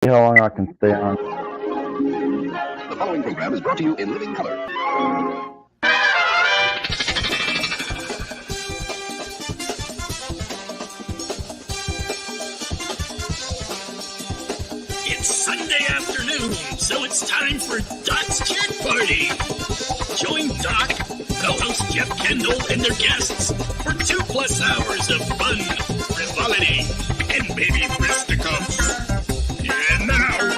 See how long I can stay on. The following program is brought to you in living color. It's Sunday afternoon, so it's time for Doc's Kid Party. Join Doc, co-host Jeff Kendall, and their guests for 2+ hours of fun, frivolity, and maybe fisticuffs. And now,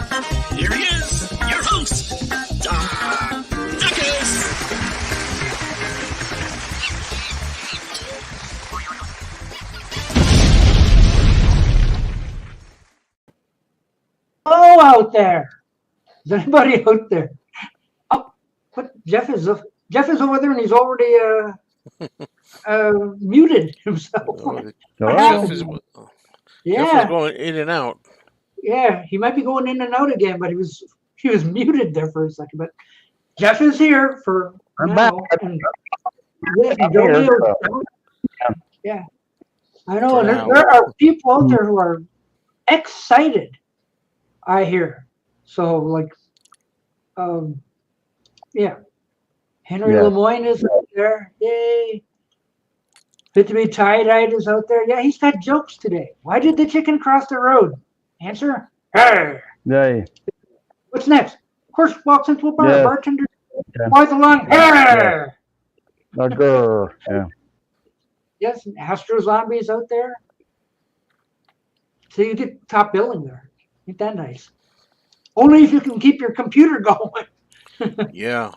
here he is, your host, Doc Duckus. Hello out there. Is anybody out there? Oh, what Jeff is over there, and he's already muted himself. What Jeff is Yeah, going in and out. yeah. He might be going in and out again, but he was muted there for a second. But Jeff is here for I'm now. back. And yeah, I'm here, yeah, I know. And For there are people out there who are excited. I hear. So like, yeah. Henry Yes. Lemoyne is out there. Yay. FitToBe TieDyed is out there. Yeah, he's got jokes today. Why did the chicken cross the road? Answer. Hey. Yay. What's next? Horse walks into a bar. Yes. Bartender Yeah. walks along. Hey. A girl. Yeah. Yes, and Astro Zombies out there. So you get top billing there. Ain't that nice? Only if you can keep your computer going. Yeah.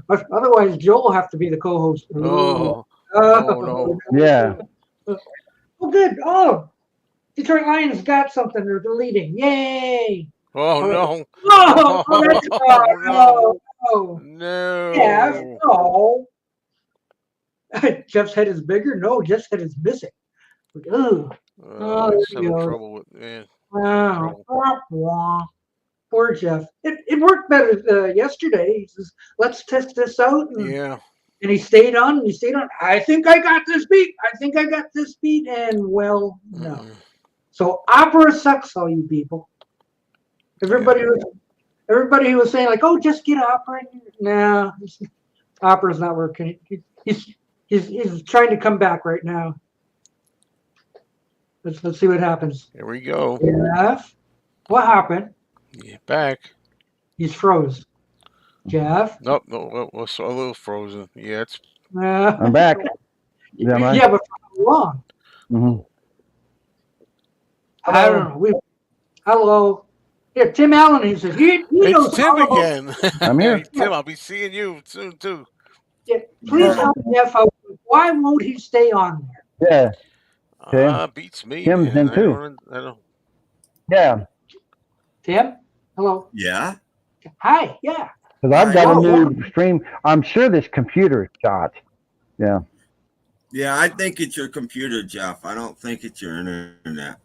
Otherwise, Joe will have to be the co-host. Oh, no. Yeah. Oh, good. Oh, Detroit Lions got something. They're leading. Yay. Oh, no. Oh, that's no. No. Yeah, no. Jeff's head is bigger. No, Jeff's head is missing. Ugh. there He's he having goes. trouble with Wow. Poor Jeff. It worked better yesterday. He says, let's test this out. Yeah. And he stayed on and he stayed on. I think I got this beat. I think I got this beat. And well, no. So opera sucks, all you people. Everybody who was saying like, oh, just get opera. No, opera's not working. He's trying to come back right now. Let's see what happens. Here we go. Jeff, what happened? Yeah, back. He's froze. Jeff. Nope. No, we're a little frozen. Yeah, it's. I'm back. Yeah, am I? Yeah, but for how long? Mhm. I don't know. Hello. Yeah, Tim Allen. He says he knows It's Tim all about- again. I'm here. Hey, Tim, I'll be seeing you soon too. Yeah, please help Jeff out. Why won't he stay on there? Yeah. Tim. Beats me. Tim's man. in too. I don't. Yeah. Tim. Hello. Yeah. Hi. Yeah. Because I've got a Wow. new stream. I'm sure this computer is shot. Yeah. Yeah, I think it's your computer, Jeff. I don't think it's your internet.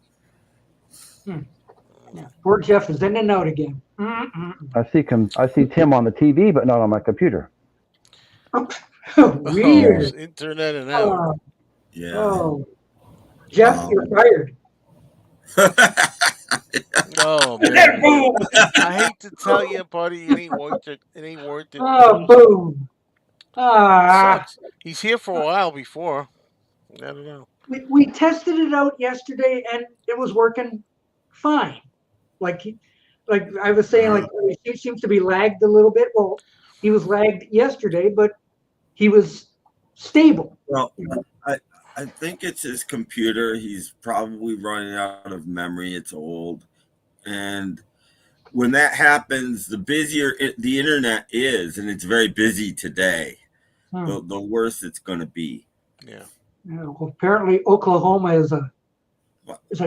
Yeah. Poor Jeff is in and out again. I see Tim on the TV, but not on my computer. Weird. It's internet and out. Yeah. Oh. Jeff, you're fired. Oh man. I hate to tell you, buddy, it ain't worth it. It ain't worth it. Oh, boom. Ah. Sucks. He's here for a while before. I don't know. We tested it out yesterday and it was working fine. Like I was saying, like he seems to be lagged a little bit. Well, he was lagged yesterday, but he was stable. Well, I think it's his computer. He's probably running out of memory. It's old. And when that happens, the busier the internet is, and it's very busy today, the worse it's going to be. Yeah. Well, apparently Oklahoma is a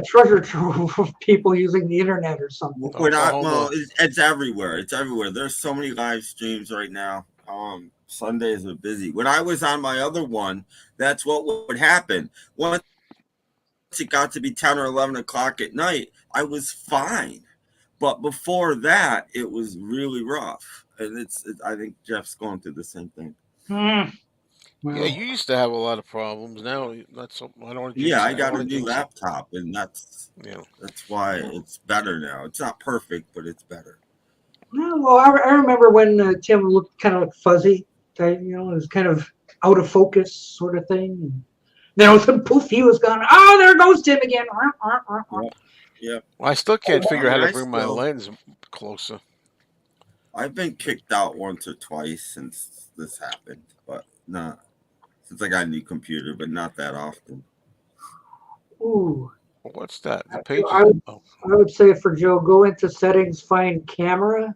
treasure trove of people using the internet or something. We're not. Well, it's everywhere. It's everywhere. There's so many live streams right now. Sundays are busy. When I was on my other one, that's what would happen. Once it got to be 10 or 11 o'clock at night, I was fine. But before that, it was really rough. And I think Jeff's going through the same thing. Well, Yeah, you used to have a lot of problems. Now, not so. I don't want to jinx Yeah, it. I I don't got a want to new jinx it. laptop, and that's You know. why it's better now. It's not perfect, but it's better. well, I remember when Tim looked kind of like fuzzy, it was kind of out of focus sort of thing. And then all of a sudden, poof, he was gone. Oh, there goes Tim again. Yep. Yep. Well, I still can't I figure out mean, how I to bring my still lens closer. I've been kicked out once or twice since this happened, but not since I got a new computer, but not that often. Ooh. What's that? The page is. I would, Oh. I would say for Joe, go into settings, find camera,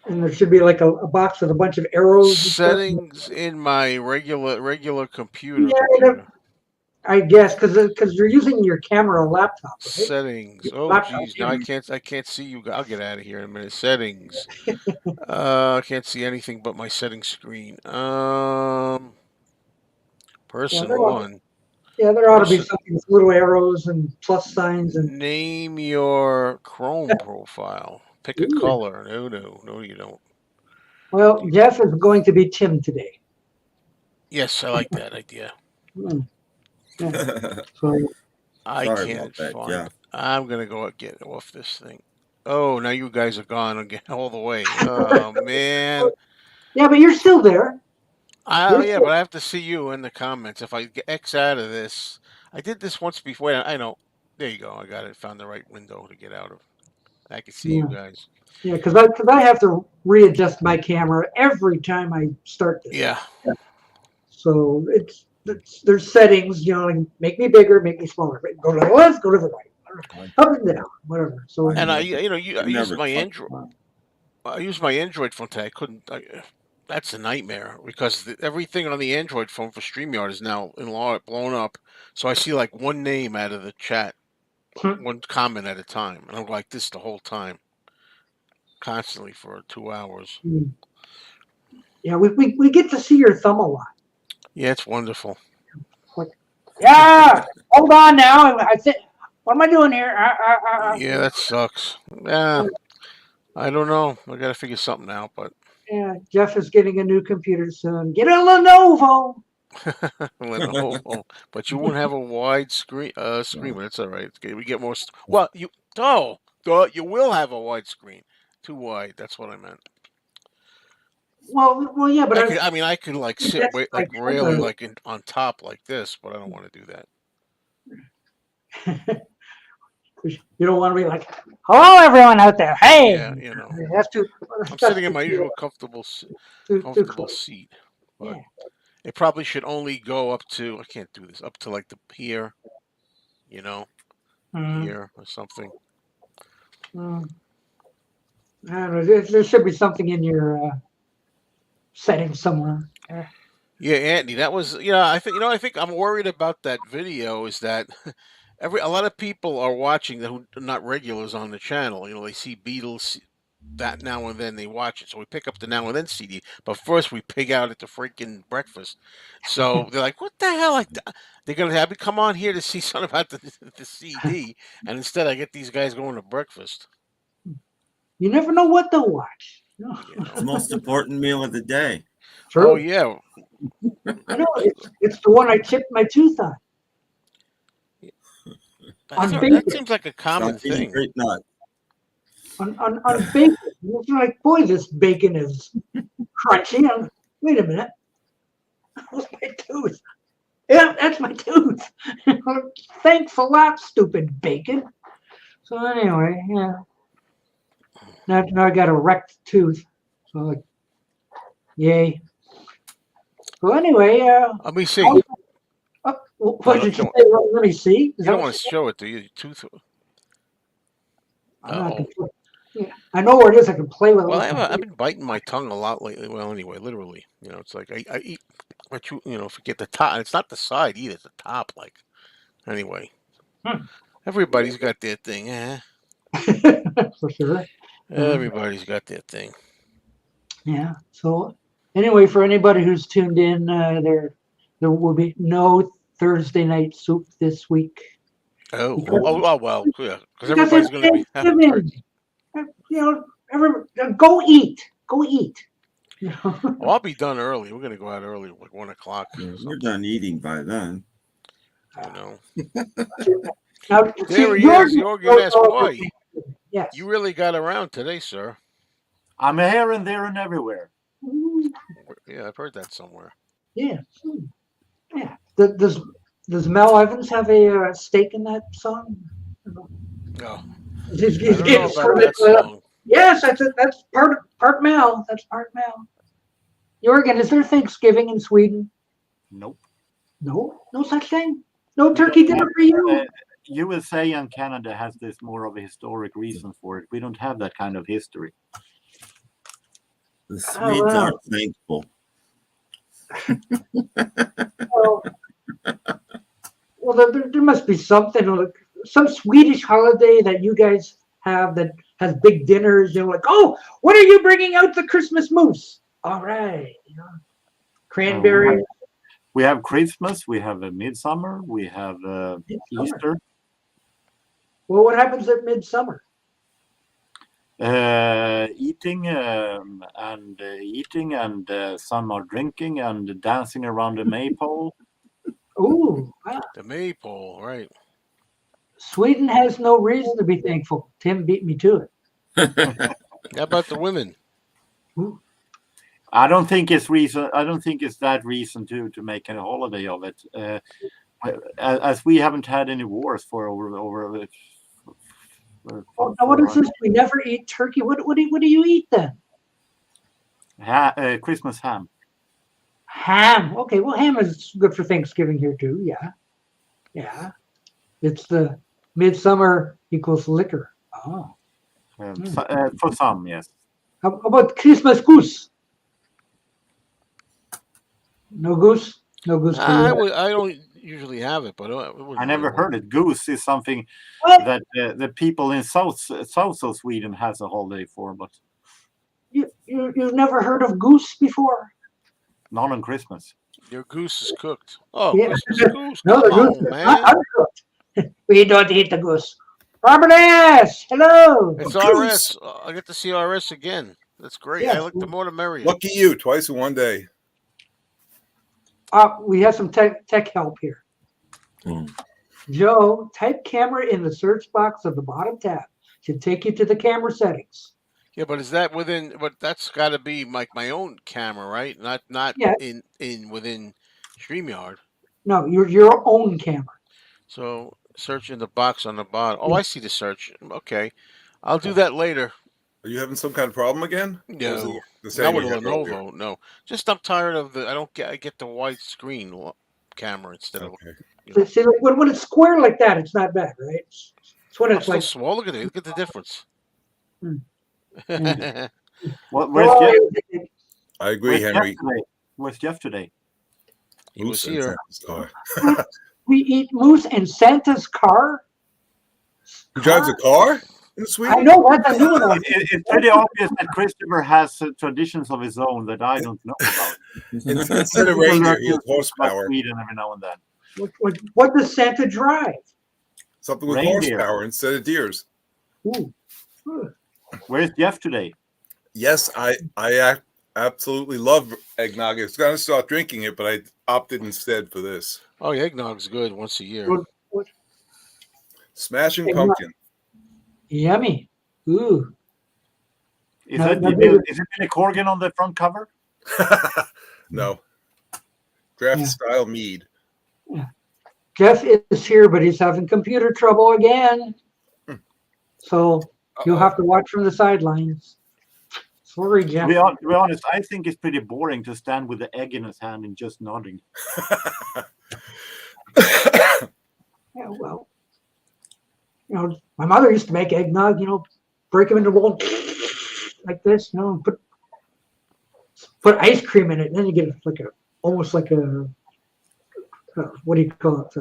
and there should be like a box with a bunch of arrows and stuff. Settings in my regular Yeah, computer. I guess because you're using your camera laptop, right? Settings. Your Oh, laptop geez. No, camera. I can't see you. I'll get out of here in a minute. Settings. I can't see anything but my settings screen. Yeah, Person there ought, one. yeah, there ought to be Person. something with little arrows and plus signs and. Name your Chrome profile. Pick a Ooh. color. No, you don't. Well, Jeff is going to be Tim today. Yes, I like that idea. Hmm. Yeah. So I Sorry can't about that, find. Jeff. I'm gonna go get off this thing. Oh, now you guys are gone again all the way. Oh man. yeah, but you're still there. Yeah, but I have to see you in the comments. If I get X out of this, I did this once before. Wait, I know. There you go. I got it. Found the right window to get out of. I can see Yeah, you guys. yeah, because I have to readjust my camera every time I start this. Yeah. So there's settings, like make me bigger, make me smaller. Go to the left, go to the right, up and down, whatever. So And I I use never my touched Android. one. I use my Android phone today. I couldn't. That's a nightmare because everything on the Android phone for StreamYard is now blown up. So I see like one name out of the chat, one comment at a time, and I'm like this the whole time, constantly for 2 hours. yeah, we get to see your thumb a lot. Yeah, it's wonderful. Yeah, hold on now. I think, what am I doing here? Yeah, that sucks. Yeah, I don't know. I got to figure something out, but. Yeah, Jeff is getting a new computer soon. Get a Lenovo. Lenovo, but you won't have a wide screen. Screen, but it's all right. It's good. We get more. Well, you you will have a wide screen. Too wide. That's what I meant. Well, yeah, but I mean, I could like sit like really like on top like this, but I don't want to do that. you don't want to be like, hello, everyone out there. Hey, Yeah, that's too. I'm sitting in my usual comfortable seat, but it probably should only go up to. I can't do this up to like the here, here or something. I don't know. There should be something in your settings somewhere. Yeah, Anthony, that was I think I'm worried about that video is that a lot of people are watching who are not regulars on the channel. They see Beatles that now and then they watch it, so we pick up the now and then CD. But first we pig out at the freaking breakfast. So they're like, "What the hell?" Like they're gonna have me come on here to see something about the CD, and instead I get these guys going to breakfast. You never know what to watch. It's the most important meal of the day. True. Oh yeah. I know it's the one I chipped my tooth on. That seems like a common thing. Great nut. On bacon. It's like, boy, this bacon is crunchy. Wait a minute. That's my tooth. Yeah, that's my tooth. Thanks a lot, stupid bacon. So anyway, yeah. Now I got a wrecked tooth. So like, yay. So anyway, let me see. What did you say? Let me see. You don't want to show it, do you? Your tooth. I know where it is. I can play with it. Well, I've been biting my tongue a lot lately. Well, anyway, literally, it's like I eat, forget the top. And it's not the side either; it's the top. Like, anyway, everybody's got their thing, For sure. Everybody's got their thing. Yeah. So, anyway, for anybody who's tuned in, there will be no Thursday night soup this week. Oh well, yeah, because everybody's going to be. Go eat. Go eat. Oh, I'll be done early. We're gonna go out early, like 1 o'clock. We're done eating by then. You know. Now, There he Jorgen is. Jorgen S. Boy. Yes. You really got around today, sir. I'm here and there and everywhere. Yeah, I've heard that somewhere. Yeah. Yeah. Does Mel Evans have a stake in that song? No. He's I don't know getting about that song. Yes, that's part Mel. That's part Mel. Jorgen, is there Thanksgiving in Sweden? Nope. No such thing. No turkey dinner for you. USA and Canada has this more of a historic reason for it. We don't have that kind of history. The Swedes are thankful. Well, there must be something, like some Swedish holiday that you guys have that has big dinners. You know, like, oh, when are you bringing out the Christmas moose? All right, cranberry. We have Christmas. We have a midsummer. We have Easter. Well, what happens at midsummer? Eating and some are drinking and dancing around the maypole. Ooh, wow. The maypole, right? Sweden has no reason to be thankful. Tim beat me to it. How about the women? I don't think it's reason. I don't think it's that reason to make a holiday of it. As we haven't had any wars for over. Now what is this? We never eat turkey. What do you eat then? Christmas ham. Ham. Okay, well, ham is good for Thanksgiving here too. Yeah. It's the midsummer equals liquor. Oh. For some, yes. How about Christmas goose? No goose. No goose. I don't usually have it, but I never heard it. Goose is something that the people in south of Sweden has a holiday for, but you've never heard of goose before? Not on Christmas. Your goose is cooked. Oh, Yeah. Christmas goose. No, the Come goose on, is man. not uncooked. We don't eat the goose. Robert S. Hello. It's Goose. RS. I get to see RS again. That's great. Yes. I like the more the merrier. Lucky you, twice in one day. We have some tech help here. Joe, type camera in the search box of the bottom tab. Should take you to the camera settings. Yeah, but is that within? But that's got to be like my own camera, right? Not Yeah. in within StreamYard. No, your own camera. So search in the box on the bottom. Oh, I see the search. Okay, I'll do that later. Are you having some kind of problem again? Or was No, it the same not with you had earlier? Lenovo. No, just I'm tired of the. I get the wide screen camera instead of. Okay. See, like, when it's square like that, it's not bad, right? It's when it's Still like small. Look at it. Look at the difference. Where's Jeff? I agree, Henry. Where's Jeff today? He was here. we eat moose in Santa's car. Who drives a car in Sweden? I know what I'm doing. It's pretty obvious that Christopher has traditions of his own that I don't know about. Instead of reindeer, he has horsepower. Sweden every now and then. What does Santa drive? Something with Reindeer. horsepower instead of deers. Ooh. Where's Jeff today? Yes, I absolutely love eggnog. I was going to start drinking it, but I opted instead for this. Oh, yeah, eggnog's good once a year. What? Smashing Eggnog. pumpkin. Yummy. Ooh. Is No, it no, Billy Corgan on the front cover? No. Draft style mead. Yeah. Jeff is here, but he's having computer trouble again. So you'll have to watch from the sidelines. Sorry, Jeff. To be honest, I think it's pretty boring to stand with the egg in his hand and just nodding. Yeah, well, my mother used to make eggnog, break them into bowl like this, and put ice cream in it, and then you get almost like a what do you call it?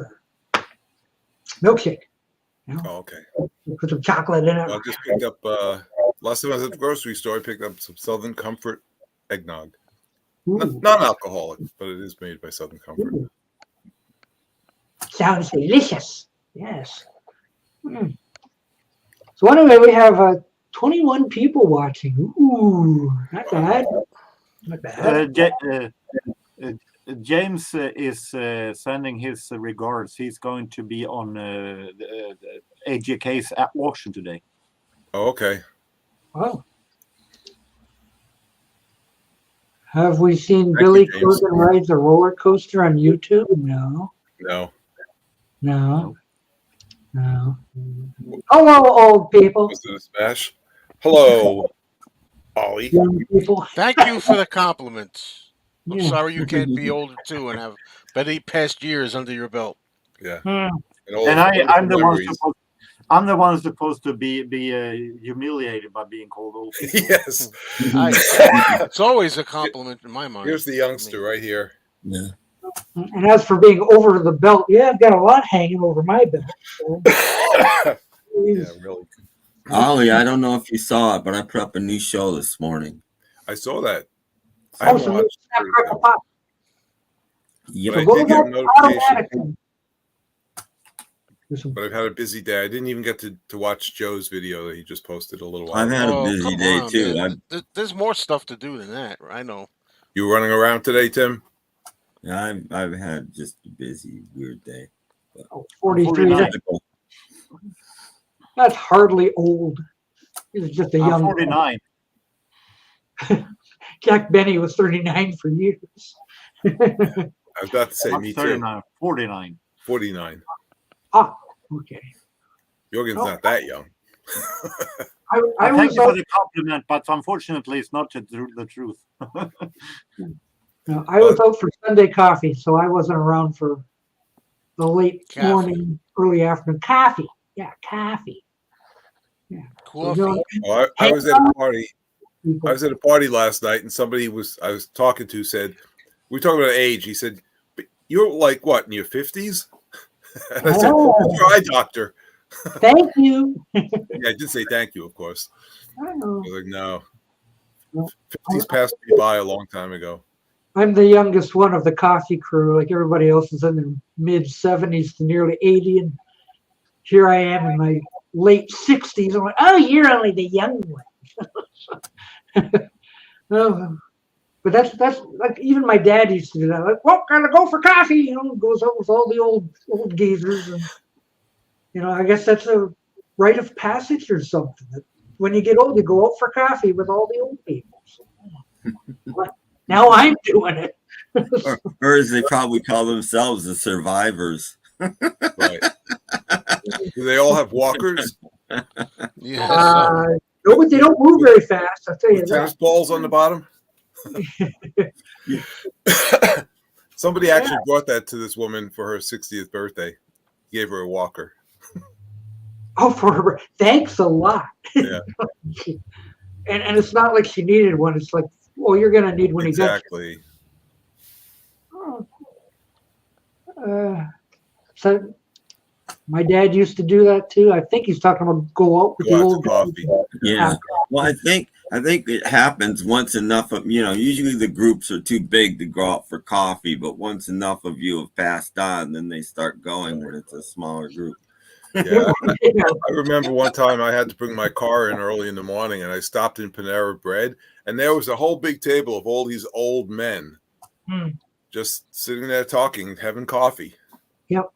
Milkshake. Oh, okay. Put some chocolate in it. I just picked up, last time I was at the grocery store, I picked up some Southern Comfort eggnog. Non-alcoholic, but it is made by Southern Comfort. Ooh. Sounds delicious. Yes. Mm. So anyway, we have 21 people watching. Ooh, not bad. Not bad. James is sending his regards. He's going to be on the AJK's auction today. Oh, okay. Oh. Have we seen Thank Billy you, James. Corgan rides a roller coaster on YouTube? No. No. No. No. Hello, old people. Was it a smash? Hello, Ollie. Young people. Thank you for the compliments. I'm Yeah. sorry you can't be older too and have many past years under your belt. Yeah. Hmm. And I'm the one supposed to be humiliated by being called old. Yes. It's always a compliment in my mind. Here's the youngster right here. Yeah. And as for being over the belt, yeah, I've got a lot hanging over my belt. So. Yeah, really. Ollie, I don't know if you saw it, but I put up a new show this morning. I saw that. I Oh, haven't so watched Snap, it, Crackle, Pop. Yep. but I Go did to get a that notification. automatically. There's some- But I've had a busy day. I didn't even get to watch Joe's video that he just posted a little while I've ago. had a Oh, busy come day on, too. man. There's more stuff to do than that. I know. You were running around today, Tim? I've had just a busy, weird day. Oh, 43. 49. That's hardly old. He's just a I'm young 49. Jack Benny was 39 for years. I was about to say I'm me too. 39. 49. 49. Ah, okay. Jorgen's Oh. not that young. I Thank was you for out, the compliment, but unfortunately, it's not the truth. I was out for Sunday coffee, so I wasn't around for the late Coffee. morning, early afternoon. Coffee. Yeah, coffee. Coffee. So, Well, I was at a party. people. I was at a party last night, and somebody I was talking to said, we were talking about age. He said, "But you're like what, in your 50s?" And I said, Oh. "Who's your eye doctor?" Thank you. Yeah, I did say thank you, of course. I know. I was like, no. No. 50s passed me by a long time ago. I'm the youngest one of the coffee crew. Like everybody else is in their mid 70s to nearly 80, and here I am in my late 60s. I'm like, oh, you're only the young one. Oh, but that's like even my dad used to do that. Like, well, gotta go for coffee. You know, goes out with all the old geezers, and you know, I guess that's a rite of passage or something. That when you get old, you go out for coffee with all the old people. So, but now I'm doing it. Or as they probably call themselves, the survivors. Right. Do they all have walkers? Yes. No, but they don't move very fast. I'll tell you With that. tennis balls on the bottom? Somebody actually brought that to this woman for her 60th birthday. Gave her a walker. Oh, for her. Thanks a lot. Yeah. and it's not like she needed one. It's like, well, you're gonna need one Exactly. eventually. So my dad used to do that too. I think he's talking about go out with Go the out old to coffee. Yeah. Well, I think it happens once enough of, usually the groups are too big to go out for coffee, but once enough of you have passed on, then they start going when it's a smaller group. Yeah. Yeah. I remember one time I had to bring my car in early in the morning, and I stopped in Panera Bread, and there was a whole big table of all these old men just sitting there talking, having coffee. Yep.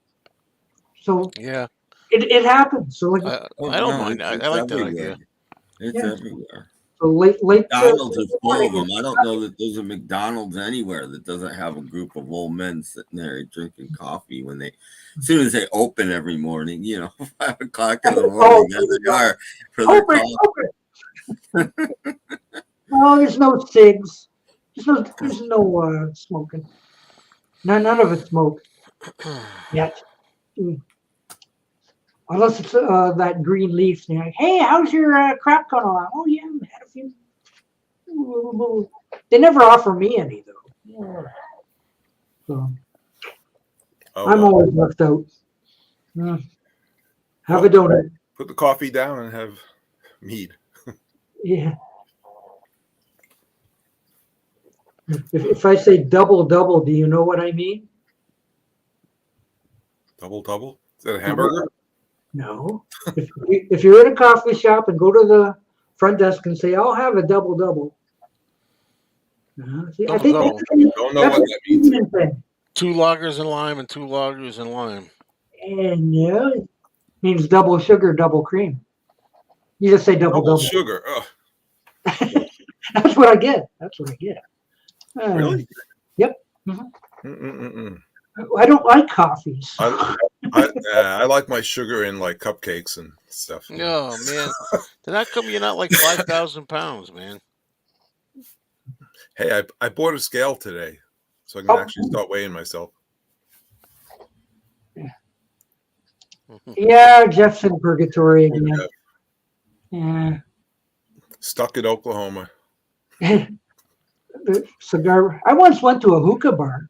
So Yeah. it happens. So like I don't mind. I like that idea. It's Yeah. everywhere. so late McDonald's is full of them. I don't know that there's a McDonald's anywhere that doesn't have a group of old men sitting there drinking coffee as soon as they open every morning, 5 o'clock in the morning, there they are for their coffee. Open. No, there's no cigs. There's no smoking. None of it smoke yet. Unless it's that green leaf thing. Like, hey, how's your crap coming along? Oh yeah, I've had a few. They never offer me any though. So Oh, I'm well, always left out. Have a donut. put the coffee down and have mead. Yeah. If I say double, do you know what I mean? Double? Is that a hamburger? No. If you're in a coffee shop and go to the front desk and say, I'll have a double, See, I think Double. Don't know what that means. thing. 2 lagers and lime and 2 lagers and lime. And yeah, it means double sugar, double cream. You just say double. Sugar. Oh, That's what I get. That's what I get. really? Yep. Mm-mm-mm-mm. I don't like coffees. I like my sugar in like cupcakes and stuff. Oh man, then how come you're not like 5,000 pounds, man? Hey, I bought a scale today, so I can actually start weighing myself. Yeah, Jeff's in purgatory again. Yeah. Stuck in Oklahoma. The cigar. I once went to a hookah bar.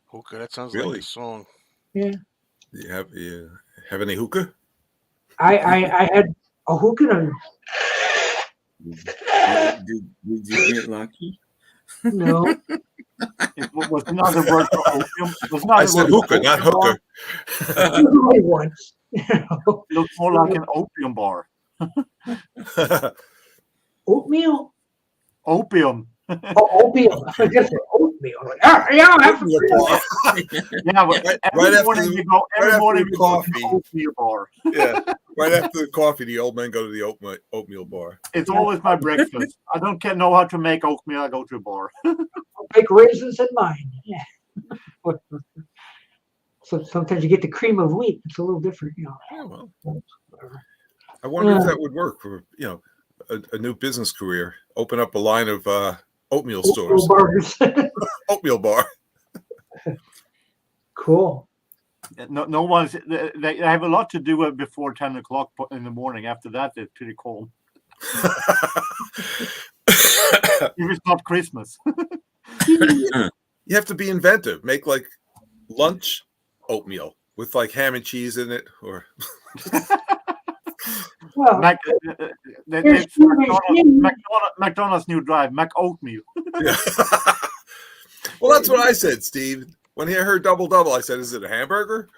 Hookah, that sounds Really? like a song. Yeah. You have any hookah? I had a hookah. Did you get lucky? No. It was another word for opium. It was not I said hookah, not hooker. Only once. It looks more like an opium bar. Oatmeal. Opium. Oh, opium. I just said oatmeal. Like, yeah, I'll have some. Yeah, but every morning you go to coffee. the oatmeal bar. Yeah, right after the coffee, the old men go to the oatmeal bar. It's always my breakfast. I don't know how to make oatmeal. I go to a bar. Make raisins in mine. Yeah. So sometimes you get the cream of wheat. It's a little different, you know. Yeah, well, I wonder if that would work for a new business career. Open up a line of oatmeal stores. Bars. Oatmeal bar. Cool. No one's. They have a lot to do before 10 o'clock in the morning. After that, they're pretty calm. If it's not Christmas. You have to be inventive. Make like lunch oatmeal with like ham and cheese in it, or Well, McDonald's new drive, Mac Oatmeal. yeah. Well, that's what I said, Steve. When I heard double, I said, "Is it a hamburger?"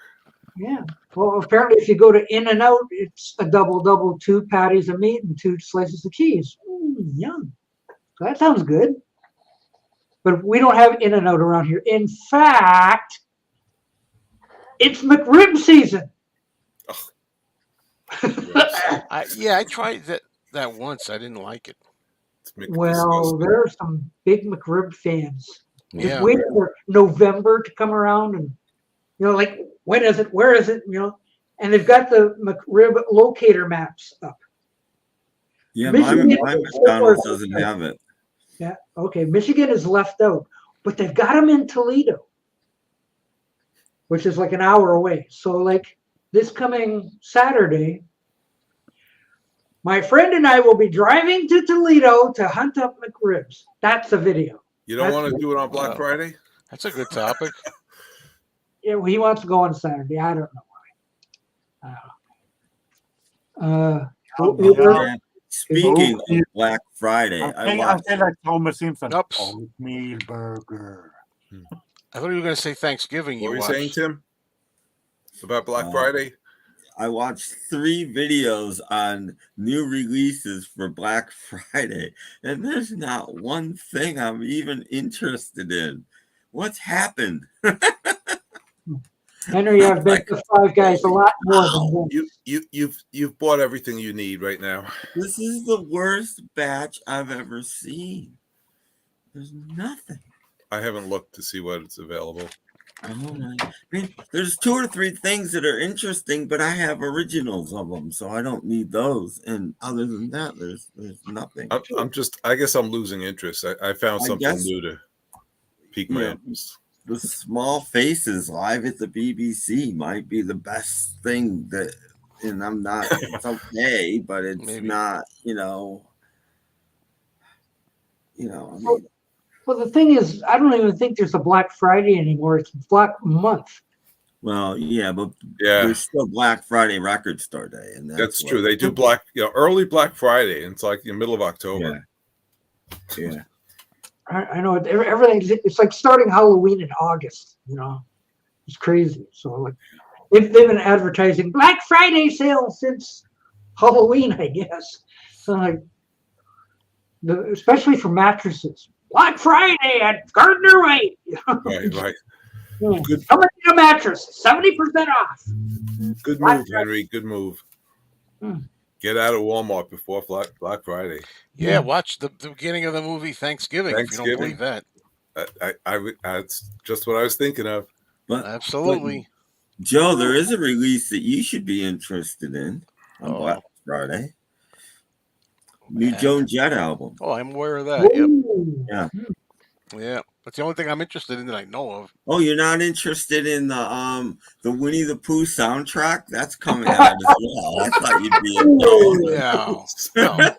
yeah. Well, apparently, if you go to In-N-Out, it's a double, 2 patties of meat and 2 slices of cheese. Yum. So that sounds good. But we don't have In-N-Out around here. In fact, it's McRib season. I tried that once. I didn't like it. Well, there are some big McRib fans. Just Yeah. waiting for November to come around, and like, when is it? Where is it? And they've got the McRib locator maps up. Yeah, Michigan- my McDonald's doesn't have it. Yeah. Okay. Michigan is left out, but they've got them in Toledo, which is like an hour away. So, like, this coming Saturday, my friend and I will be driving to Toledo to hunt up McRibs. That's the video. You don't want to do it on Black Friday? That's a good topic. Yeah, well, he wants to go on Saturday. I don't know why. Speaking of Black Friday, I feel like Homer Simpson. Oops. Oatmeal burger. I thought you were going to say Thanksgiving. What were you saying, Tim? About Black Friday? I watched 3 videos on new releases for Black Friday, and there's not one thing I'm even interested in. What's happened? Henry, I've been to Five Guys a lot more than this. You've bought everything you need right now. This is the worst batch I've ever seen. There's nothing. I haven't looked to see what it's available. Oh my! I mean, there's 2 or 3 things that are interesting, but I have originals of them, so I don't need those. And other than that, there's nothing. I guess I'm losing interest. I found something new to pique my interest. The small faces live at the BBC might be the best thing that, and I'm not. It's okay, but it's not. I mean. Well, the thing is, I don't even think there's a Black Friday anymore. It's Black Month. Well, yeah, but there's still Black Friday Record Store Day, and that's true. They do early Black Friday, and it's like in the middle of October. Yeah. I know everything. It's like starting Halloween in August. It's crazy. So like, they've been advertising Black Friday sale since Halloween, I guess. So like, especially for mattresses. Black Friday at Gardner White. Right. Good. Coming in a mattress, 70% off. Good Black move, Henry. Good move. Hmm. Get out of Walmart before Black Friday. Yeah, watch the beginning of the movie Thanksgiving. If you don't believe that. That's just what I was thinking of. Absolutely. But, Joe, there is a release that you should be interested in on Black Friday. New Joan Jett album. Oh, I'm aware of that. Ooh. Yep. Yeah. That's the only thing I'm interested in that I know of. Oh, you're not interested in the Winnie the Pooh soundtrack? That's coming out as well. I thought you'd be into No.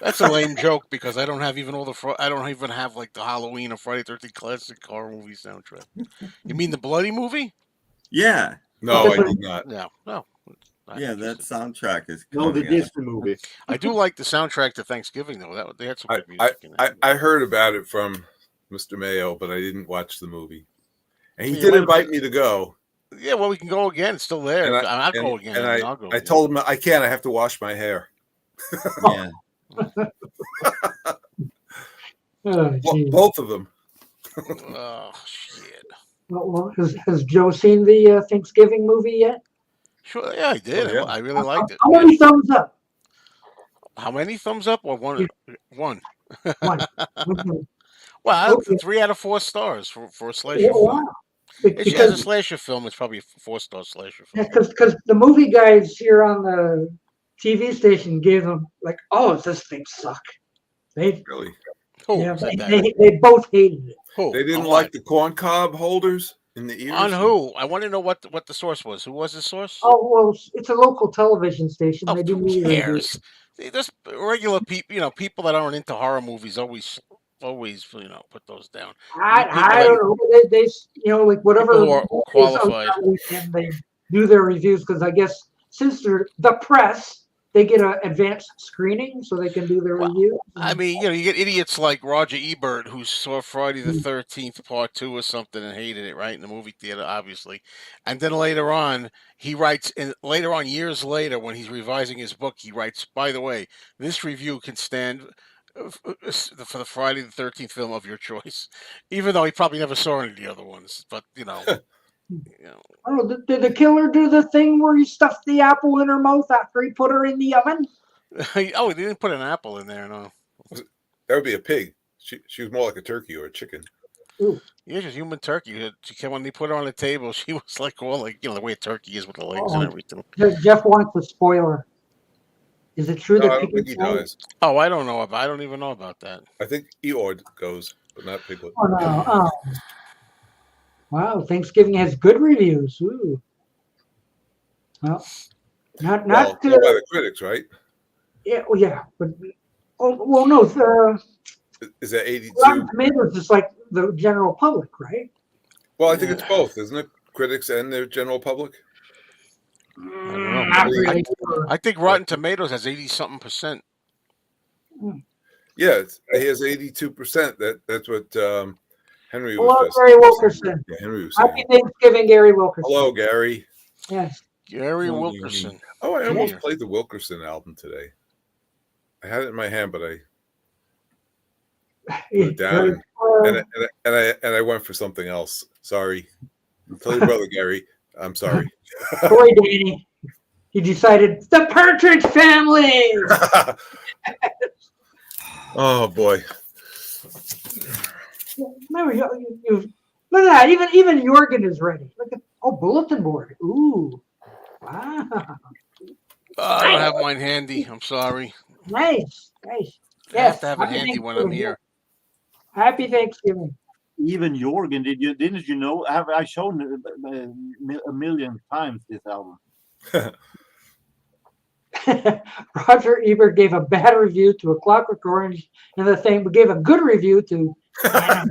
That's a lame joke because I don't have even I don't even have like the Halloween or Friday 13th classic horror movie soundtrack. You mean the Bloody movie? Yeah. No, I did not. No. Yeah, that soundtrack is no, the Disney movie. I do like the soundtrack to Thanksgiving though. They had some good music in it. I heard about it from Mr. Mayo, but I didn't watch the movie. And he did invite me to go. Yeah, well, we can go again. It's still there. I'll go again. And I'll go I told him I can't. I have to wash my hair. Yeah. Both of them. Oh, shit. Well, has Joe seen the Thanksgiving movie yet? Sure, yeah, I did. Yeah. I really liked it. How many thumbs up? How many thumbs up or one? One. Well, 3 out of 4 stars for a slasher film. If she has a slasher film, it's probably a 4-star slasher film. Because the movie guys here on the TV station gave them like, oh, this thing suck. They really? They both hated it. They didn't like the corn cob holders in the ears. On who? I want to know what the source was. Who was the source? Oh well, it's a local television station. They do who cares? There's regular people, people that aren't into horror movies always put those down. I don't know. They like whatever qualified. And they do their reviews because I guess since they're the press, they get an advanced screening so they can do their reviews. I mean, you get idiots like Roger Ebert who saw Friday the 13th Part 2 or something and hated it, right, in the movie theater, obviously. And then later on, he writes, years later, when he's revising his book, he writes, by the way, this review can stand for the Friday the 13th film of your choice, even though he probably never saw any of the other ones. But, Oh, did the killer do the thing where he stuffed the apple in her mouth after he put her in the oven? Oh, he didn't put an apple in there, no. That would be a pig. She was more like a turkey or a chicken. Ooh. Yeah, she's human turkey. When they put her on the table, she was like all the way a turkey is with the legs and everything. Jeff wants a spoiler. Is it true that I don't think he does. Oh, I don't know. I don't even know about that. I think Eeyore goes, but not Piglet. Oh no! Oh. Wow, Thanksgiving has good reviews. Ooh. Well, not by the critics, right? Yeah, well, yeah, but no. Is that 82? Rotten Tomatoes is like the general public, right? Well, I think it's both, isn't it? Critics and the general public. I don't know. I think Rotten Tomatoes has 80-something%. Yeah, he has 82%. That's what Henry was. Hello, Gary Wilkerson. Yeah, Henry was saying. Happy Thanksgiving, Gary Wilkerson. Hello, Gary. Yes. Gary Wilkerson. Oh, I almost played the Wilkerson album today. I had it in my hand, but I put it down, and I went for something else. Sorry. Tell your brother, Gary. I'm sorry. Boy, Danny. He decided the Partridge Family. Oh boy. Remember, you look at that. Even Jorgen is ready. Look at bulletin board. Ooh, wow. I don't have mine handy. I'm sorry. Nice. I Yes. have to have it handy when I'm here. Happy Thanksgiving. Even Jorgen, didn't you know? I shown a million times this album. Roger Ebert gave a bad review to A Clockwork Orange, and the thing gave a good review to. Yeah,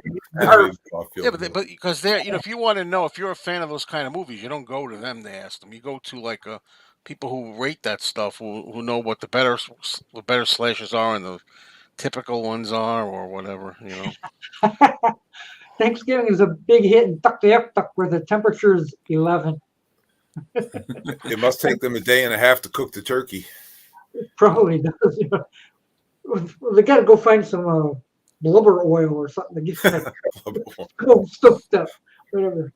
but because they're if you want to know if you're a fan of those kind of movies, you don't go to them to ask them. You go to like people who rate that stuff, who know what the better slashers are and the typical ones are, or whatever. Thanksgiving is a big hit in Tuktoyaktuk where the temperature is 11. It must take them a day and a half to cook the turkey. It probably does. They got to go find some blubber oil or something to get that soaked up, whatever.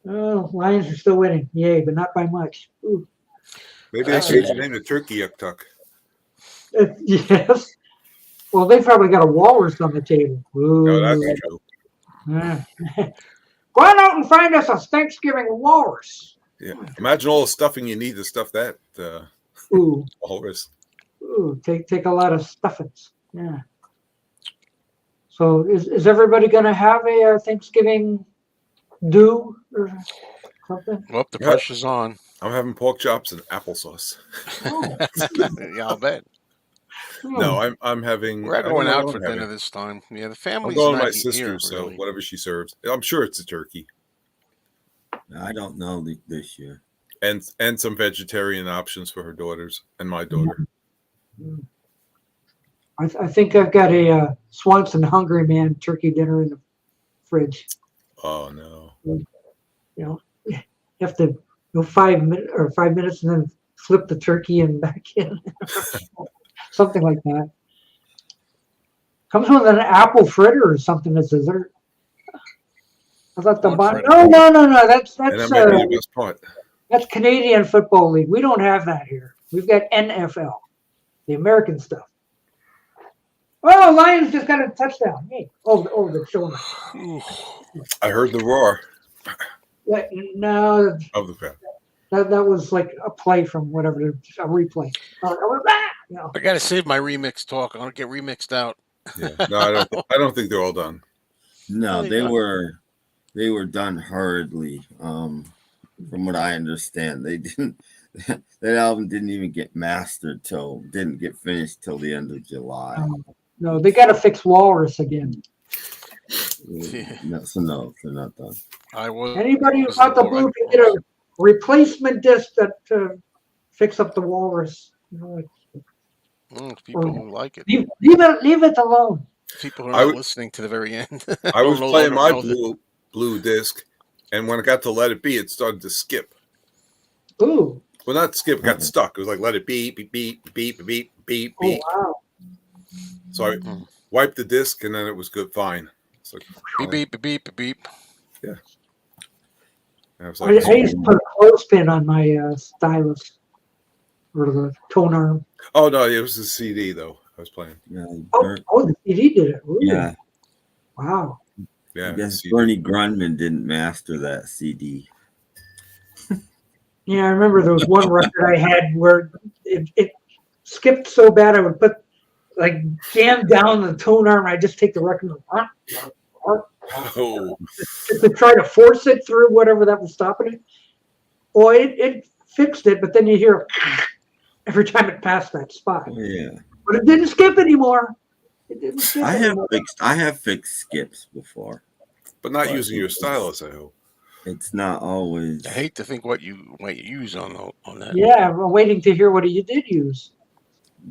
Oh, Lions are still winning. Yay, but not by much. Ooh. Maybe they changed the name to Turkey Yuck Tuck. Yes. Well, they probably got a walrus on the table. Ooh. No, that's true. Go on out and find us a Thanksgiving walrus. Yeah. Imagine all the stuffing you need to stuff that Ooh. walrus. Ooh, take a lot of stuffings. Yeah. So is everybody gonna have a Thanksgiving do or something? Well, the pressure's on. I'm having pork chops and applesauce. Oh. Yeah, I'll bet. No, I'm having. We're I don't going know out what for I'm dinner having. this time. Yeah, the I'm family's going to not my here, sister's, really. so whatever she serves. I'm sure it's a turkey. I don't know this year. And some vegetarian options for her daughters and my daughter. I think I've got a Swanson Hungry Man turkey dinner in the fridge. Oh no! You know, you have to go 5 minutes and then flip the turkey and back in, something like that. Comes with an apple fritter or something as dessert. I thought the Corn fritter. no. That's And that might be the best part. that's Canadian Football League. We don't have that here. We've got NFL, the American stuff. Oh, Lions just got a touchdown. Hey, the shoulder. I heard the roar Yeah, no, of the crowd. that was like a play from whatever, a replay. I gotta save my remix talk. I'm gonna get remixed out. Yeah. No, I don't think they're all done. No, they were done hurriedly. From what I understand, they didn't. That album didn't even get mastered didn't get finished till the end of July. No, they got to fix Walrus again. No, they're not done. Anybody who bought the blue can get a replacement disc that fix up the Walrus. People who like it. Leave it alone. People who are not listening to the very end. I was playing my blue disc, and when it got to Let It Be, it started to skip. Ooh. Well, not skip, it got stuck. It was like Let It Be, beep, beep, beep, beep, beep, beep. Oh, wow. So I wiped the disc, and then it was good, fine. It's like, beep, beep, beep, beep, beep. Yeah. I used to put a clothespin on my stylus or the tone arm. Oh no, it was the CD though. I was playing. Yeah. The CD did it. Really? Yeah. Wow. Yeah. I guess Bernie Grundman didn't master that CD. Yeah, I remember there was one record I had where it skipped so bad I would put jam down the tone arm. I just take the record to try to force it through whatever that was stopping it. Well, it fixed it, but then you hear every time it passed that spot. Yeah, but it didn't skip anymore. It didn't skip I have fixed skips before, but not using your stylus. I hope it's not always. I hate to think what you might use on that. Yeah, we're waiting to hear what you did use.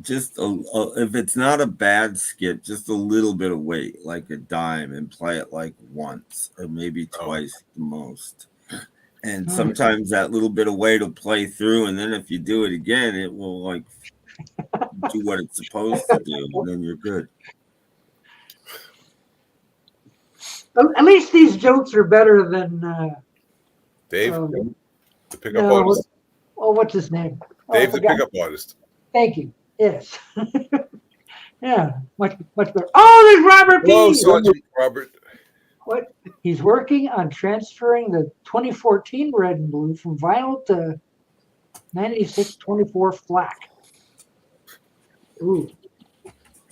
Just if it's not a bad skip, just a little bit of weight, like a dime, and play it like once or maybe twice at the most. And sometimes that little bit of weight will play through, and then if you do it again, it will do what it's supposed to do, and then you're good. At least these jokes are better than Dave, the pickup artist. What's his name? Dave, the pickup artist. Thank you. Yes. Yeah, much better. Oh, there's Robert P. Hello, Sergeant Robert. What? He's working on transferring the 2014 red and blue from vinyl to 9624 FLAC. Ooh.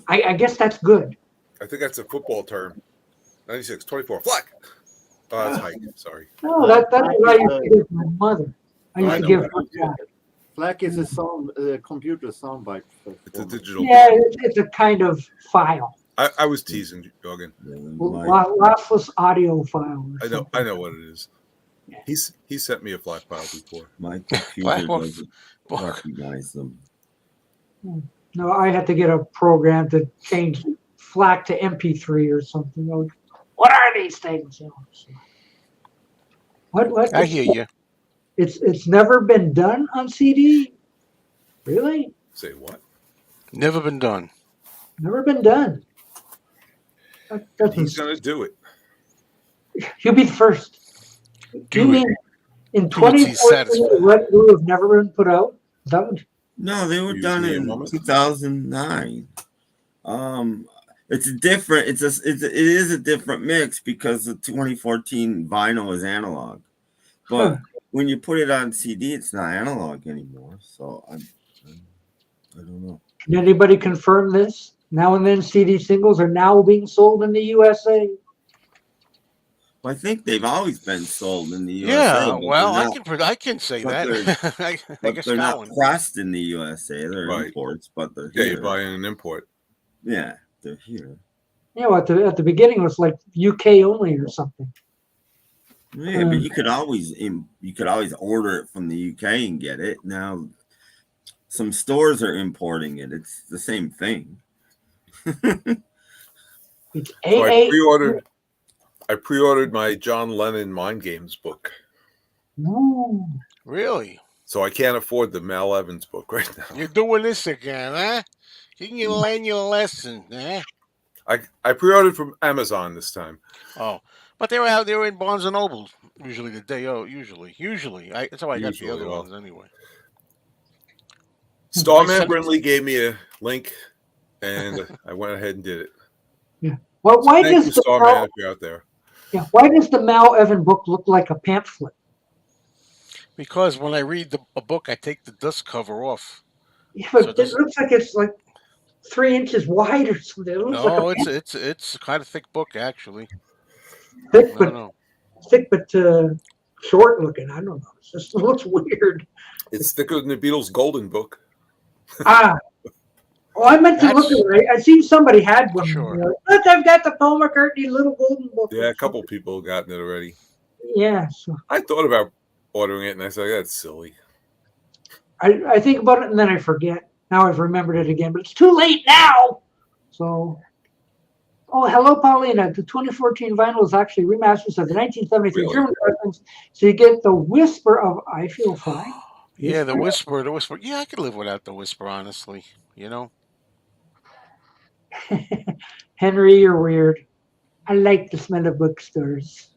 I guess that's good. I think that's a football term. 9624 FLAC. Oh, that's Hike. Sorry. No, that's what I used to give my mother. I used to give her that. FLAC is a computer soundbite. It's a digital. Yeah, it's a kind of file. I was teasing Jorgen. Lossless audio file. I know what it is. Yeah. He sent me a FLAC file before. My computer doesn't recognize them. No, I had to get a program to change FLAC to MP3 or something. What are these things? What? I hear you. It's never been done on CD? Really? Say what? Never been done. Never been done. He's going to do it. He'll be the first. Do You it. mean in Do it till he's 2014 satisfied. the Red Blue have never been put out? Is that what? No, they were Use done me a in moment. 2009. It's a different. It is a different mix because the 2014 vinyl is analog, but when you put it on CD, it's not analog anymore. So I don't know. Can anybody confirm this? Now and Then CD singles are now being sold in the USA. Well, I think they've always been sold in the USA. Yeah, but well, they're not, I can say but that. I but guess they're not Colin. pressed in the USA. They're Right. imports, but they're Yeah, here. you're buying an import. Yeah, they're here. You know, at the beginning it was like UK only or something. Yeah, but you could always order it from the UK and get it. Now, some stores are importing it. It's the same thing. It's So AA. I pre-ordered my John Lennon Mind Games book. Ooh. Really? So I can't afford the Mal Evans book right now. You're doing this again, huh? You can learn your lesson, eh? I pre-ordered from Amazon this time. Oh, but they were in Barnes and Noble usually the day. Oh, usually, that's how I got the Usually, other well. ones anyway. Starman Brindley gave me a link, and I went ahead and did it. Yeah. Well, So thank you, Starman, if you're out there. Yeah. Why does the Mal Evans book look like a pamphlet? Because when I read a book, I take the dust cover off. Yeah, but So it looks like it's like 3 inches wide or something. It looks No, like it's kind of thick book actually. thick, I but don't know. thick but short looking. I don't know. It just looks weird. It's thicker than the Beatles' Golden Book. Oh, I meant to look at it. I seen somebody had one. Sure. Look, I've got the Paul McCartney little golden book. Yeah, a couple people have gotten it already. Yeah. So I thought about ordering it, and I said, that's silly. I think about it and then I forget. Now I've remembered it again, but it's too late now. So, hello, Paulina. The 2014 vinyl is actually remasters of the 1973 Really? German versions, so you get the whisper of "I Feel Fine." Yeah, the whisper. Yeah, I could live without the whisper, honestly. You know. Henry, you're weird. I like the smell of bookstores.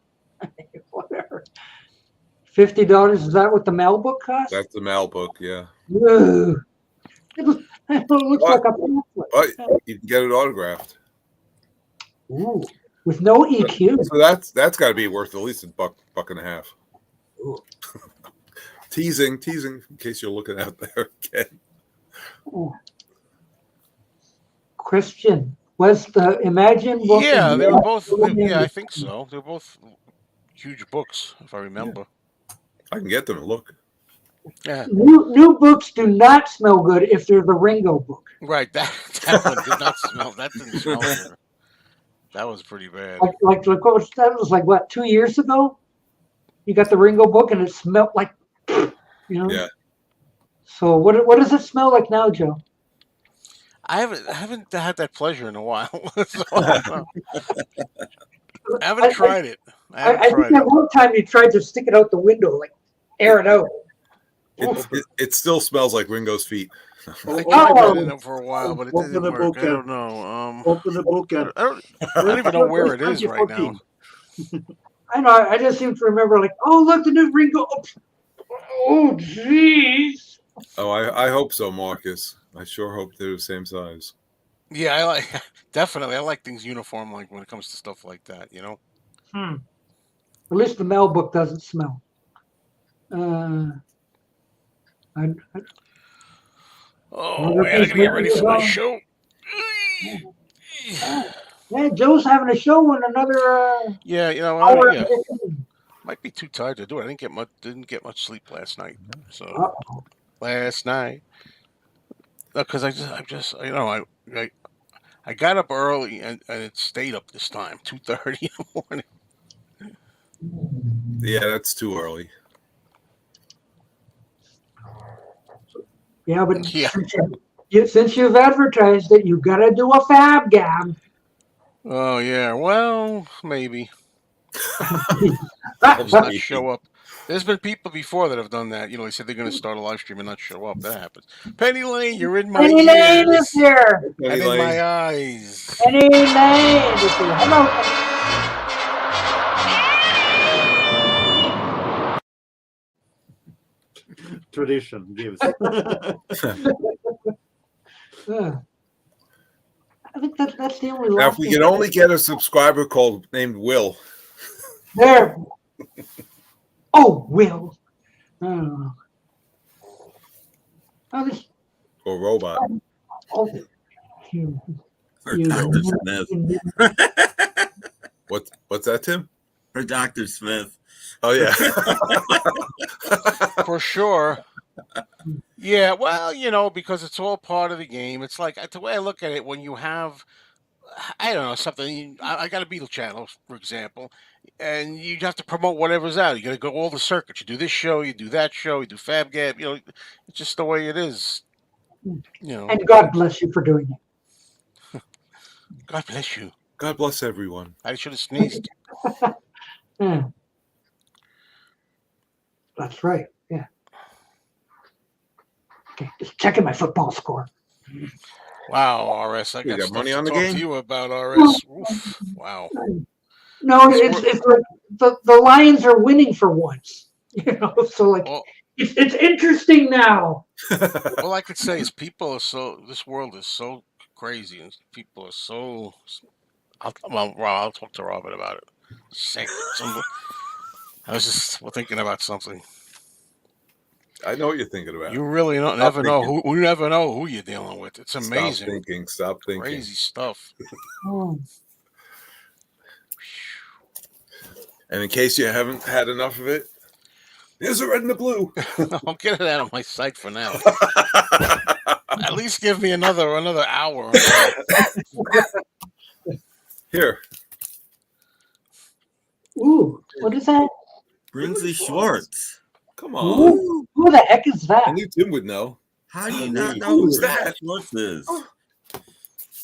Whatever. $50. Is that what the Mal book costs? That's the Mal book, yeah. Ugh. It looks like a pamphlet. But you can get it autographed. Ooh, with no EQ. So that's got to be worth at least $1.50. teasing, in case you're looking out there again. Ooh. Christian, was the Imagine book? Yeah, they were both. Yeah, I think so. They're both huge books, if I remember. I can get them and look. Yeah. New books do not smell good if they're the Ringo book. Right. That one did not smell. That didn't smell good. That was pretty bad. Like that was like what, 2 years ago? You got the Ringo book and it smelled like, Yeah. So what does it smell like now, Joe? I haven't had that pleasure in a while. So, I haven't tried it. I think at one time you tried to stick it out the window, like air it out. It still smells like Ringo's feet. I tried that in it for a while, but it Open didn't the work. book I don't know. Open the book. I don't even know where it is right now. I know. I just seem to remember, like, oh, look, the new Ringo. Oh, jeez. Oh, I hope so, Marcus. I sure hope they're the same size. Yeah, definitely. I like things uniform, like when it comes to stuff like that. You know. At least the Mel book doesn't smell. Oh, man, I gotta get ready for my show. Yeah, Joe's having a show in another. Yeah, you know, hour. yeah. Might be too tired to do it. I didn't get much sleep last night. So last night, because I got up early and it stayed up this time, 2:30 in the morning. Yeah, that's too early. Yeah, but Yeah. Since you've advertised it, you gotta do a fab gab. Oh yeah, well maybe. I'll just not show up. There's been people before that have done that. You know, they said they're going to start a live stream and not show up. That happens. Penny Lane, you're in my Penny Lane is ears here. and in my eyes. Penny Lane is here. Hello. Tradition gives. I think that's the only. Now, if we could only get a subscriber named Will. There. Oh, Will. Oh, this. Or robot. Oh, Or Dr. Smith. What's that, Tim? Or Dr. Smith. Oh yeah. For sure. Yeah, well, you know, because it's all part of the game. It's like the way I look at it, when you have, I don't know, something. I got a Beatle channel, for example, and you have to promote whatever's out. You got to go all the circuits. You do this show, you do that show, you do Fab Gab. You know, it's just the way it is. You know. And God bless you for doing it. God bless you. God bless everyone. I should have sneezed. Yeah. That's right. Yeah. Okay, just checking my football score. Wow, RS. I got money on the talk game. to you about RS. Oof. Wow. No, it's like the Lions are winning for once. You know, so like it's interesting now. All I could say is this world is so crazy, and people are so. I'll talk to Robert about it. I was just thinking about something. I know what you're thinking about. You really never know who you're dealing with. It's amazing. Stop thinking. Crazy stuff. And in case you haven't had enough of it, here's a red and a blue. I'll get it out of my sight for now. At least give me another hour. Here. Ooh, what is that? Brinsley Schwartz. Come on. Who the heck is that? I knew Tim would know. How do you not know who that Schwartz is?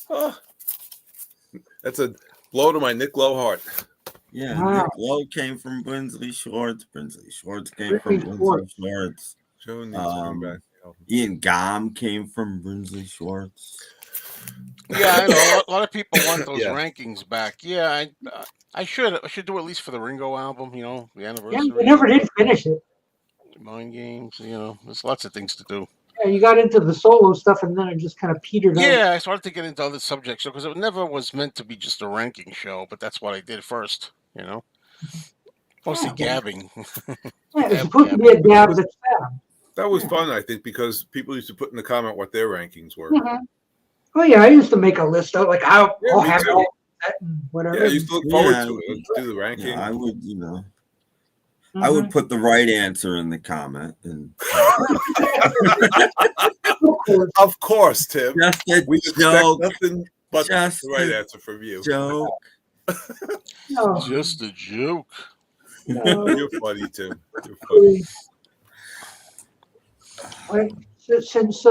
Oh. That's a blow to my Nick Lowe heart. Yeah, Nick Lowe came from Brinsley Schwartz. Brinsley Schwartz came from Brinsley Schwartz. Ian Gom came from Brinsley Schwartz. Yeah, I know. A lot of people want those rankings back. Yeah, I should do at least for the Ringo album. You know, the anniversary. Yeah, we never did finish it. Mind games. You know, there's lots of things to do. Yeah, you got into the solo stuff, and then it just kind of petered out. Yeah, I started to get into other subjects because it never was meant to be just a ranking show, but that's what I did first. You know, mostly gabbing. Yeah, it's supposed to be a gab that's sad. That was fun, I think, because people used to put in the comment what their rankings were. Mm-hmm. Oh yeah, I used to make a list out like I'll have it all set and whatever. Yeah, I used to look forward to it. Do the ranking. Yeah, I would, you know. I would put the right answer in the comment. And of course, Tim. We expect nothing but the right answer from you. Joke. Just a joke. You're funny, Tim. You're funny. Since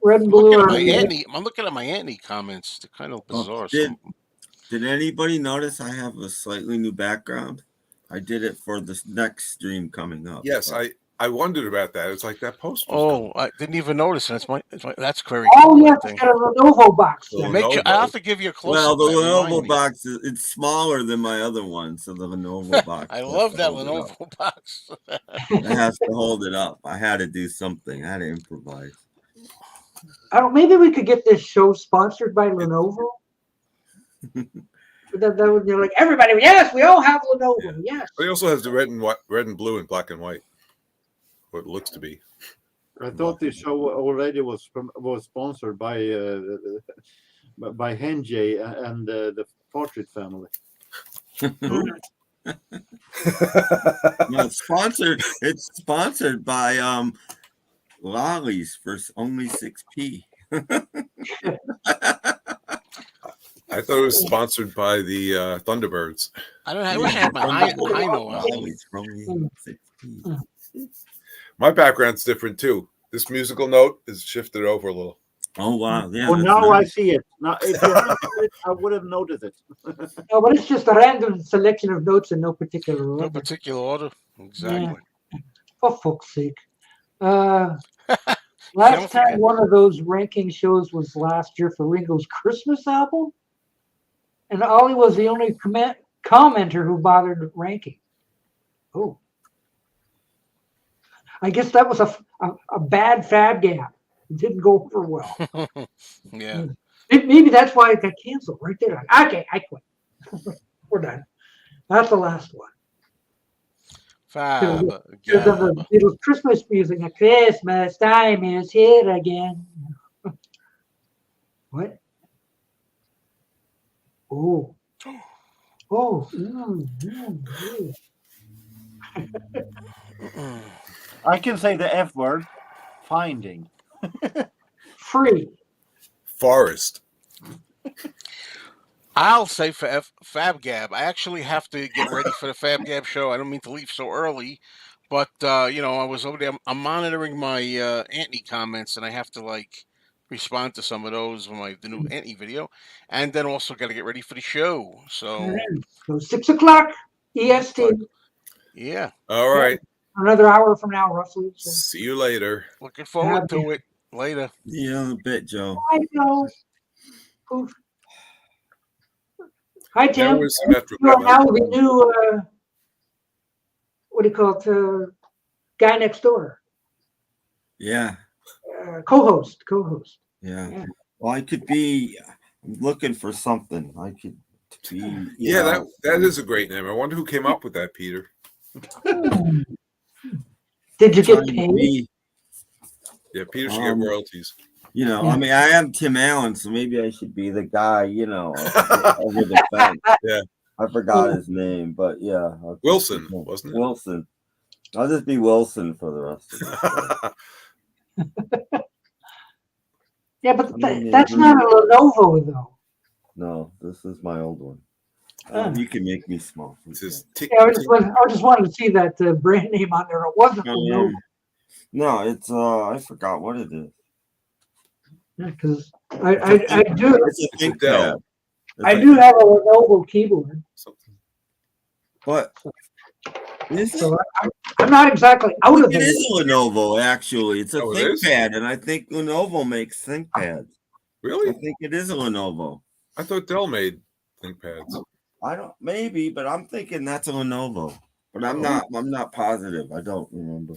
red and blue are. I'm looking at my Annie comments. They're kind of bizarre. Did anybody notice I have a slightly new background? I did it for this next stream coming up. Yes, I wondered about that. It's like that post. I didn't even notice. And that's very cool. Oh, yeah, it's got a Lenovo box. I have to give you a close. Well, the Lenovo box it's smaller than my other one, so the Lenovo box. I love that Lenovo box. It has to hold it up. I had to do something. I had to improvise. I don't. Maybe we could get this show sponsored by Lenovo. That would be like everybody. Yes, we all have Lenovo. Yeah. Yes. But he also has the red and blue and black and white. What it looks to be. I thought this show already was sponsored by Henjay and the Partridge Family. No, it's sponsored by Lollies for only 6p. I thought it was sponsored by the Thunderbirds. I don't know. I wish I had my Hino album. My background's different too. This musical note is shifted over a little. Oh wow! Yeah. Well, now nice. I see it. Now, if you hadn't said it, I would have noticed it. No, but it's just a random selection of notes in no particular order. No particular order. Exactly. Yeah. For fuck's sake. Last time one of those ranking shows was last year for Ringo's Christmas album, and Ollie was the only commenter who bothered ranking. Oh. I guess that was a bad fab gap. It didn't go over well. Yeah. Maybe that's why it got canceled right there. Okay, I quit. We're done. That's the last one. Fab. The Beatles Christmas music. Christmas time is here again. What? Oh. Oh. I can say the F word. Finding. Free. Forest. I'll say for Fab Gab. I actually have to get ready for the Fab Gab show. I don't mean to leave so early, but I was over there. I'm monitoring my Anthony comments, and I have to respond to some of those on the new Anthony video, and then also got to get ready for the show. So 6 o'clock EST. Yeah. All right. Another hour from now, roughly. So. See you later. Looking forward to it. Later. See you in a bit, Joe. I know. Oof. Hi, Tim. You are now the new, what do you call it, guy next door. Yeah. Co-host. Yeah. Well, I could be. I'm looking for something. I could be. Yeah, that is a great name. I wonder who came up with that, Peter. Did you get paid? Yeah, Peter should get royalties. I mean, I am Tim Allen, so maybe I should be the guy, over the fence. Yeah. I forgot his name, but yeah. Wilson, wasn't it? Wilson. I'll just be Wilson for the rest of this. Yeah, but that's not a Lenovo, though. No, this is my old one. You can make me small. This is I just wanted to see that brand name on there. It wasn't Lenovo. No, it's I forgot what it is. Yeah, because I do. It's a ThinkPad. I do have a Lenovo keyboard. What? So I'm not exactly out of it. It is a Lenovo, actually. It's a ThinkPad, and I think Lenovo makes ThinkPads. Really? I think it is a Lenovo. I thought Dell made ThinkPads. Maybe, but I'm thinking that's a Lenovo. But I'm not positive. I don't remember.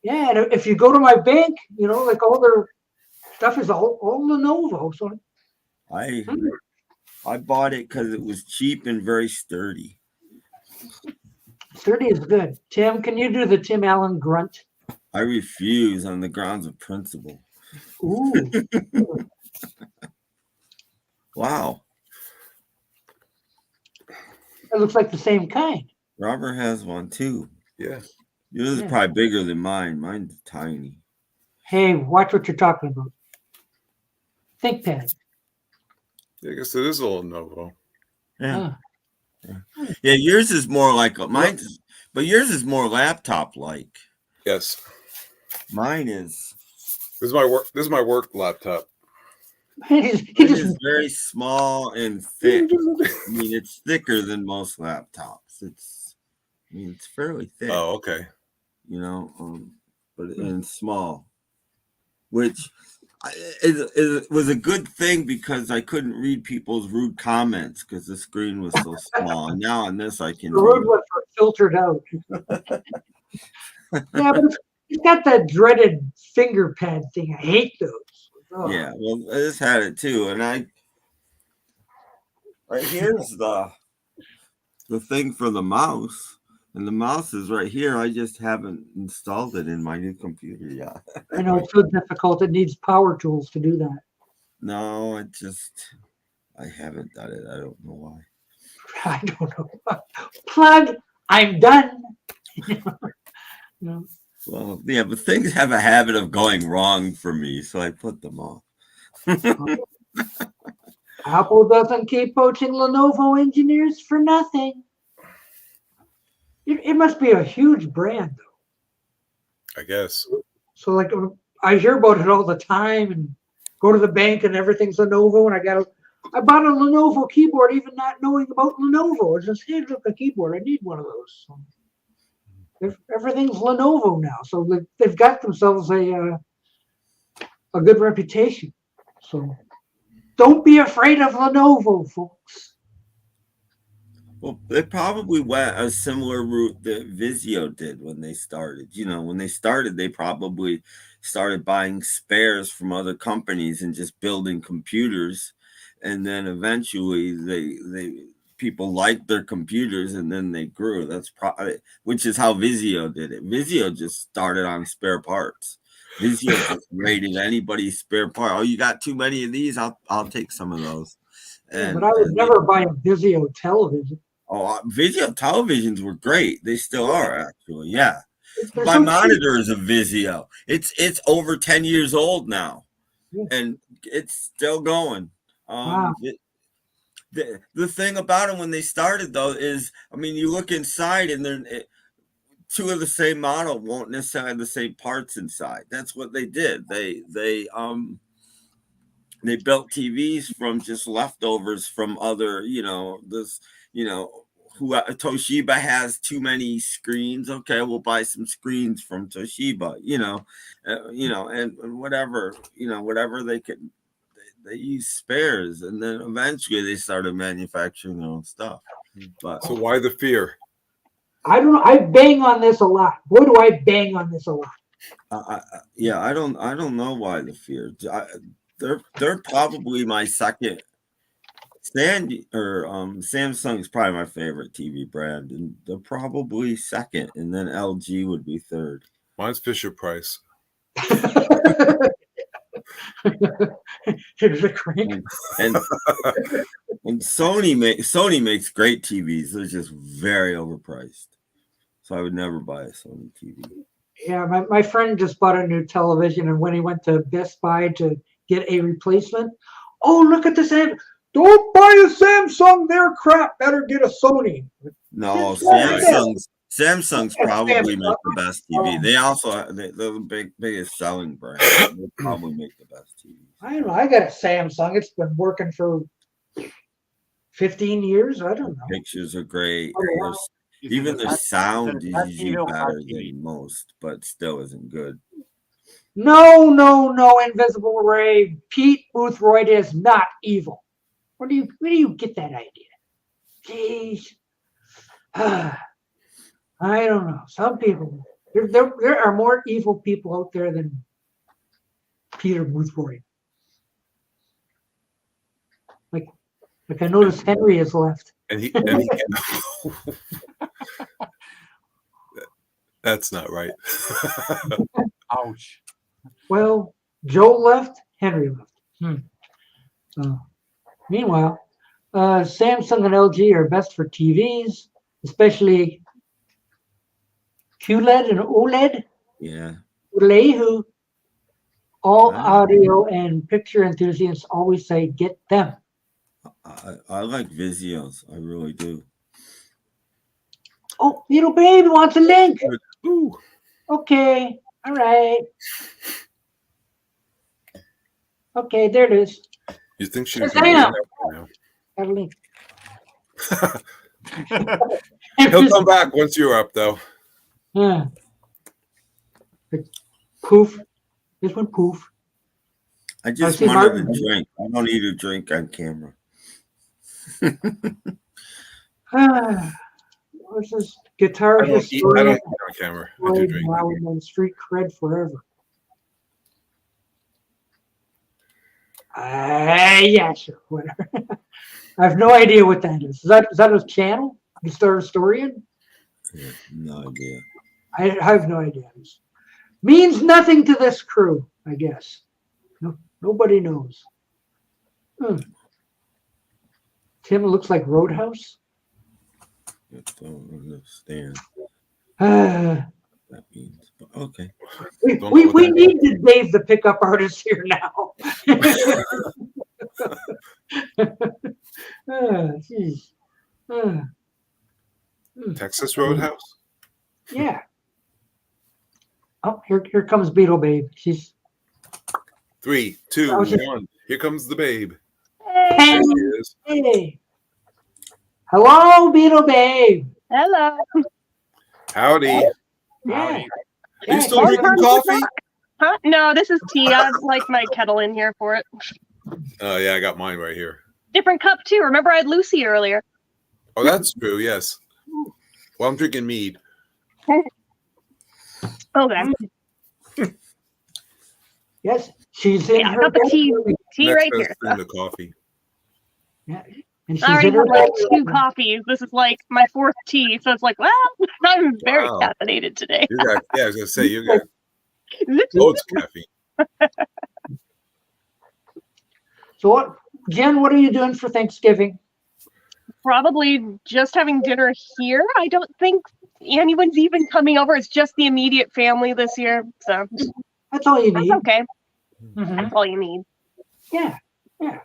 Yeah, and if you go to my bank, all their stuff is all Lenovo. So I bought it because it was cheap and very sturdy. Sturdy is good. Tim, can you do the Tim Allen grunt? I refuse on the grounds of principle. Ooh. Wow. It looks like the same kind. Robert has one too. Yeah. Yours is probably bigger than mine. Mine's tiny. Hey, watch what you're talking about. ThinkPad. Yeah, I guess it is a Lenovo. Yeah. Yeah, yours is more like mine's, but yours is more laptop-like. Yes. Mine is. This is my work laptop. It is very small and thick. I mean, it's thicker than most laptops. It's fairly thick. Oh, okay. But and small, which it was a good thing because I couldn't read people's rude comments because the screen was so small. And now on this, I can. The rude ones are filtered out. Yeah, but it's got that dreaded finger pad thing. I hate those. Oh. Yeah, well, I just had it too, and right here's the thing for the mouse, and the mouse is right here. I just haven't installed it in my new computer yet. I know it's so difficult. It needs power tools to do that. No, I haven't done it. I don't know why. I don't know. Plug. I'm done. No. Well, yeah, but things have a habit of going wrong for me, so I put them off. Apple doesn't keep poaching Lenovo engineers for nothing. It must be a huge brand, though. I guess. So, I hear about it all the time, and go to the bank, and everything's Lenovo, and I bought a Lenovo keyboard, even not knowing about Lenovo. It's just, hey, look, a keyboard. I need one of those. So. Everything's Lenovo now, so they've got themselves a good reputation. So don't be afraid of Lenovo, folks. Well, they probably went a similar route that Vizio did when they started. When they started, they probably started buying spares from other companies and just building computers. And then eventually they people liked their computers and then they grew. That's probably, which is how Vizio did it. Vizio just started on spare parts. Vizio just rated anybody's spare part. Oh, you got too many of these? I'll take some of those. But I would never buy a Vizio television. Oh, Vizio televisions were great. They still are, actually. Yeah. They're My so monitor is a Vizio. It's over 10 years old now, and it's still going. Wow. The thing about them when they started, though, is, I mean, you look inside and they're two of the same model won't necessarily have the same parts inside. That's what they did. They built TVs from just leftovers from other, Toshiba has too many screens. Okay, we'll buy some screens from Toshiba, and whatever they could, they use spares, and then eventually they started manufacturing their own stuff. But so why the fear? I don't know. I bang on this a lot. Boy, do I bang on this a lot. I don't know why the fear. They're probably my second. Samsung is probably my favorite TV brand, and they're probably second, and then LG would be third. Mine's Fisher Price. Here's a crank. And Sony makes great TVs. They're just very overpriced. So I would never buy a Sony TV. Yeah, my friend just bought a new television, and when he went to Best Buy to get a replacement, oh, look at this. Don't buy a Samsung. They're crap. Better get a Sony. No, Samsung's probably make the best TV. They also they're the biggest selling brand. They probably make the best TV. I don't know. I got a Samsung. It's been working for 15 years. I don't know. Pictures are great. Oh, wow. Even the sound is usually better than most, but still isn't good. No, Invisible Ray. Pete Boothroyd is not evil. Where do you get that idea? Jeez. I don't know. Some people, there are more evil people out there than Peter Boothroyd. Like I noticed Henry has left. And he that's not right. Ouch. Well, Joe left, Henry left. Meanwhile, Samsung and LG are best for TVs, especially QLED and OLED. Yeah. Who all audio and picture enthusiasts always say, get them. I like Vizios. I really do. Oh, BeatleBabe wants a link. Ooh. Okay. All right. Okay, there it is. You think she was have a link. He'll come back once you're up, though. Yeah. Poof. This one, poof. I just wanted a drink. I don't need a drink on camera. What's this guitar I don't history? eat on camera. I do drink. Wow, we've been street cred forever. Yeah, sure, whatever. I have no idea what that is. Is that a channel? You start historian? Yeah, no idea. I have no idea. It means nothing to this crew, I guess. Nobody knows. Tim looks like Roadhouse. I don't understand That means, but okay. We need to Dave the pickup artist here now. Geez. Texas Roadhouse? Yeah. Oh, here comes BeatleBabe. She's 3, 2, 1. Here comes the babe. Hey. Hey. Hello, BeatleBabe. Hello. Howdy. Yeah. Are you still drinking coffee? Huh? No, this is tea. I have like my kettle in here for it. Oh, yeah, I got mine right here. Different cup too. Remember I had Lucy earlier. Oh, that's true, yes. Well, I'm drinking mead. Okay. Yes, she's in Yeah, her cup of tea Next right best here. thing to coffee. Yeah. And she's I already in her had like bedroom. 2 coffees. This is like my 4th tea, so it's like, well, I'm very Wow. caffeinated today. You got, yeah, I was gonna say you got loads of caffeine. So what, Jen, what are you doing for Thanksgiving? Probably just having dinner here. I don't think anyone's even coming over. It's just the immediate family this year, so That's all you that's need. okay. Mhm. That's all you need. Yeah. Yeah.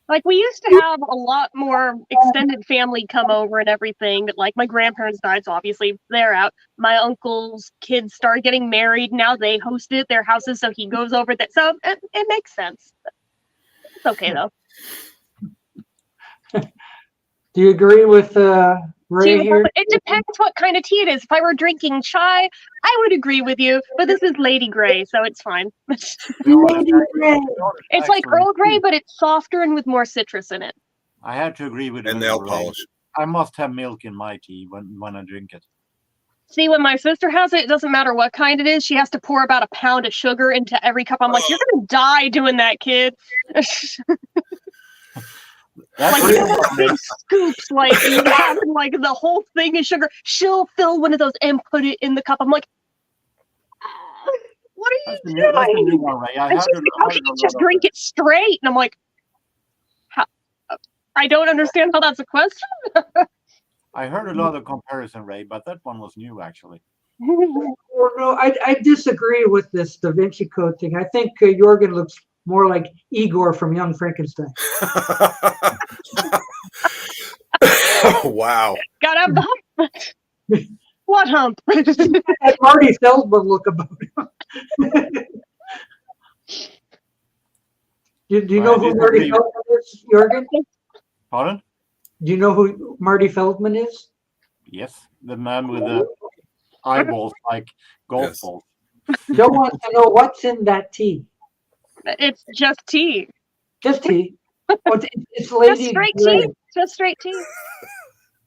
Like, we used to have a lot more extended family come over and everything, but like my grandparents died, so obviously they're out. My uncle's kids started getting married. Now they host it at their houses, so he goes over that. So it makes sense. It's okay though. Do you agree with Ray here? It depends what kind of tea it is. If I were drinking chai, I would agree with you, but this is Lady Grey, so it's fine. Lady Grey. It's like Earl Grey, but it's softer and with more citrus in it. I have to agree with And you, nail Ray. polish. I must have milk in my tea when I drink it. See, when my sister has it, it doesn't matter what kind it is. She has to pour about 1 pound of sugar into every cup. I'm like, you're gonna die doing that, kid. That's Like, you know, big scoops, like you having like the whole thing of sugar. She'll fill one of those and put it in the cup. I'm like, what are you doing? that's a new one, Ray. And she's like, how can you just drink it straight? And I'm like, how? I don't understand how that's a question. I heard a lot of comparison, Ray, but that one was new, actually. Well, no, I disagree with this Da Vinci Code thing. I think Jorgen looks more like Igor from Young Frankenstein. Wow. Gotta have the hump. What hump? That Marty Feldman look about him. Do you know who Marty Feldman is, Jorgen? Pardon? Do you know who Marty Feldman is? Yes, the man with the eyeballs like golf balls. Joe wants to know what's in that tea. It's just tea. Just tea. It's Lady Just straight Grey. tea. Just straight tea.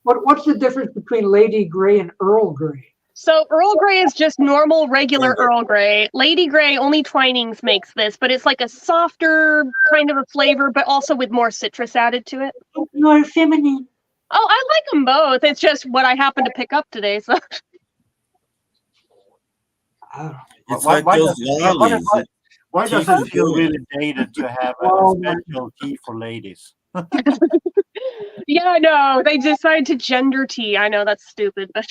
What's the difference between Lady Grey and Earl Grey? So Earl Grey is just normal, regular Earl Grey. Lady Grey, only Twinings makes this, but it's like a softer kind of a flavor, but also with more citrus added to it. More feminine. Oh, I like them both. It's just what I happened to pick up today. So It's like those lollies. Why does it feel really dated to have a special tea for ladies? yeah, no, they decided to gender tea. I know that's stupid, but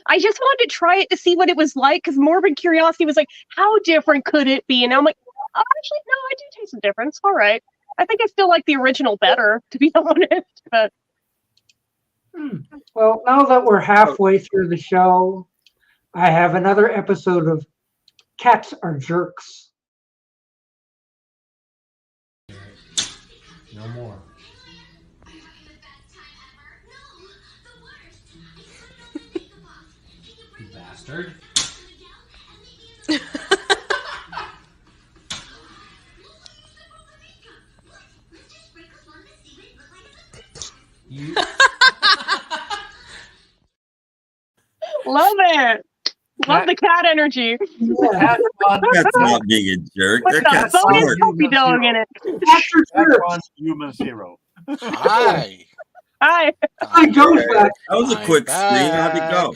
I just wanted to try it to see what it was like because morbid curiosity was like, how different could it be? And I'm like, oh, actually, no, I do taste a difference. All right. I think I still like the original better, to be honest. But well, now that we're halfway through the show, I have another episode of Cats Are Jerks. No more. You bastard. You. love it. Love the cat energy. Yeah. That's not being a jerk. With They're the cat bonus smart. puppy dog in it. Cats Are That Jerks. one's human zero. Hi. Hi. I go back. That was a quick screen. How'd it go?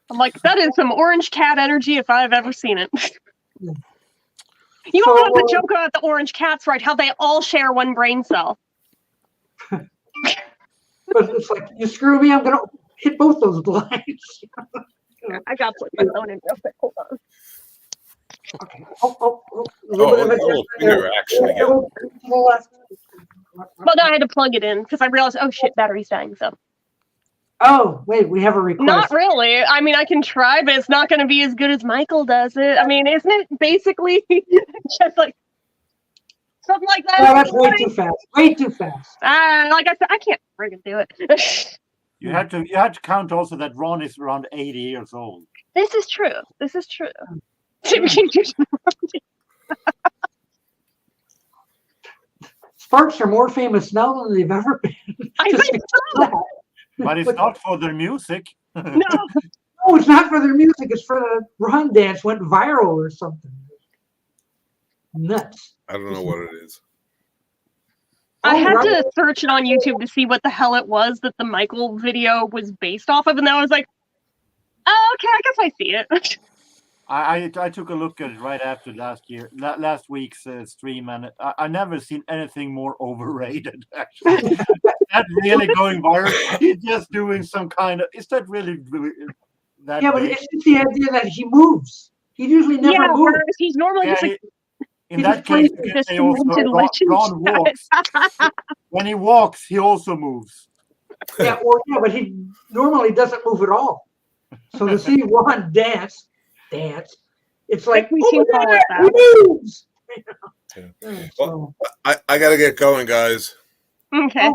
I'm like, that is some orange cat energy if I've ever seen it. You So, all know the joke about the orange cats, right? How they all share one brain cell. But it's like, you screw me, I'm going to hit both those blinds. I got to put my phone in real quick. Hold on. Okay. Oh, a little bit of a little finger action again. Well, no, I had to plug it in because I realized, oh shit, battery's dying. So. Oh, wait, we have a request. Not really. I mean, I can try, but it's not going to be as good as Michael does it. I mean, isn't it basically just like something like that? No, that's way too fast. Way too fast. Like I said, I can't friggin' do it. You had to count also that Ron is around 80 years old. This is true. This is true. Sparks are more famous now than they've ever been. I Just think because so. of that. But it's not for their music. No. No, it's not for their music. It's for the Ron dance went viral or something. Nuts. I don't know what it is. I had Robert- to search it on YouTube to see what the hell it was that the Michael video was based off of, and then I was like, oh, okay, I guess I see it. I took a look at it right after last week's stream, and I never seen anything more overrated. Actually, that really going viral. He's just doing some kind of. Is that really that? Yeah, but big? it's just the idea that he moves. He usually never Yeah, moves. whereas he's normally just like, In He that just case, plays you can this say also cemented legend Ron walks. When he walks, he also moves. Yeah, but he normally doesn't move at all. So to see Ron dance, it's like, We oh can my call God, it that. he moves. Yeah. So, I got to get going, guys. Okay.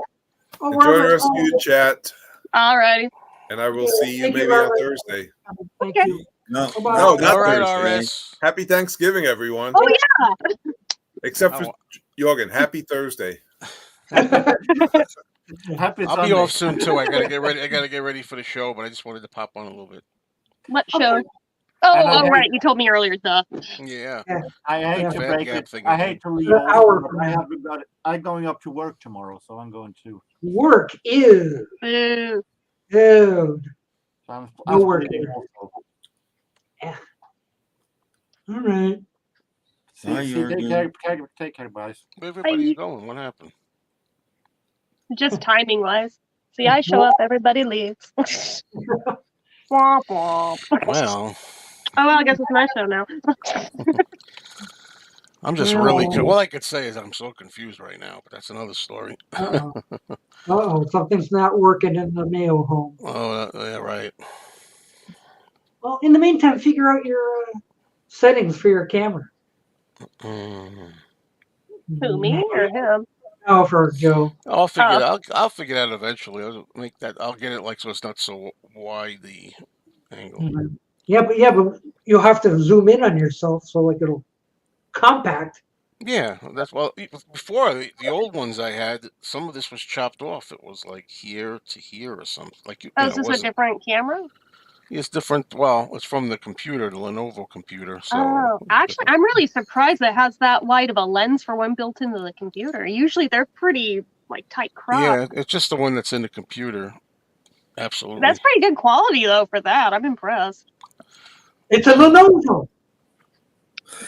oh, Enjoy the Robert, rest of your chat, Alrighty. and I will see you Thank you, maybe on Robert. Thursday. Thank Okay. you. No, Bye-bye. No, not All right, Thursday. RS. Happy Thanksgiving, everyone. Oh yeah. Except for Oh. Jorgen. Happy Thursday. Happy I'll Sunday. be off soon too. I gotta get ready. I gotta get ready for the show, but I just wanted to pop on a little bit. What show? Oh, And I- right. You told me earlier. Duh. Yeah. I hate Yeah. to Fat break gap it. thing I again. hate to leave. An hour Also, from but I now. haven't got it. I'm going up to work tomorrow, so I'm going to. Work is, Boo. dude. So I'm No work splitting here. also. All right. Bye, Take Jorgen. care, guys. Where everybody's Bye. going? What happened? Just timing wise. See, I show up, everybody leaves. Womp womp. Well, Oh, well, I guess it's my show now. I'm just really. All I could say is I'm so confused right now, but that's another story. Uh-oh. Uh-oh, something's not working in the Mayo home. Oh, yeah, right. Well, in the meantime, figure out your settings for your camera. Mm. Who, me or him? No, for Joe. I'll figure it out. I'll figure it out eventually. I'll make that. I'll get it like so it's not so wide the angle. Mhm. Yeah, but you'll have to zoom in on yourself so like it'll compact. Yeah, that's well. Before the old ones I had, some of this was chopped off. It was like here to here or something. Like Oh, is this a different camera? It's different. Well, it's from the computer, the Lenovo computer. So Oh, actually, I'm really surprised that it has that wide of a lens for one built into the computer. Usually they're pretty like tight crop. yeah, it's just the one that's in the computer. Absolutely. That's pretty good quality though for that. I'm impressed. It's a Lenovo.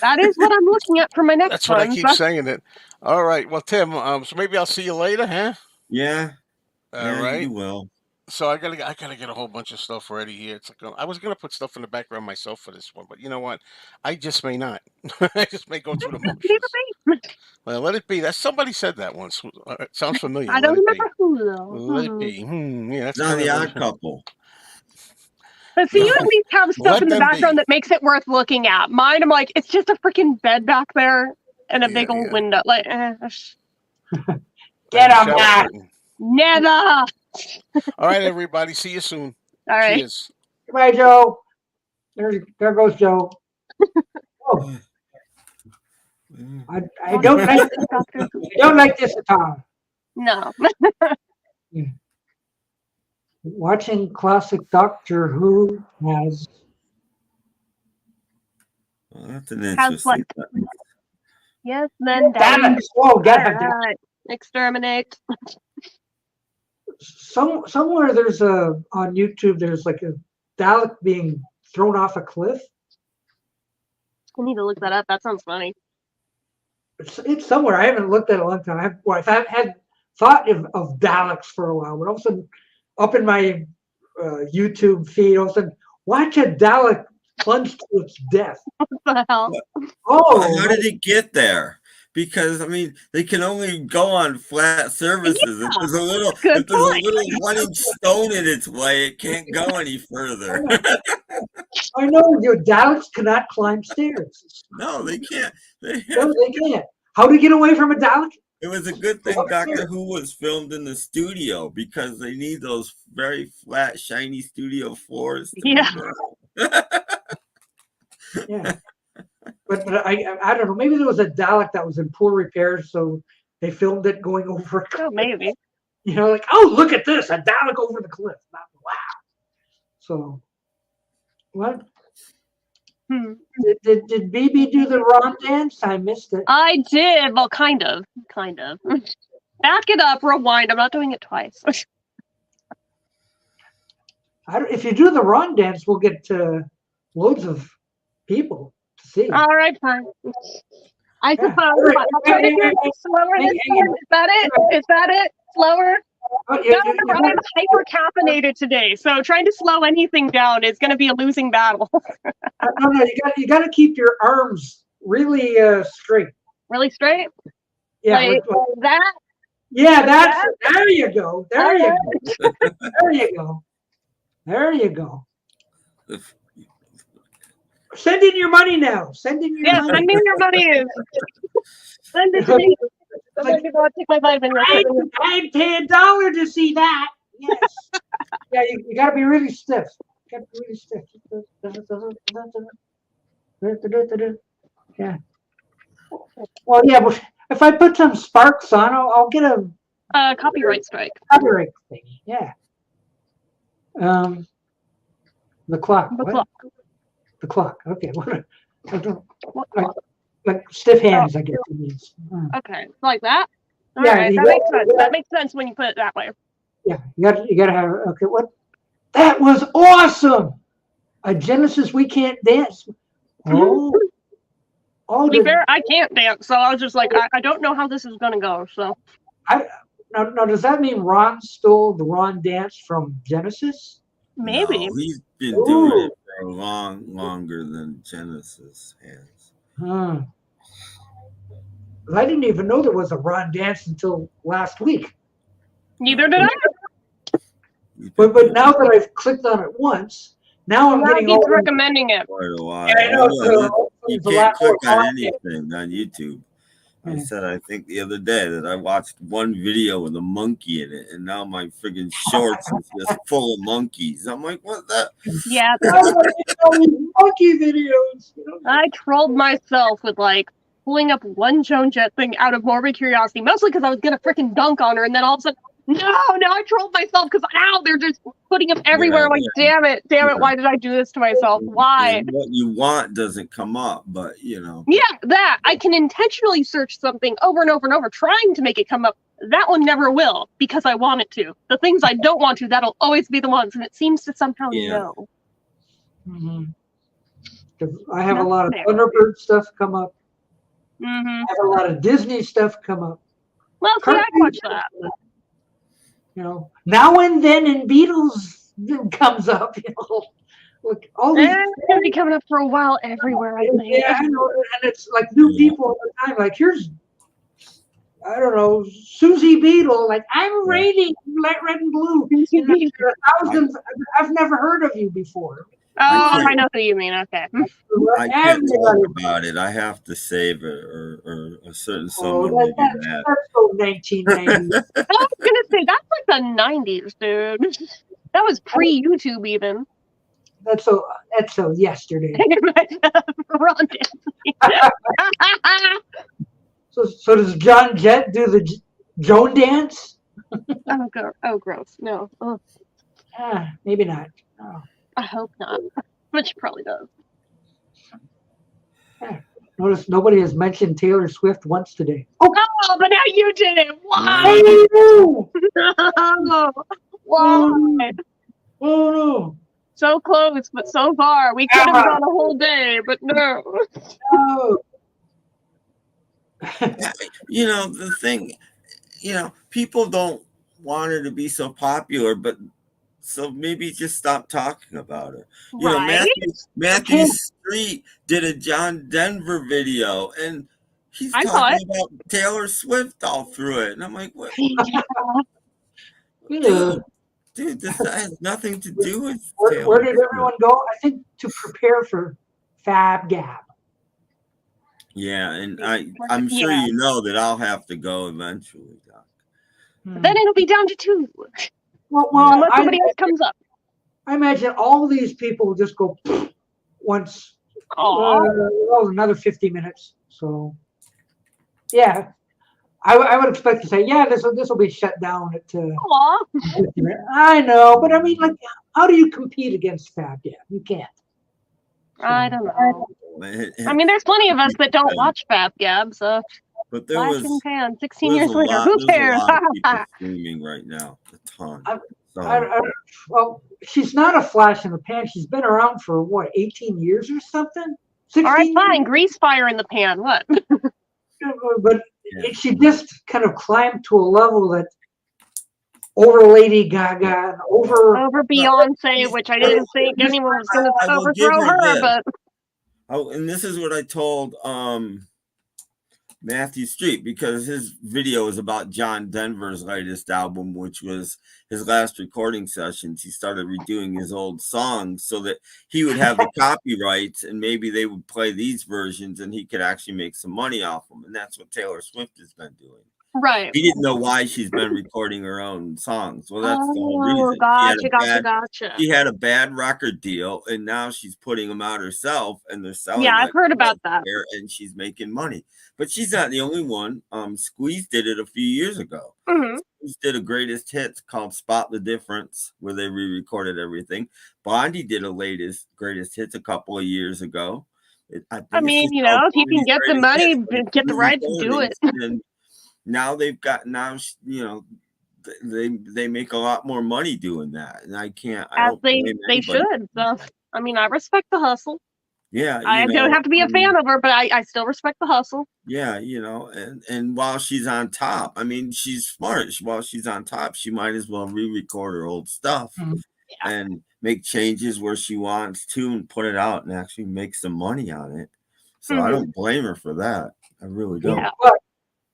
That is what I'm looking at for my next That's what I one. keep saying. It. All right. Well, Tim. So maybe I'll see you later, huh? Yeah. All Yeah, right. you will. So I gotta get a whole bunch of stuff ready here. It's like I was gonna put stuff in the background myself for this one, but you know what? I just may not. I just may go through the motions. Well, let it be. That somebody said that once. It sounds familiar. I don't Let it be. remember who though. Let it be. Yeah, that's It's on kind the of Odd Couple. But see, you at least have stuff Let in the them background be. that makes it worth looking at. Mine, I'm like, it's just a freaking bed back there and a big old yeah. window. Like, Get Shower him back. curtain. never. All All right, everybody. See you soon. right. Cheers. Goodbye, Joe. There goes Joe. Oh, I don't like I don't like this at all. No. Watching classic Doctor Who has Well, that's an Has what? interesting. Yes, then damn it. Oh, get it. Alright. Exterminate. Somewhere there's on YouTube there's like a Dalek being thrown off a cliff. I need to look that up. That sounds funny. It's somewhere. I haven't looked at it in a long time. I've had thought of Daleks for a while, but all of a sudden, up in my YouTube feed, all of a sudden, watch a Dalek plunge to its death. What the hell? Oh, How did it get there? Because I mean, they can only go on flat surfaces. Yeah, if there's a little, good if there's a point. little 1 inch stone in its way, it can't go any further. I know your Daleks cannot climb stairs. No, they can't. No, they can't. How to get away from a Dalek? It was a good thing Doctor Who was filmed in the studio because they need those very flat, shiny studio floors. Yeah. Yeah. But I don't know. Maybe there was a Dalek that was in poor repair, so they filmed it going over. Oh, maybe. You know, like, oh, look at this, a Dalek over the cliff. Wow. So, what? Did BB do the Ron dance? I missed it. I did. Well, kind of. Back it up, rewind. I'm not doing it twice. If you do the Ron dance, we'll get loads of people to see. All right, fine. I suppose. I'll try to do it slower this time. Is that it? Is that it? Slower? I'm hyper caffeinated today, so trying to slow anything down is going to be a losing battle. No, you got to keep your arms really straight. Really straight? Yeah, like that. Yeah, there you go. There you go. There you go. There you go. Send in your money now. Send in your money. Send in your money. Send it to me. Like, take my vitamin. I'd pay $1 to see that. Yes. Yeah, you got to be really stiff. You got to be really stiff. Yeah. Well, yeah, but if I put some sparks on, I'll get a copyright strike. Copyright thing. Yeah. The clock. The clock. Okay. Like stiff hands, I guess it means. Okay, like that. All Yeah, right, that makes sense. That makes sense when you put it that way. Yeah, you got to have. Okay, what? That was awesome. A Genesis We Can't Dance. Oh. To be fair, I can't dance, so I was just like, I don't know how this is gonna go. So. Now, does that mean Ron stole the Ron dance from Genesis? Maybe. No, he's been doing it for longer than Genesis has. I didn't even know there was a Ron dance until last week. Neither did I. But now that I've clicked on it once, now I'm getting all recommending it. Quite a while. Yeah, I know. You can't click on anything on YouTube. I said, I think the other day that I watched one video with a monkey in it, and now my friggin' shorts is just full of monkeys. I'm like, what the? Yeah. Monkey videos. I trolled myself with like pulling up one Joan Jett thing out of morbid curiosity, mostly because I was gonna freaking dunk on her, and then all of a sudden, no, I trolled myself because now they're just putting them everywhere. I'm like, damn it, why did I do this to myself? Why? And what you want doesn't come up, but you know. Yeah, that I can intentionally search something over and over and over, trying to make it come up. That one never will because I want it to. The things I don't want to, that'll always be the ones, and it seems to somehow know. Mm-hmm. I have a lot of Thunderbird stuff come up. Mm-hmm. I have a lot of Disney stuff come up. Well, see, I watch that. You know, now and then in Beatles comes up. You know, look, all these. It's gonna be coming up for a while everywhere. I think. Yeah, I know, and it's like new people all the time. Like here's, I don't know, Susie Beetle. Like I'm rating Red and Blue. Thousands. I've never heard of you before. Oh, I know who you mean. Okay. I can't talk about it. I have to save it, or a certain someone will get mad. That's so 1990. I was gonna say that's like the 90s, dude. That was pre-YouTube even. That's so yesterday. So does John Jett do the Joan dance? Oh, gross. No. Oh. Maybe not. Oh. I hope not. But she probably does. Notice nobody has mentioned Taylor Swift once today. Oh, but now you did it. Why? Why? Oh no. So close, but so far. We could have gone a whole day, but no. You know, the thing, you know, people don't want her to be so popular, but so maybe just stop talking about her. You know, Matthew Street did a John Denver video, and he's talking about Taylor Swift all through it. And I'm like, what? Dude, this has nothing to do with Taylor. Where did everyone go? I think to prepare for Fab Gab. Yeah, and I'm sure you know that I'll have to go eventually, Doc. Then it'll be down to 2. Well, unless somebody else comes up. I imagine all these people will just go once. Well, another 50 minutes. So, yeah, I would expect to say, yeah, this will be shut down at 50 minutes. I know, but I mean, like, how do you compete against Fab? Yeah, you can't. I don't know. I mean, there's plenty of us that don't watch Fab Gab, so. But there Flash was in pan. 16 years later, lot, who cares? There's a lot of people streaming right now, a ton. Well, she's not a flash in the pan. She's been around for what, 18 years or something? 16 All right, fine. years? Grease fire in the pan. What? But she just kind of climbed to a level that over Lady Gaga, over Beyonce, which I didn't think anyone was going to overthrow her, but. Oh, and this is what I told Matthew Street, because his video is about John Denver's latest album, which was his last recording sessions. He started redoing his old songs so that he would have the copyrights, and maybe they would play these versions and he could actually make some money off them. And that's what Taylor Swift has been doing. Right. He didn't know why she's been recording her own songs. Well, that's the whole reason. Gotcha. She had a bad record deal, and now she's putting them out herself, and they're selling. Yeah, I've heard about that. And she's making money. But she's not the only one. Squeeze did it a few years ago. Squeeze did a greatest hits called Spot the Difference, where they re-recorded everything. Blondie did a greatest hits a couple of years ago. I mean, you know, if you can get the money, get the right to do it. And now they make a lot more money doing that, and I don't they should. So, I mean, I respect the hustle. Yeah, I don't have to be a fan of her, but I still respect the hustle. Yeah, and while she's on top, I mean, she's smart. While she's on top, she might as well re-record her old stuff and make changes where she wants to and put it out and actually make some money on it. So I don't blame her for that. I really don't. Yeah.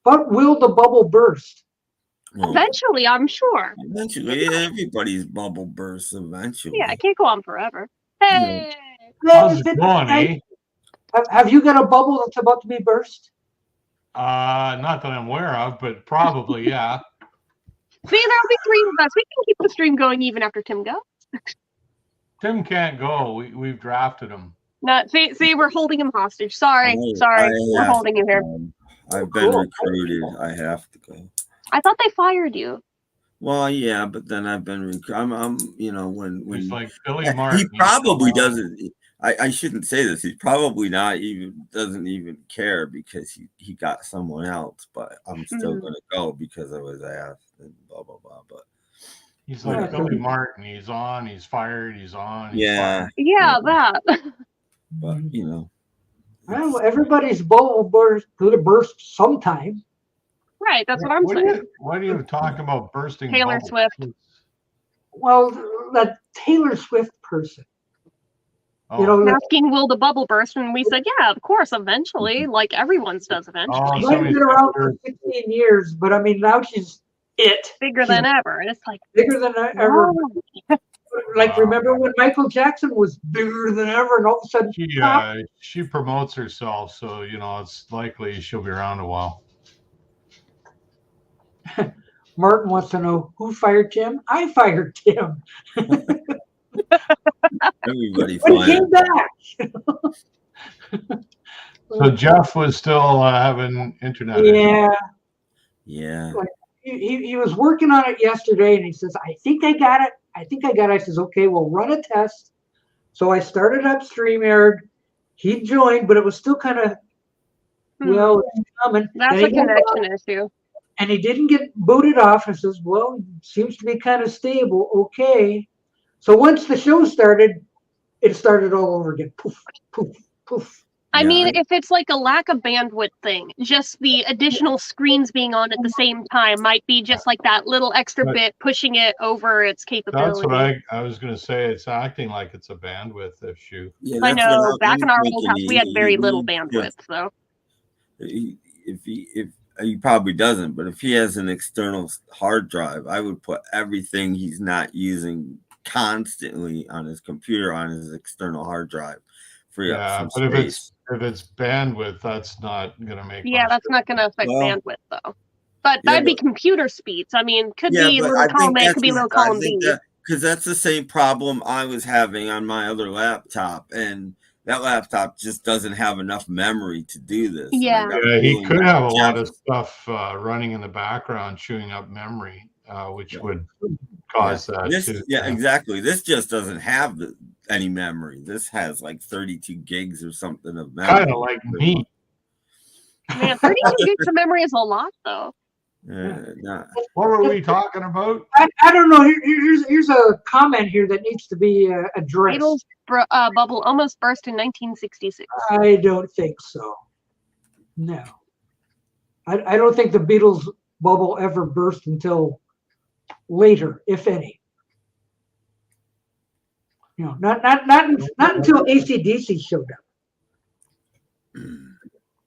But will the bubble burst? Eventually, I'm sure. Eventually, everybody's bubble bursts eventually. Yeah, it can't go on forever. Hey! How's it going, eh? Have you got a bubble that's about to be burst? Not that I'm aware of, but probably, yeah. See, there'll be 3 of us. We can keep the stream going even after Tim goes. Tim can't go. We've drafted him. No, see, we're holding him hostage. Sorry, we're holding you here. I've been recruited. I have to go. I thought they fired you. Well, yeah, but then I've been recruited. I'm when he's like Billy Martin. He probably doesn't. I shouldn't say this. He's probably doesn't even care because he got someone else. But I'm still gonna go because I was asked and blah blah blah. But he's like Billy Martin. He's on. He's fired. He's on. He's fired. Yeah, that. But well, everybody's bubble burst sometime. Right, that's what I'm saying. What are you talking about bursting? Taylor Swift. Well, that Taylor Swift person. Asking will the bubble burst, and we said, yeah, of course, eventually, like everyone's does eventually. She's been around for 16 years, but I mean, now she's bigger than ever, and it's like bigger than ever. Like, remember when Michael Jackson was bigger than ever, and all of a sudden she promotes herself, so it's likely she'll be around a while. Martin wants to know who fired Tim. I fired Tim. Everybody when he came back. So Jeff was still having internet. Yeah. Like, he was working on it yesterday, and he says, "I think I got it. I says, "Okay, we'll run a test." So I started up StreamYard. He joined, but it was still kind of it's coming. That's a connection issue. And he didn't get booted off. I says, well, seems to be kind of stable. Okay. So once the show started, it started all over again. Poof, poof, poof. I mean, if it's like a lack of bandwidth thing, just the additional screens being on at the same time might be just like that little extra bit pushing it over its capability. That's what I was going to say. It's acting like it's a bandwidth issue. Yeah, I know. Back in our old house, we had very little bandwidth. So if he probably doesn't, but if he has an external hard drive, I would put everything he's not using constantly on his computer on his external hard drive. Free up some space. if it's bandwidth, that's not going to make. Yeah, much that's not going to affect Well, bandwidth though. But yeah, that'd be but computer speeds. I mean, could yeah, be but little I column think A, could be little column B. because that's the same problem I was having on my other laptop, and that laptop just doesn't have enough memory to do this. And I Yeah. got Yeah, he really could have a lot Jeff- of stuff running in the background, chewing up memory, which Yeah. would cause that this. too. Yeah, exactly. This just doesn't have any memory. This has like 32 gigs or something of memory. Kind of like me. Man, 32 gigs of memory is a lot, though. Nah. What were we talking about? I don't know. Here's a comment here that needs to be addressed. Beatles bubble almost burst in 1966. I don't think so. No. I don't think the Beatles bubble ever burst until later, if any. You know, not until AC/DC showed up.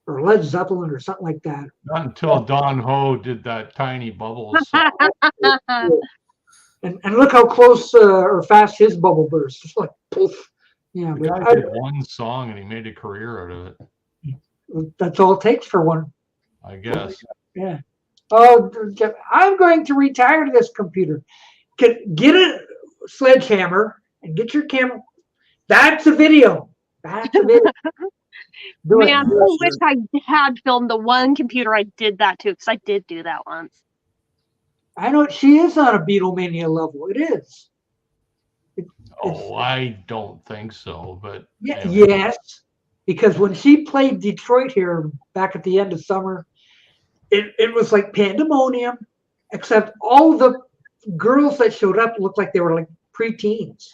Or Led Zeppelin or something like that. Not until Don Ho did that tiny bubble song. And look how close or fast his bubble burst. Just like poof. Yeah, The guy did one song and he made a career out of it. That's all it takes for one. I guess. Yeah. Oh, I'm going to retire to this computer. Get a sledgehammer and get your camera. That's a video. That's a video. Man, I wish I had filmed the one computer I did that to, because I did do that once. I know she is on a Beatlemania level. It is. I don't think so, but Yeah, anyway. yes, because when she played Detroit here back at the end of summer, it was like pandemonium, except all the girls that showed up looked like they were like preteens.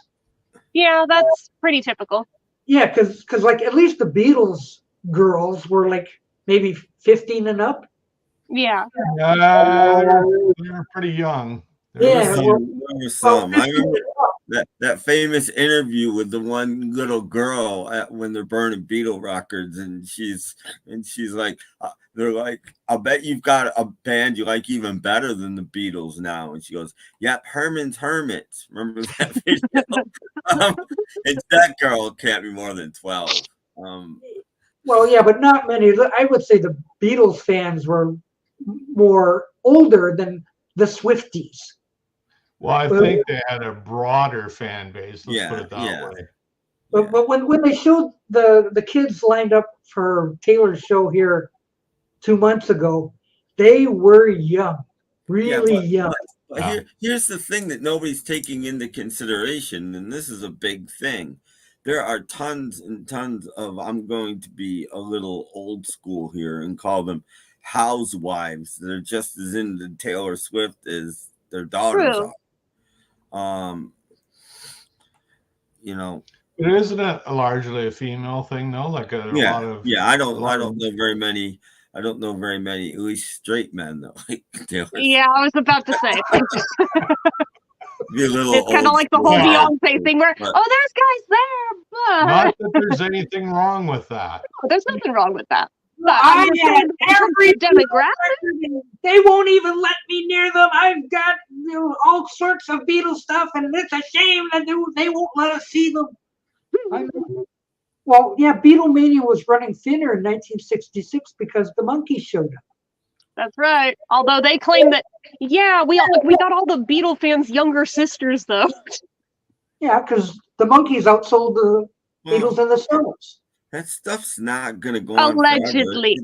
Yeah, that's pretty typical. Yeah, because like at least the Beatles girls were like maybe 15 and up. Yeah. They were pretty young. Yeah, There were some. I remember that famous interview with the one little girl when they're burning Beatle records, and she's like, they're like, I'll bet you've got a band you like even better than the Beatles now. And she goes, yep, Herman's Hermits. Remember that video? And that girl can't be more than 12. Well, yeah, but not many. I would say the Beatles fans were more older than the Swifties. Well, I think they had a broader fan base. Let's put it that way. But when they showed the kids lined up for Taylor's show here 2 months ago, they were young, really young. But here's the thing that nobody's taking into consideration, and this is a big thing. There are tons and tons of, I'm going to be a little old school here and call them housewives. They're just as into Taylor Swift as their daughters are. You know, Isn't it largely a female thing though? Like a lot of I don't know very many. I don't know very many, at least straight men though. Like Taylor. Yeah, I was about to say. Be a little It's kind of like the whole Beyonce thing where, but- oh, there's guys there, but Not that there's anything wrong with that. there's nothing wrong with that. But I I'm just had saying, in terms every of demographic. They won't even let me near them. I've got all sorts of Beatles stuff, and it's a shame that they won't let us see them. Well, yeah, Beatlemania was running thinner in 1966 because the Monkees showed up. That's right. Although they claim that, yeah, we got all the Beatle fans' younger sisters though. Yeah, because the Monkees outsold the Beatles and the Stones. That stuff's not gonna go on Allegedly.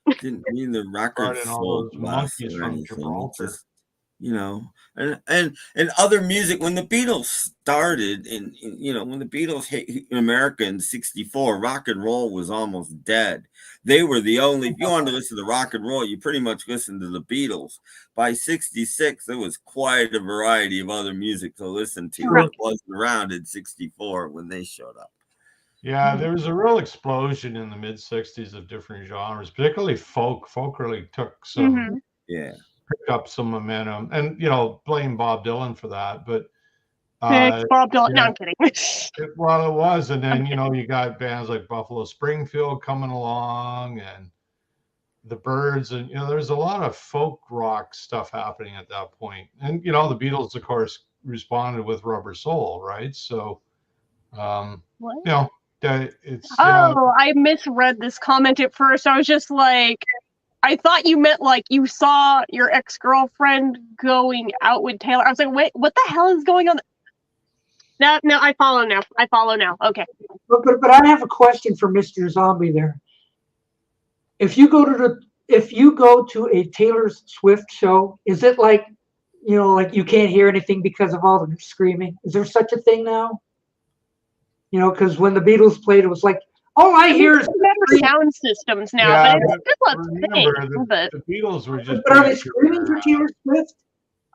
forever. Didn't mean the record Brought in all sold those less monkeys or from anything. Gibraltar. Just, you know, and other music. When the Beatles started, and when the Beatles hit America in '64, rock and roll was almost dead. They were the only. If you wanted to listen to rock and roll, you pretty much listened to the Beatles. By '66, there was quite a variety of other music to listen to that wasn't around in '64 when they showed up. Yeah, there was a real explosion in the mid '60s of different genres, particularly folk. Folk really took some, picked up some momentum, and blame Bob Dylan for that. But It's Bob Dylan. No, I'm kidding. it was, and then you got bands like Buffalo Springfield coming along, and the Byrds, and there's a lot of folk rock stuff happening at that point. And the Beatles, of course, responded with Rubber Soul, right? So, It's Oh, I misread this comment at first. I was just like, I thought you meant like you saw your ex-girlfriend going out with Taylor. I was like, wait, what the hell is going on? No, I follow now. Okay. But I have a question for Mr. Zombie there. If you go to a Taylor Swift show, is it like, like you can't hear anything because of all the screaming? Is there such a thing now? Because when the Beatles played, it was like, all I hear is better sound systems now, but it's still a thing. The Beatles were just. But are they screaming for Taylor Swift?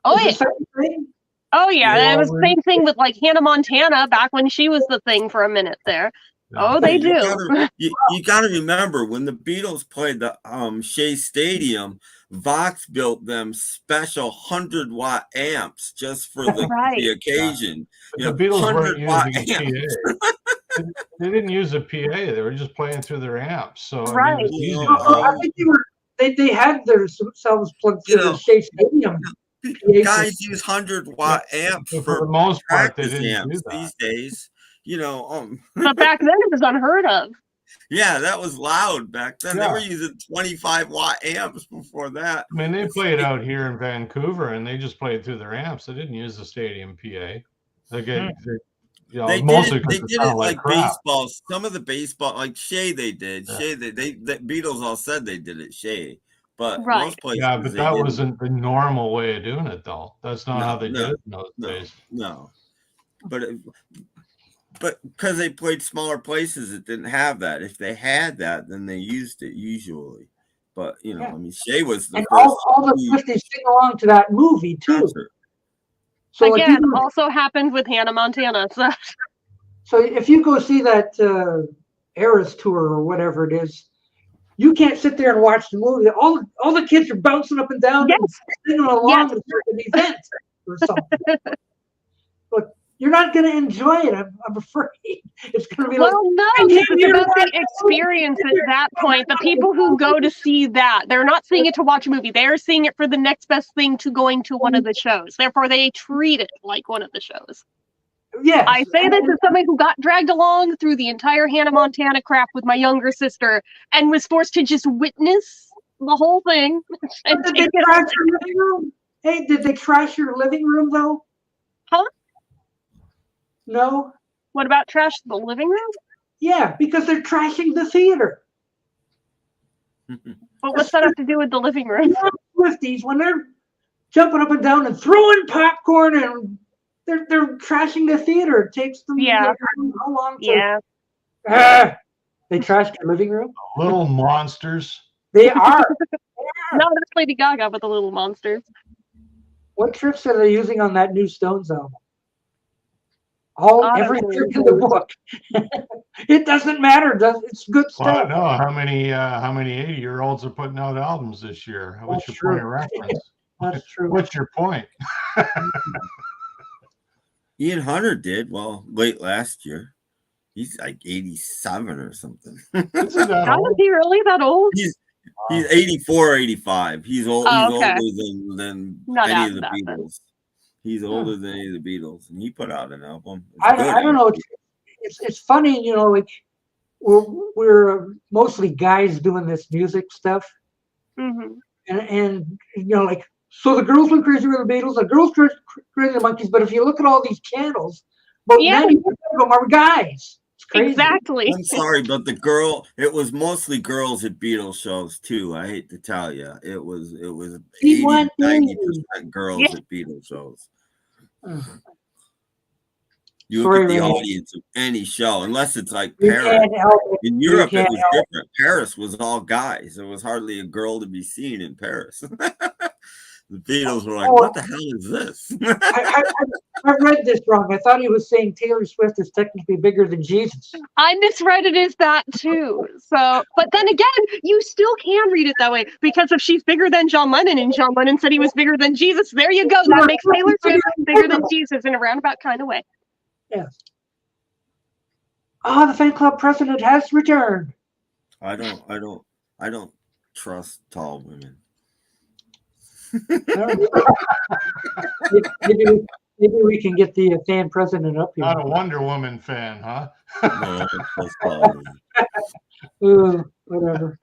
Oh, is yeah. such a thing? Oh, yeah. It was the same thing with like Hannah Montana back when she was the thing for a minute there. Oh, they do. You got to remember when the Beatles played the Shea Stadium, Vox built them special 100-watt amps just for the occasion. The Beatles weren't using PA. They didn't use a PA. They were just playing through their amps. So right. I mean, it was easy I think they had themselves plugged through the Shea Stadium. Guys use 100-watt amps for the most part. They practice didn't amps do that these days. But back then it was unheard of. Yeah, that was loud back then. They were using 25-watt amps before that. I mean, they played out here in Vancouver, and they just played through their amps. They didn't use the stadium PA. They did it like baseball. Some of the baseball, like Shea, they did. Yeah. Shea, the Beatles all said they did it. Shea, but most places, but that wasn't the normal way of doing it, though. That's not how they did it in those days. No, but because they played smaller places, it didn't have that. If they had that, then they used it usually. But I mean, Shea was the and first. All the Swifties sing along to that movie too. Concert. So again, also happened with Hannah Montana. So if you go see that Eras tour or whatever it is, you can't sit there and watch the movie. All the kids are bouncing up and down and singing along with an event or something. But you're not going to enjoy it. I'm afraid it's going to be no, it's about the experience at that point. The people who go to see that, they're not seeing it to watch a movie. They're seeing it for the next best thing to going to one of the shows. Therefore, they treat it like one of the shows. Yeah, I say this as somebody who got dragged along through the entire Hannah Montana crap with my younger sister and was forced to just witness the whole thing. And did they trash your living room? Hey, did they trash your living room though? Huh? No. What about trash the living room? Yeah, because they're trashing the theater. But what's that have to do with the living room? Swifties, when they're jumping up and down and throwing popcorn and they're trashing the theater. It takes them how long to they trashed your living room? Little monsters. They are. No, that's Lady Gaga with the Little Monsters. What tricks are they using on that new Stones album? Every trick in the book. It doesn't matter. It's good stuff. Well, I know how many 80-year-olds are putting out albums this year. What's your point of reference? That's true. What's your point? Ian Hunter did late last year. He's like 87 or something. Is he really that old? He's 84 or 85. He's old. He's older than any of the Beatles. He's older than any of the Beatles, and he put out an album. I don't know. It's funny, like we're mostly guys doing this music stuff, and like. So the girls went crazy with the Beatles, the girls went crazy with the Monkees. But if you look at all these channels, about 90% of them are guys. It's crazy. Exactly. I'm sorry, but it was mostly girls at Beatles shows too. I hate to tell you, it was 80-90% girls at Beatles shows. You look at the audience of any show, unless it's like Paris. In Europe, it was different. Paris was all guys. There was hardly a girl to be seen in Paris. The Beatles were like, what the hell is this? I read this wrong. I thought he was saying Taylor Swift is technically bigger than Jesus. I misread it as that too. So, but then again, you still can read it that way, because if she's bigger than John Lennon and John Lennon said he was bigger than Jesus, there you go. That makes Taylor Swift bigger than Jesus in a roundabout kind of way. Yes. The fan club president has returned. I don't trust tall women. Maybe we can get the fan president up here. Not a Wonder Woman fan, huh? No, that's probably. Whatever.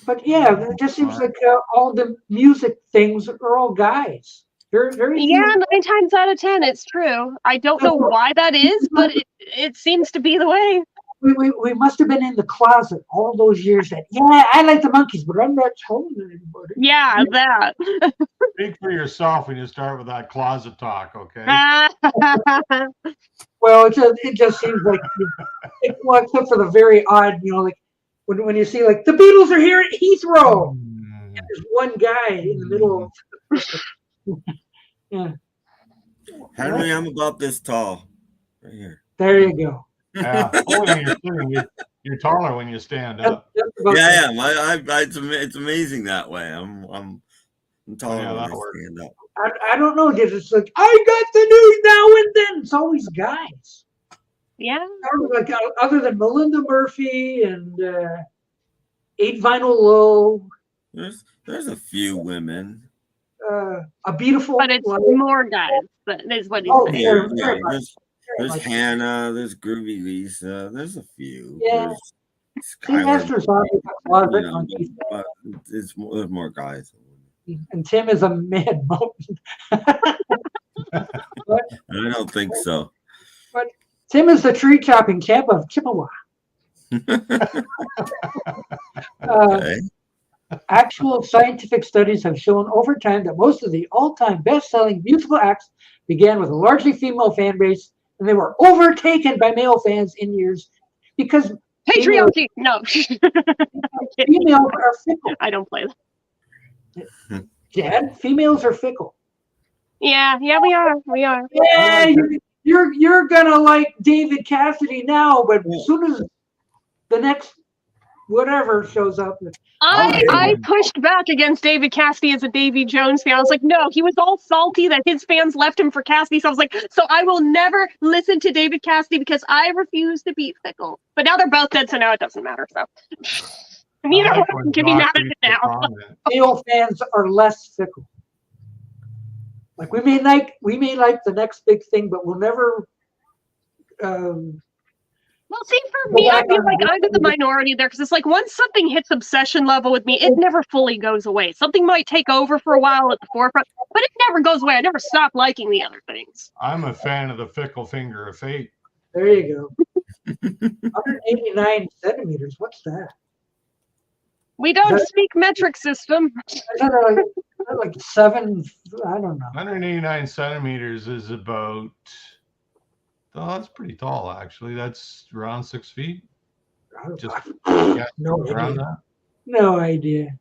But yeah, it just seems like all the music things are all guys. Very Yeah, few. 9 times out of 10, it's true. I don't know why that is, but it seems to be the way. We must have been in the closet all those years that, yeah, I like the Monkees, but I'm not telling anybody. Yeah, that. Speak for yourself when you start with that closet talk, okay? Well, it just seems like, well, except for the very odd, like when you see like the Beatles are here at Heathrow, and there's one guy in the middle of, yeah. Henry, I'm about this tall, right here. There you go. Yeah. Oh, when you're sitting, you're taller when you stand up. Yeah, it's amazing that way. I'm taller when I stand up. I don't know. It's like I got the news now and then. It's always guys. Yeah. Like other than Melinda Murphy and 8 Vinyl Low. There's a few women. A beautiful. But it's more guys. That is what he's saying. Yeah. There's Hannah. There's Groovy Lisa. There's a few. Yeah. There's there's more guys. And Tim is a mad mountain. I don't think so. But Tim is the tree chopping champ of Chippewa. Okay. Actual scientific studies have shown over time that most of the all-time best-selling musical acts began with a largely female fan base, and they were overtaken by male fans in years because patriarchy. No. Females are fickle. I don't play that. Dad, females are fickle. Yeah, we are. Yeah, you're gonna like David Cassidy now, but as soon as the next whatever shows up. I pushed back against David Cassidy as a Davy Jones fan. I was like, no, he was all salty that his fans left him for Cassidy. So I was like, so I will never listen to David Cassidy because I refuse to be fickle. But now they're both dead, so now it doesn't matter. So neither one can be mad at it now. Male fans are less fickle. Like we may like the next big thing, but we'll never. Well, see, for me, I feel like I'm in the minority there because it's like once something hits obsession level with me, it never fully goes away. Something might take over for a while at the forefront, but it never goes away. I never stop liking the other things. I'm a fan of the fickle finger of fate. There you go. 189 centimeters. What's that? We don't speak metric system. Like 7, I don't know. 189 centimeters is about... Oh, that's pretty tall, actually. That's around 6 feet. Just around that. No idea.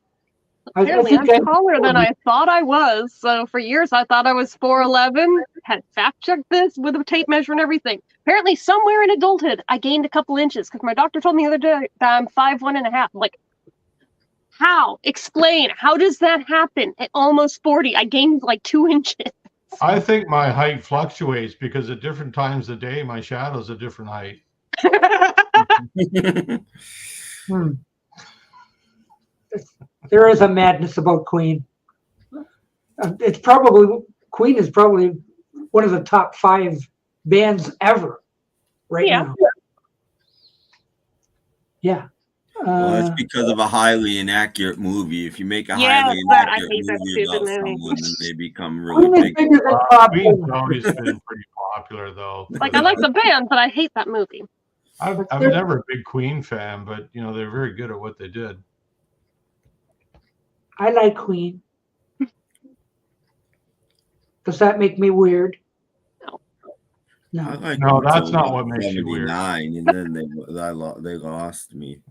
Apparently, I'm taller than I thought I was. So for years, I thought I was 4'11". Had fact-checked this with a tape measure and everything. Apparently, somewhere in adulthood, I gained a couple inches because my doctor told me the other day that I'm 5'1.5". I'm like, how? Explain. How does that happen? At almost 40, I gained like 2 inches. I think my height fluctuates because at different times of the day, my shadow's a different height. There is a madness about Queen. Queen is probably one of the top 5 bands ever now. Yeah. Well, that's because of a highly inaccurate movie. If you make a highly inaccurate movie about someone, then they become really big. Queen's always been pretty popular, though. Like, I like the band, but I hate that movie. I'm never a big Queen fan, but, they're very good at what they did. I like Queen. Does that make me weird? No, that's not what makes you weird. And then they lost me.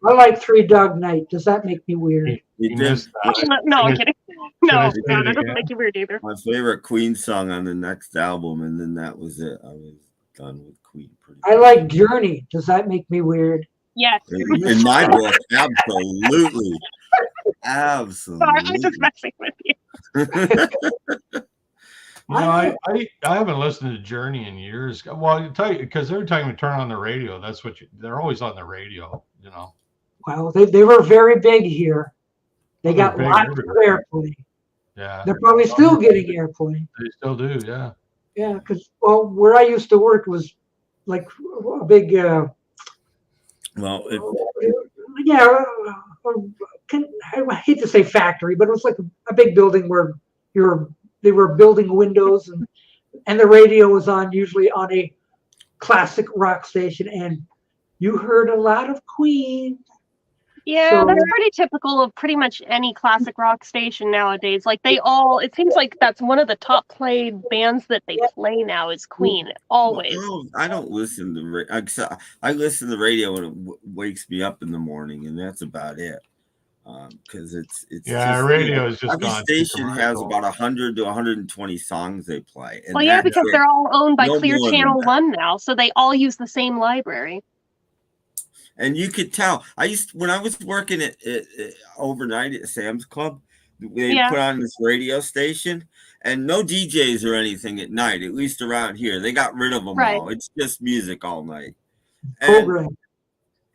I like 3 Dog Night. Does that make me weird? No, I'm kidding. No, that doesn't make you weird either. My favorite Queen song on the next album, and then that was it. I was done with Queen. I like Journey. Does that make me weird? Yes. In my book, absolutely. Absolutely. Sorry, I'm just messing with you. I haven't listened to Journey in years. Well, I'll tell you, because every time you turn on the radio, that's what they're always on the radio, Well, they were very big here. They got lots of airplay. Yeah. They're probably still getting airplay. They still do, yeah. Yeah, because where I used to work was like a big, Well, if, yeah, I hate to say factory, but it was like a big building where they were building windows, and the radio was on, usually on a classic rock station, and you heard a lot of Queen. Yeah, So- that's pretty typical of pretty much any classic rock station nowadays. Like it seems like that's one of the top played bands that they play now is Queen, always. well, I don't listen to I listen to the radio when it wakes me up in the morning, and that's about it. Because it's Yeah, just, radio is just every gone too station has commercial. about 100 to 120 songs they play. And Well, yeah, that's because it. they're all owned by No Clear more than Channel that. 1 now, so they all use the same library. And you could tell. When I was working at overnight at Sam's Club, they put on this radio station, and no DJs or anything at night. At least around here, they got rid of them all. It's just music all night. Program.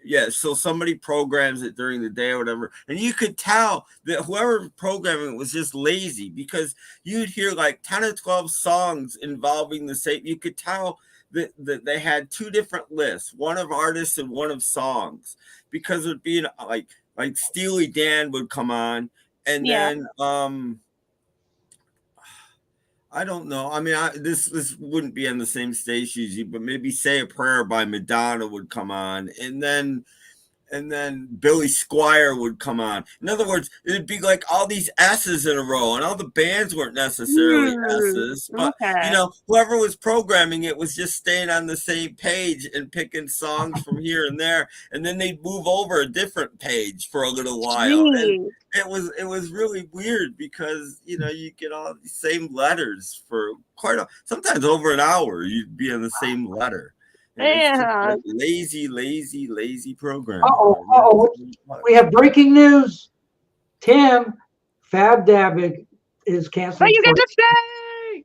Yeah, so somebody programs it during the day or whatever, and you could tell that whoever programming it was just lazy, because you'd hear like 10 or 12 songs involving the same. You could tell that they had two different lists, one of artists and one of songs, because it would be like Steely Dan would come on, and then I don't know. I mean, this wouldn't be on the same station usually, but maybe Say a Prayer by Madonna would come on, and then Billy Squier would come on. In other words, it'd be like all these S's in a row, and all the bands weren't necessarily S's, but whoever was programming it was just staying on the same page and picking songs from here and there, and then they'd move over a different page for a little while. And it was really weird, because you get all the same letters for sometimes over an hour. You'd be on the same letter. Yeah. Lazy program. We have breaking news. Tim, Fab Dabbig is canceled. But you get to stay.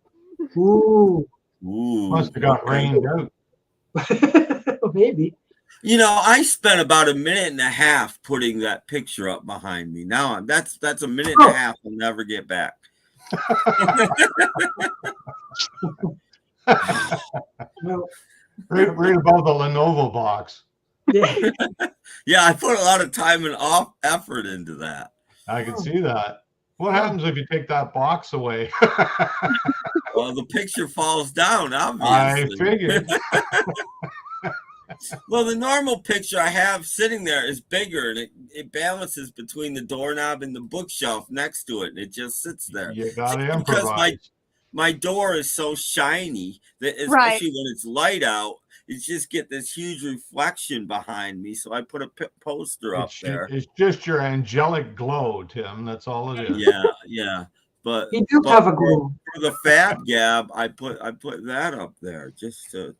Ooh. Must have got rained out. Maybe. I spent about a minute and a half putting that picture up behind me. Now that's a minute and a half I'll never get back. No. Right above the Lenovo box. Yeah. Yeah, I put a lot of time and effort into that. I can see that. What happens if you take that box away? Well, the picture falls down, obviously. I figured. Well, the normal picture I have sitting there is bigger, and it balances between the doorknob and the bookshelf next to it, and it just sits there. You gotta improvise. Because my door is so shiny that, especially when it's light out, you just get this huge reflection behind me. So I put a poster up there. It's just your angelic glow, Tim. That's all it is. Yeah. But you do have a glow. For the Fab Gab, I put that up there just to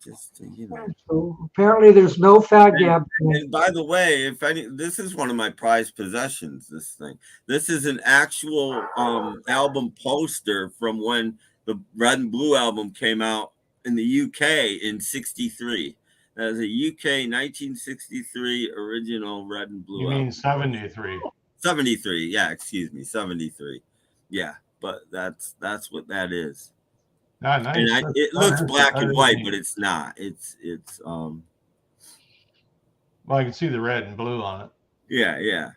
So apparently, there's no Fab Gab. And by the way, this is one of my prized possessions. This thing. This is an actual album poster from when the Red and Blue album came out in the UK in '63. That is a UK 1963 original Red and Blue. You mean 73? 73, yeah. Excuse me, 73. Yeah, but that's what that is. Nice. And it looks black and white, but it's not. It's Well, I can see the red and blue on it. Yeah.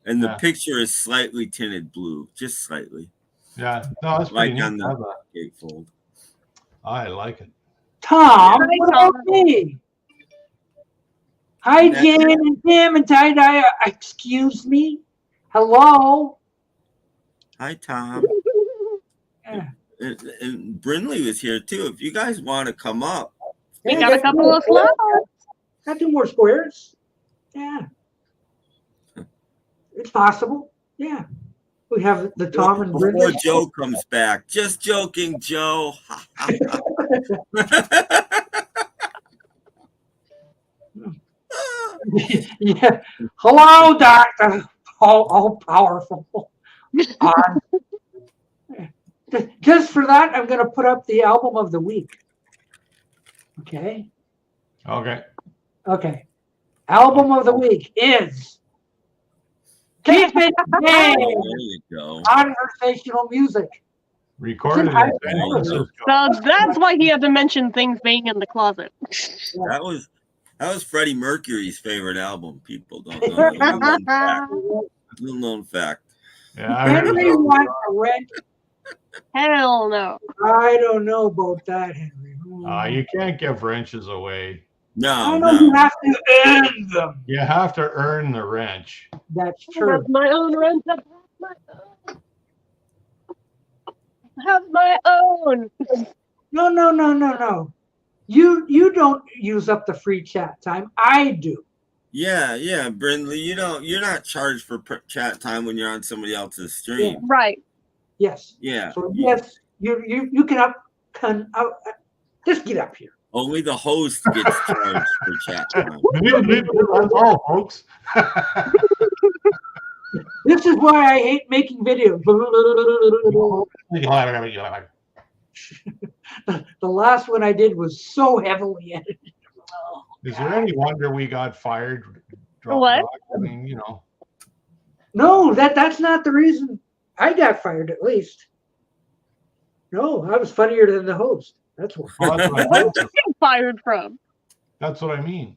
And the picture is slightly tinted blue, just slightly. Yeah, no, that's pretty like neat. on the gatefold. I like it. Tom, what about me? Hi, Jen and Tim and TieDyed. Excuse me. Hello. Hi, Tom. And Brinley was here too. If you guys want to come up, we got a couple of slots. Got 2 more squares. Yeah, it's possible. Yeah, we have the Tom and before Brinley. Joe comes back. Just joking, Joe. Yeah. Hello, Doctor. All powerful. Just for that, I'm going to put up the album of the week. Okay. Album of the week is Keep It Gay. There you go. Conversational music. Recorded I- in San Francisco. So that's why he had to mention things being in the closet. That was Freddie Mercury's favorite album. People don't know. Little known fact. Yeah, I heard Henry about wants a rent. Hell no. I don't know about that, Henry. you can't give wrenches away. I No, know you no. have to earn them. You have to earn the wrench. That's true. Have my own rent. Have my own. No. You don't use up the free chat time. I do. Yeah, Brindley, you're not charged for chat time when you're on somebody else's stream. Right. Yes. Yeah. So yes, you can just get up here. Only the host gets charged for chat time. That's all, folks. This is why I hate making videos. The last one I did was so heavily edited. Is there any wonder we got fired? What? I mean, No, that's not the reason I got fired, at least. No, I was funnier than the host. That's what. Well, that's, Where did you get fired from? that's what I mean.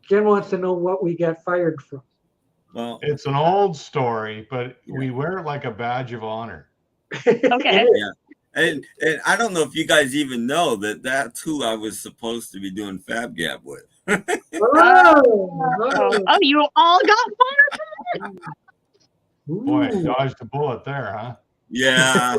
Jen wants to know what we got fired from. Well, It's an old story, but we wear it like a badge of honor. Okay. yeah. And I don't know if you guys even know that that's who I was supposed to be doing Fab Gab with. Oh, you all got fired from it? Boy, dodged a bullet there, huh? Yeah.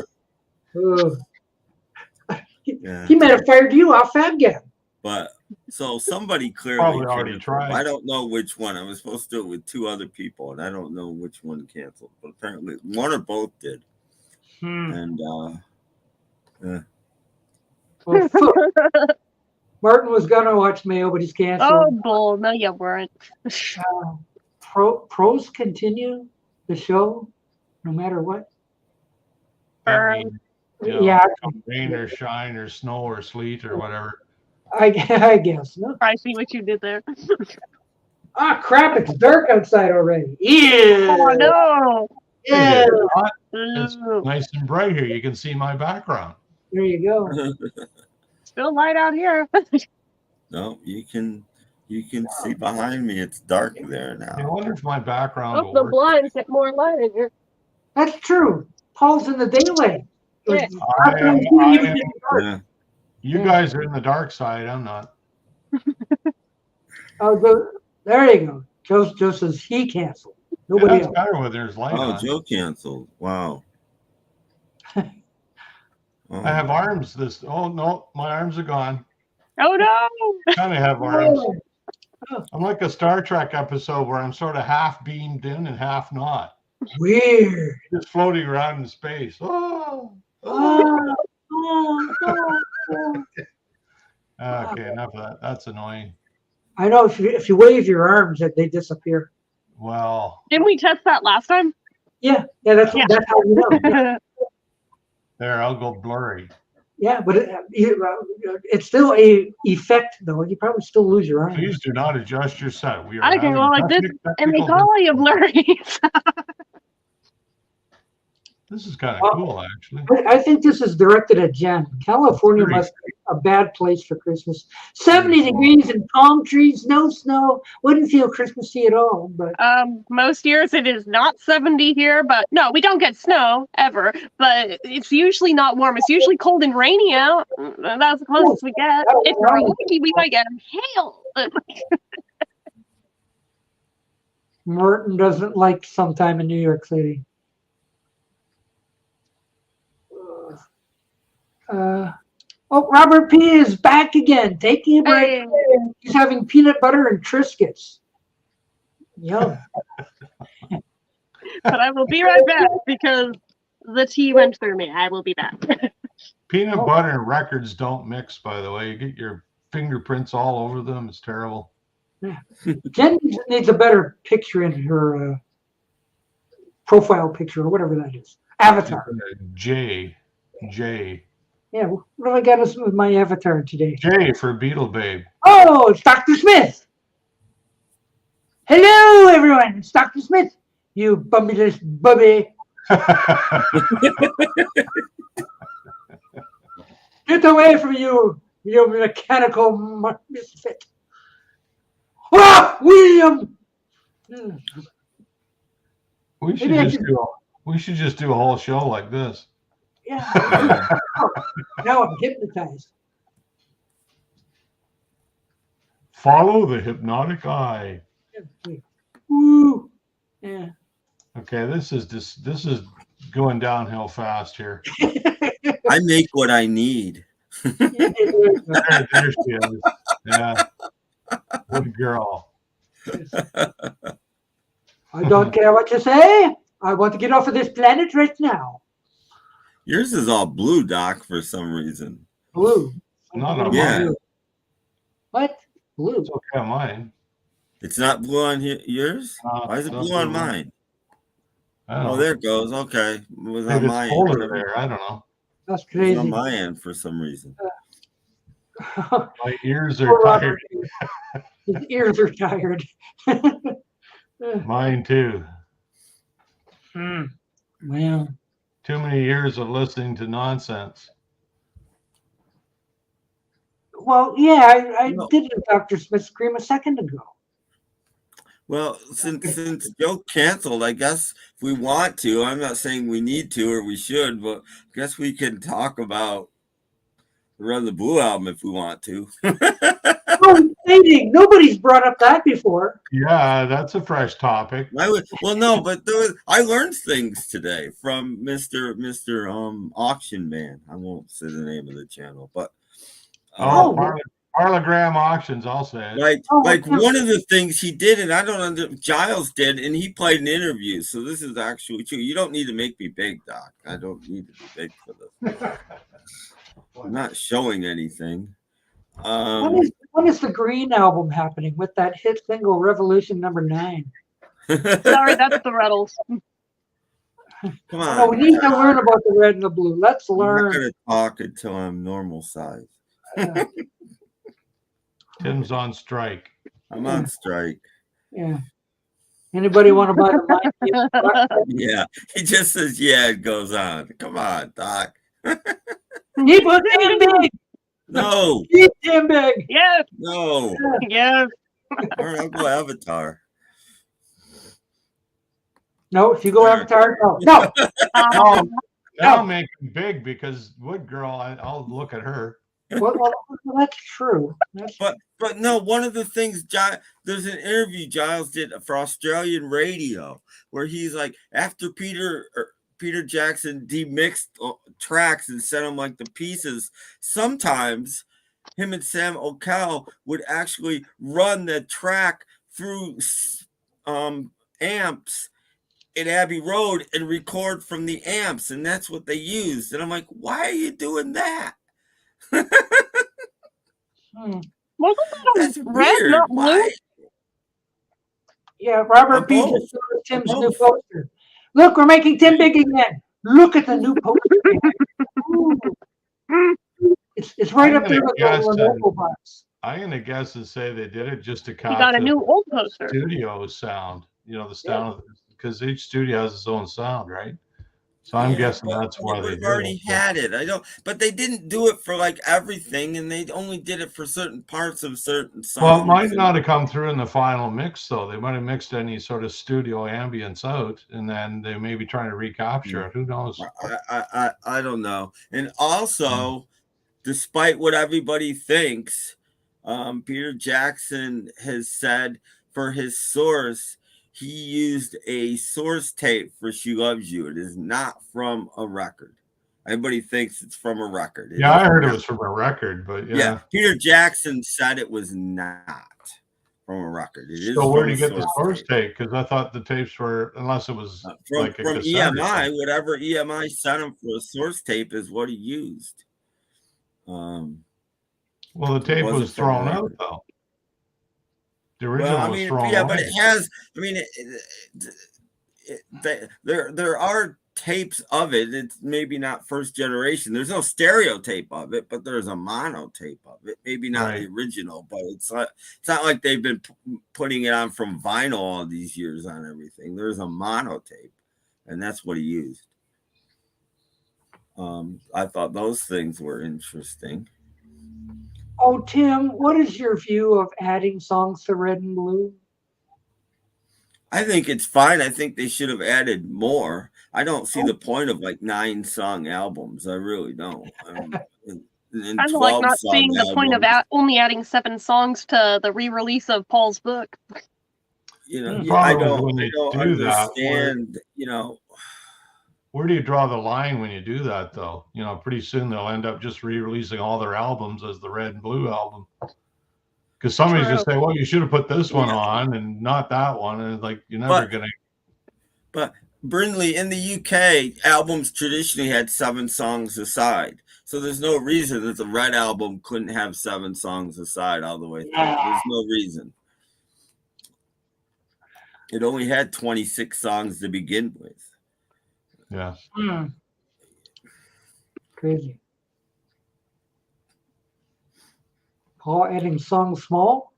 He Yeah. might have fired you off Fab Gab. But so somebody clearly Probably already canceled. tried. I don't know which one. I was supposed to do it with two other people, and I don't know which one canceled. But apparently one or both did. And Well, Martin was gonna watch Mayo, but he's Oh, canceled. bull. No, you weren't. Pros continue the show no matter what. I mean, Yeah, come rain or shine or snow or sleet or whatever. I guess. No? I see what you did there. Ah, crap! It's dark outside already. Yeah. Oh, no. Yeah. It's Ooh. nice and bright here. You can see my background. There you go. Still light out here. no, you can see behind me. It's dark there I now. wonder if my background Oh, will the work. blinds get more light in here. That's true. Paul's in the daylight. Yeah. Yeah. You guys are in the dark side. I'm not. There you go. Joe says he canceled. Yeah, Nobody that's else. better when there's light Oh, on. Joe canceled. Wow. I have arms. Oh no, my arms are gone. Oh, no. Kind of have arms. I'm like a Star Trek episode where I'm sort of half beamed in and half not. Weird. Just floating around in space. Oh. Okay, enough of that. That's annoying. I know if you wave your arms, that they disappear. Well, Didn't we test that last time? Yeah, that's how you know. Yeah, there, I'll go blurry. yeah, but it's still a effect though. You probably still lose your arms. Please do not adjust your set. We are I can having go like this, and they technical call you blurry. This is kind of cool, actually. I think this is directed at Jen. California must be a bad place for Christmas. 70 degrees and palm trees, no snow. Wouldn't feel Christmassy at all. But Most years it is not 70 here, but no, we don't get snow ever. But it's usually not warm. It's usually cold and rainy out. That's the closest we get. If we're lucky, we might get hail. Merton doesn't like sometime in New York City. Robert P. is back again, taking a break. Hey. He's having peanut butter and Triscuits. Yum. But I will be right back because the tea went through me. I will be back. Peanut butter and records don't mix, by the way. You get your fingerprints all over them. It's terrible. Yeah. Jen needs a better picture in her profile picture or whatever that is. Avatar. J. Yeah, what have I got us with my avatar today? J for BeatleBabe. Oh, it's Dr. Smith. Hello, everyone. It's Dr. Smith. You bumbyless bubby. Get away from you, you mechanical misfit. Ah, William! We should Maybe I just should- do a, we should just do a whole show like this. Yeah. Yeah. Now I'm hypnotized. Follow the hypnotic eye. Woo. Yeah. Okay, this is going downhill fast here. I make what I need. There she is. Yeah. Good girl. I don't care what you say. I want to get off of this planet right now. Yours is all blue, Doc, for some reason. Blue. Not on Yeah. mine. What? Blue. It's okay on mine. It's not blue on yours? Why is it Not blue on blue. mine? I don't Oh, know. there it goes. Okay. It was on Maybe my it's colder end. there. I don't know. That's It was on crazy. my end for some reason. My ears are Poor tired. Robert. His ears are tired. Mine too. Well, Too many years of listening to nonsense. yeah, I No. did a Dr. Smith scream a second ago. Well, since Joe canceled, I guess if we want to, I'm not saying we need to or we should, but I guess we can talk about the Red the Blue album if we want to. Oh, exciting. Nobody's brought up that before. Yeah, that's a fresh topic. Well, no, but I learned things today from Mr. Auction Man. I won't say the name of the channel, but Parlogram Auctions, I'll say it. like one of the things he did, and I don't under Giles did, and he played an interview. So this is actually true. You don't need to make me big, Doc. I don't need to be big for this. I'm not showing anything. When is the Green album happening with that hit single Revolution number 9? Sorry, that's the Ruddles. Come on. No, we need to learn about the red and the blue. Let's I'm not learn. going to talk until I'm normal size. Tim's on strike. I'm on strike. Yeah. Anybody want to buy the mic? Yeah. He just says, yeah, it goes on. Come on, Doc. Keep him big. No. Keep him big. Yes. No. Yes. All right, I'll go Avatar. No, if you go Avatar, no. No. Now make him big because Wood Girl, I'll look at her. Well, that's true. But no, one of the things, there's an interview Giles did for Australian radio where he's like, after Peter Jackson demixed tracks and sent them like the pieces, sometimes him and Sam O'Cal would actually run the track through amps in Abbey Road and record from the amps, and that's what they used. And I'm like, why are you doing that? Wasn't That's that red, weird. not blue? Why? Yeah, Robert P. just showed us Tim's new poster. Look, we're making Tim big again. Look at the new poster. It's right I'm up there gonna with guess the that- local box. I'm gonna guess and say they did it just to He copy got a new old poster. studio sound. You know, the sound because each studio has its own sound, right? So I'm guessing that's why they We've did already it. had it. But they didn't do it for like everything, and they only did it for certain parts of certain songs. Well, it might not have come through in the final mix, though. They might have mixed any sort of studio ambience out, and then they may be trying to recapture it. Who knows? I don't know. And also, despite what everybody thinks, Peter Jackson has said for his source, he used a source tape for She Loves You. It is not from a record. Everybody thinks it's from a record. Yeah, I heard it was from a record, but yeah. Peter Jackson said it was not from a record. It is So where from did you a get the source source tape? Because I thought the tapes were, unless it was from like a cassette or EMI, something. whatever EMI sent him for a source tape is what he used. Well, the tape wasn't was from thrown a out, record. though. The original Well, I was mean, thrown yeah, away. but it has. I mean, there are tapes of it. It's maybe not first generation. There's no stereo tape of it, but there's a mono tape of it. Maybe not the original, but it's not like they've been putting it on from vinyl all these years on everything. There's a mono tape, and that's what he used. I thought those things were interesting. Oh, Tim, what is your view of adding songs to Red and Blue? I think it's fine. I think they should have added more. I don't see the point of like 9-song albums. I really don't. And Kind of like not 12-song seeing the point of albums. only adding 7 songs to the re-release of Paul's book. You know, The I problem is don't, when I they don't do that, understand. You know, where do you draw the line when you do that, though? You know, pretty soon they'll end up just re-releasing all their albums as the Red and Blue album. Because somebody's just say, well, you should have put this one on and not that one. And like, you're never going to. But Brindley, in the UK, albums traditionally had 7 songs aside. So there's no reason that the Red album couldn't have 7 songs aside all the way through. There's no reason. It only had 26 songs to begin with. Yeah. Crazy. Paul adding songs small?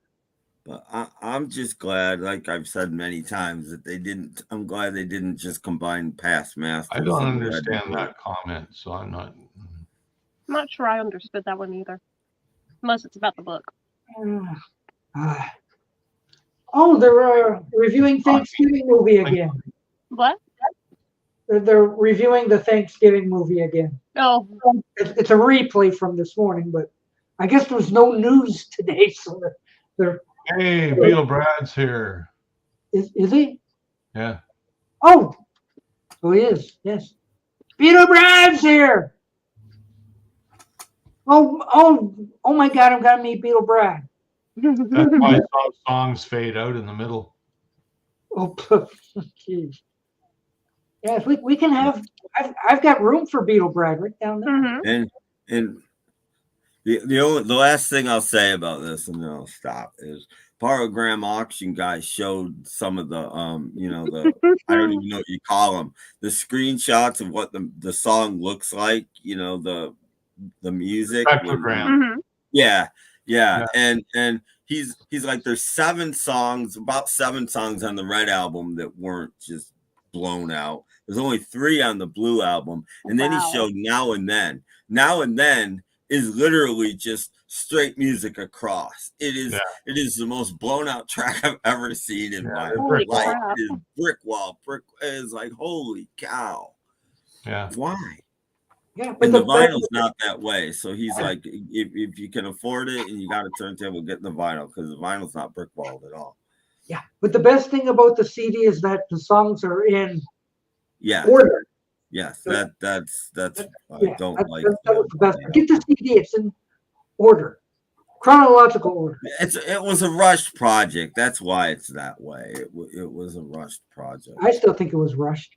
But I'm just glad, like I've said many times, that they didn't. I'm glad they didn't just combine past masters. I don't understand that comment, so I'm not. I'm not sure I understood that one either. Unless it's about the book. Oh, they're reviewing Thanksgiving movie again. What? They're reviewing the Thanksgiving movie again. Oh. It's a replay from this morning, but I guess there's no news today, so they're Hey, BeatleBabe's here. Is he? Yeah. Oh, he is. Yes. BeatleBabe's here. Oh my God! I'm gonna meet BeatleBabe. That's why some songs fade out in the middle. Oh, geez. Yeah, if we can have. I've got room for BeatleBabe right down there. And the last thing I'll say about this, and then I'll stop, is Parogram auction guy showed some of the I don't even know what you call them, the screenshots of what the song looks like, the music. Yeah. And he's like, there's 7 songs, about 7 songs on the Red album that weren't just blown out. There's only 3 on the Blue album, and then he showed Now and Then. Now and Then is literally just straight music across. It is the most blown out track I've ever seen in my life. It is brick wall. It's like, holy cow. Yeah. Why? Yeah, and the vinyl's not that way. So he's like, if you can afford it and you got a turntable, get the vinyl, because the vinyl's not brick walled at all. Yeah, but the best thing about the CD is that the songs are in order. Yes, that's I don't like. That was the best. Get the CD; it's in order, chronological order. It was a rushed project. That's why it's that way. It was a rushed project. I still think it was rushed.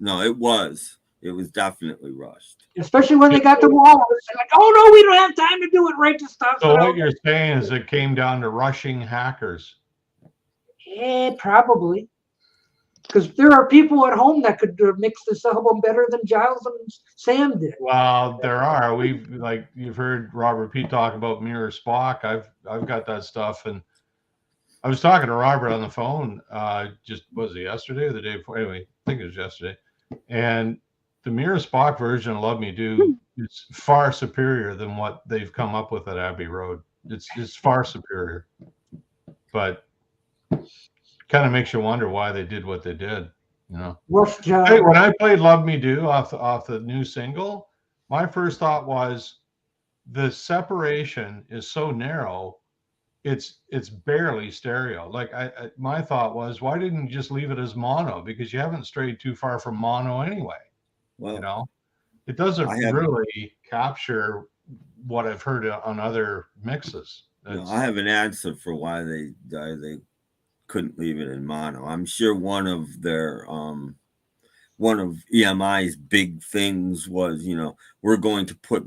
No, it was. It was definitely rushed. Especially when they got the wall. They're like, oh no, we don't have time to do it right to stop. So what you're saying is it came down to rushing hackers. Yeah, probably. Because there are people at home that could mix this album better than Giles and Sam did. Well, there are. You've heard Robert P talk about Mirror Spock. I've got that stuff, and I was talking to Robert on the phone. Was it yesterday or the day before? Anyway, I think it was yesterday. And the Mirror Spock version of Love Me Do is far superior than what they've come up with at Abbey Road. It's far superior, but kind of makes you wonder why they did what they did, Rough job. Hey, when I played Love Me Do off the new single, my first thought was the separation is so narrow, it's barely stereo. Like my thought was, why didn't you just leave it as mono? Because you haven't strayed too far from mono anyway. Well, it doesn't really capture what I've heard on other mixes. I have an answer for why they couldn't leave it in mono. I'm sure one of EMI's big things was, we're going to put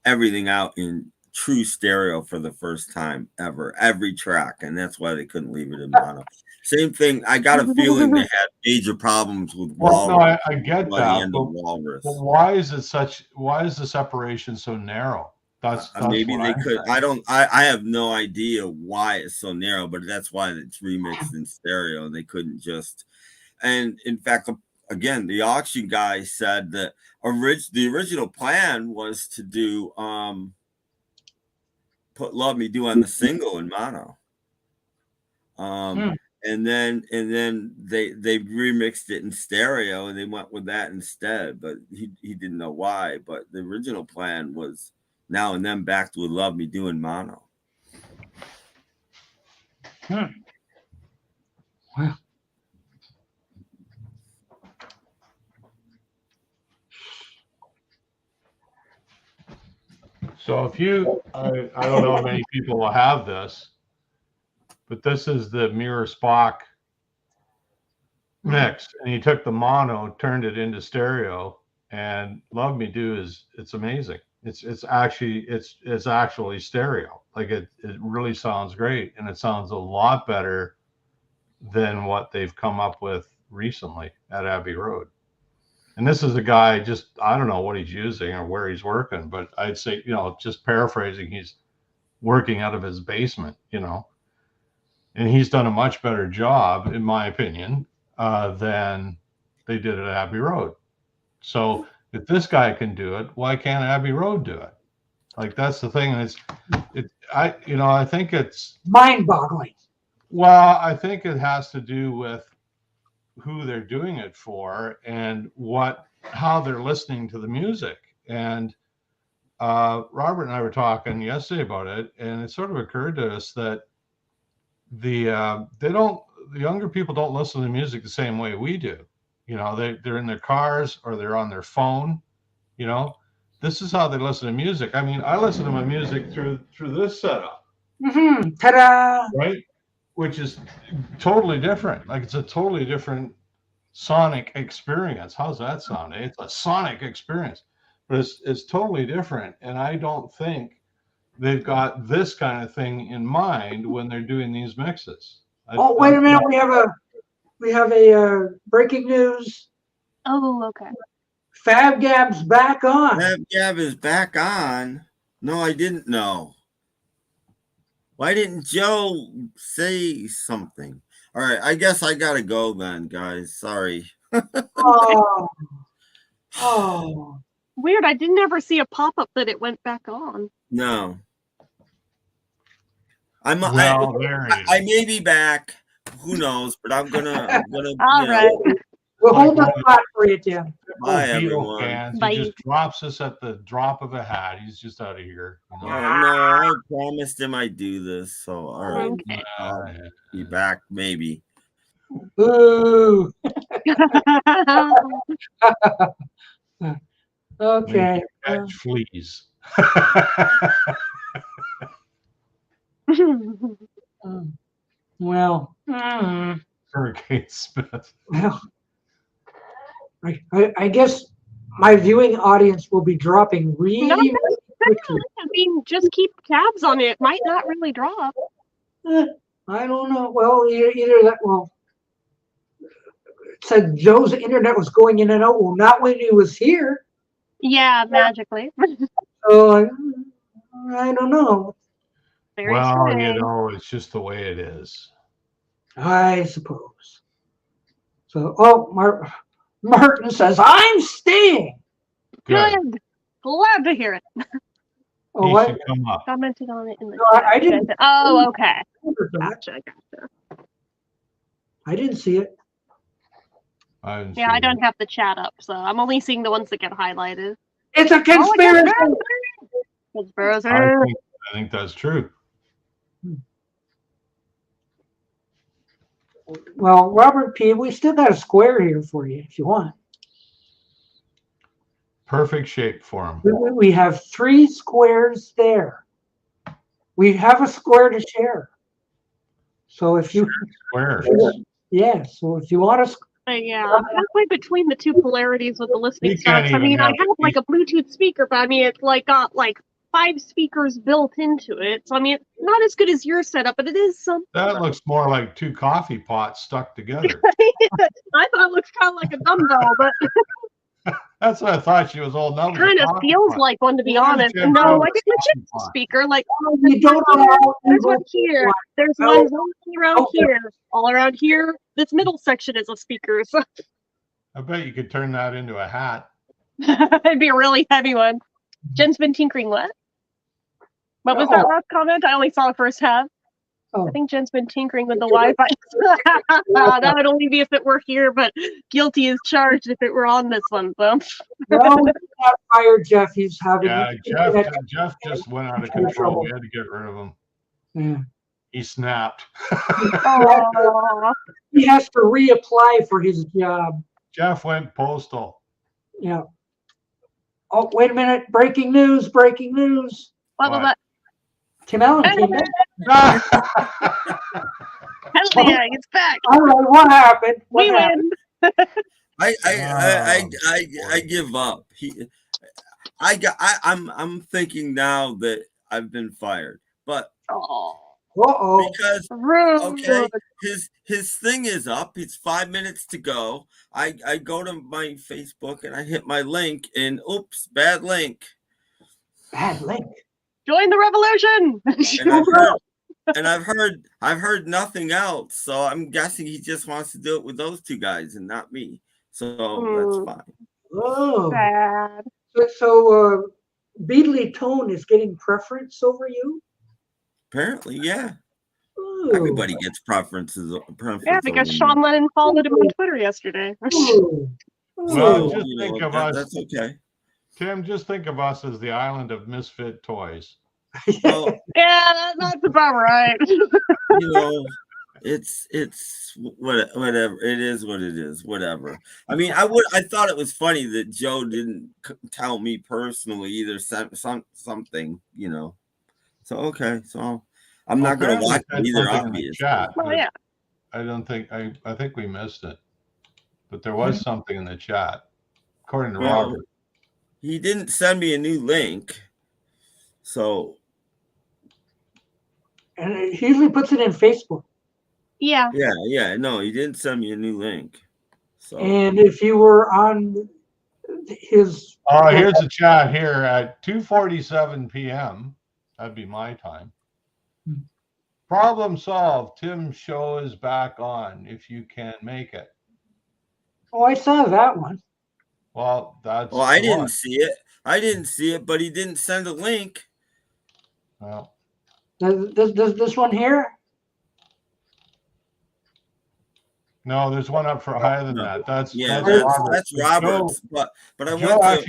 everything out in true stereo for the first time ever, every track, and that's why they couldn't leave it in mono. Same thing. I got a feeling they had major problems with Walrus. No, I get that. But why is the separation so narrow? That's maybe they could. I have no idea why it's so narrow, but that's why it's remixed in stereo. They couldn't just. And in fact, again, the auction guy said that the original plan was to do put Love Me Do on the single in mono. And then they remixed it in stereo and they went with that instead, but he didn't know why. But the original plan was Now and Then backed with Love Me Do in mono. Wow. So if you, I don't know how many people will have this, but this is the Mirror Spock mix, and he took the mono, turned it into stereo, and Love Me Do it's amazing. It's actually stereo. Like it really sounds great, and it sounds a lot better than what they've come up with recently at Abbey Road. And this is a guy, just, I don't know what he's using or where he's working, but I'd say, just paraphrasing, he's working out of his basement, and he's done a much better job, in my opinion, than they did at Abbey Road. So if this guy can do it, why can't Abbey Road do it? Like, that's the thing. And I think it's mind-boggling. Well, I think it has to do with who they're doing it for and how they're listening to the music. And Robert and I were talking yesterday about it, and it sort of occurred to us that the younger people don't listen to music the same way we do. They're in their cars or they're on their phone. This is how they listen to music. I mean, I listen to my music through this setup. Mm-hmm. Ta-da! Right? Which is totally different. Like, it's a totally different sonic experience. How's that sound? It's a sonic experience, but it's totally different. And I don't think they've got this kind of thing in mind when they're doing these mixes. Wait a minute. We have a breaking news. Oh, okay. Fab Gab's back on. Fab Gab is back on. No, I didn't know. Why didn't Joe say something? All right, I guess I gotta go then, guys. Sorry. Oh. Weird. I didn't ever see a pop-up that it went back on. No. I may be back. Who knows? But I'm gonna. All right. We'll hold the spot for you, Tim. Bye, everyone. Fans. He just drops us at the drop of a hat. He's just out of here. No, I promised him I'd do this. So, all right. Okay. I'll be back, maybe. Boo. Okay. Catch fleas. Well. Hurricane Smith. Well. I guess my viewing audience will be dropping really quickly. I mean, just keep tabs on it. It might not really drop. I don't know. Well, either that. Well, it said Joe's internet was going in and out. Well, not when he was here. Yeah, magically. So I don't know. Very well, strange. It's just the way it is. I suppose. So, Martin says, I'm staying. Good. Glad to hear it. Oh, what? Should come up. Commented on it in the No, I didn't. Oh, okay. Gotcha. I didn't see it. Yeah, I don't have the chat up, so I'm only seeing the ones that get highlighted. It's a conspiracy. Conspiracy. I think that's true. Well, Robert P., we still got a square here for you if you want. Perfect shape for him. We have 3 squares there. We have a square to share. So if you squares. Yeah, so if you want to yeah, I'm halfway between the two polarities with the listening styles. I mean, I have like a Bluetooth speaker, but I mean, it's like got like 5 speakers built into it. So I mean, it's not as good as your setup, but it is something. That looks more like 2 coffee pots stuck together. I thought it looked kind of like a dumbbell, but that's what I thought she was old. it kind of feels like one, to be honest. No, I didn't choose a speaker. Like, you don't know. There's one here. There's one all around here. All around here. This middle section is a speaker. So. I bet you could turn that into a hat. It'd be a really heavy one. Jen's been tinkering what? What was that last comment? I only saw the first half. I think Jen's been tinkering with the Wi-Fi. That would only be if it were here, but guilty is charged if it were on this one. So. Well, we got fired Jeff. He's having. Yeah, Jeff just went out of control. We had to get rid of him. Yeah. He snapped. He has to reapply for his job. Jeff went postal. Yeah. Oh, wait a minute. Breaking news. Breaking news. What? Tim Allen came in. Hell yeah, it's back. All right, what happened? We win. I give up. I'm thinking now that I've been fired, but because okay, his thing is up. It's 5 minutes to go. I go to my Facebook and I hit my link, and oops, bad link. Bad link. Join the revolution. And I've heard nothing else. So I'm guessing he just wants to do it with those two guys and not me. So that's fine. Oh, sad. So Beatly Tone is getting preference over you? Apparently, yeah. Ooh. Everybody gets preferences. Yeah, because Sean Lennon followed him on Twitter yesterday. Well, just think of us. That's okay. Tim, just think of us as the island of misfit toys. Well, yeah, that's about right. You know, it's whatever. It is what it is. Whatever. I mean, I thought it was funny that Joe didn't tell me personally either. Something, you know. So okay, so I'm not going to watch it either. Obviously. Oh yeah. I think we missed it, but there was something in the chat, according to Robert. He didn't send me a new link, so. And he usually puts it in Facebook. Yeah. Yeah. No, he didn't send me a new link. So. And if you were on his. Oh, here's the chat here at 2:47 p.m. That'd be my time. Problem solved. Tim's show is back on if you can make it. Oh, I saw that one. Well, that's. Well, I didn't see it. I didn't see it, but he didn't send a link. Well. Does this one here? No, there's one up for higher than that. That's Robert's. But I went to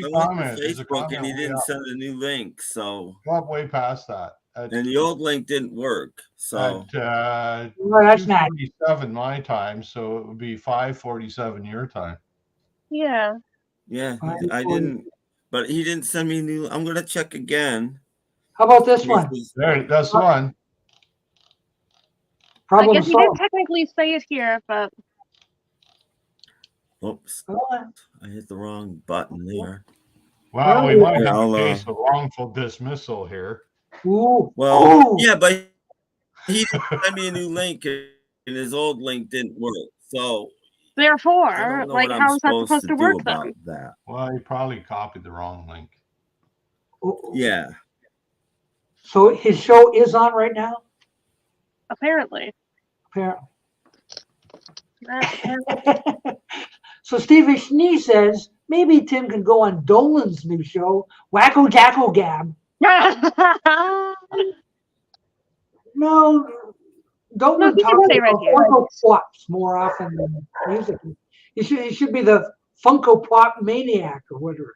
Facebook and he didn't send a new link. So way past that. And the old link didn't work. So well, that's not 2:47 my time, so it would be 5:47 your time. Yeah. Yeah, I didn't. But he didn't send me a new. I'm gonna check again. How about this one? There, that's the one. I guess he didn't technically say it here, but. Oops. I hit the wrong button there. Well, we might have a case of wrongful dismissal here. Ooh. Well, yeah, but he didn't send me a new link, and his old link didn't work. So. Therefore, like, how is that supposed to work then? That. Well, he probably copied the wrong link. Yeah. So his show is on right now? Apparently. So Stevie Schnee says maybe Tim can go on Dolan's new show, Wacko Jacko Gab. No, Dolan talks about Funko Pops more often than music. He should be the Funko Pop maniac or whatever.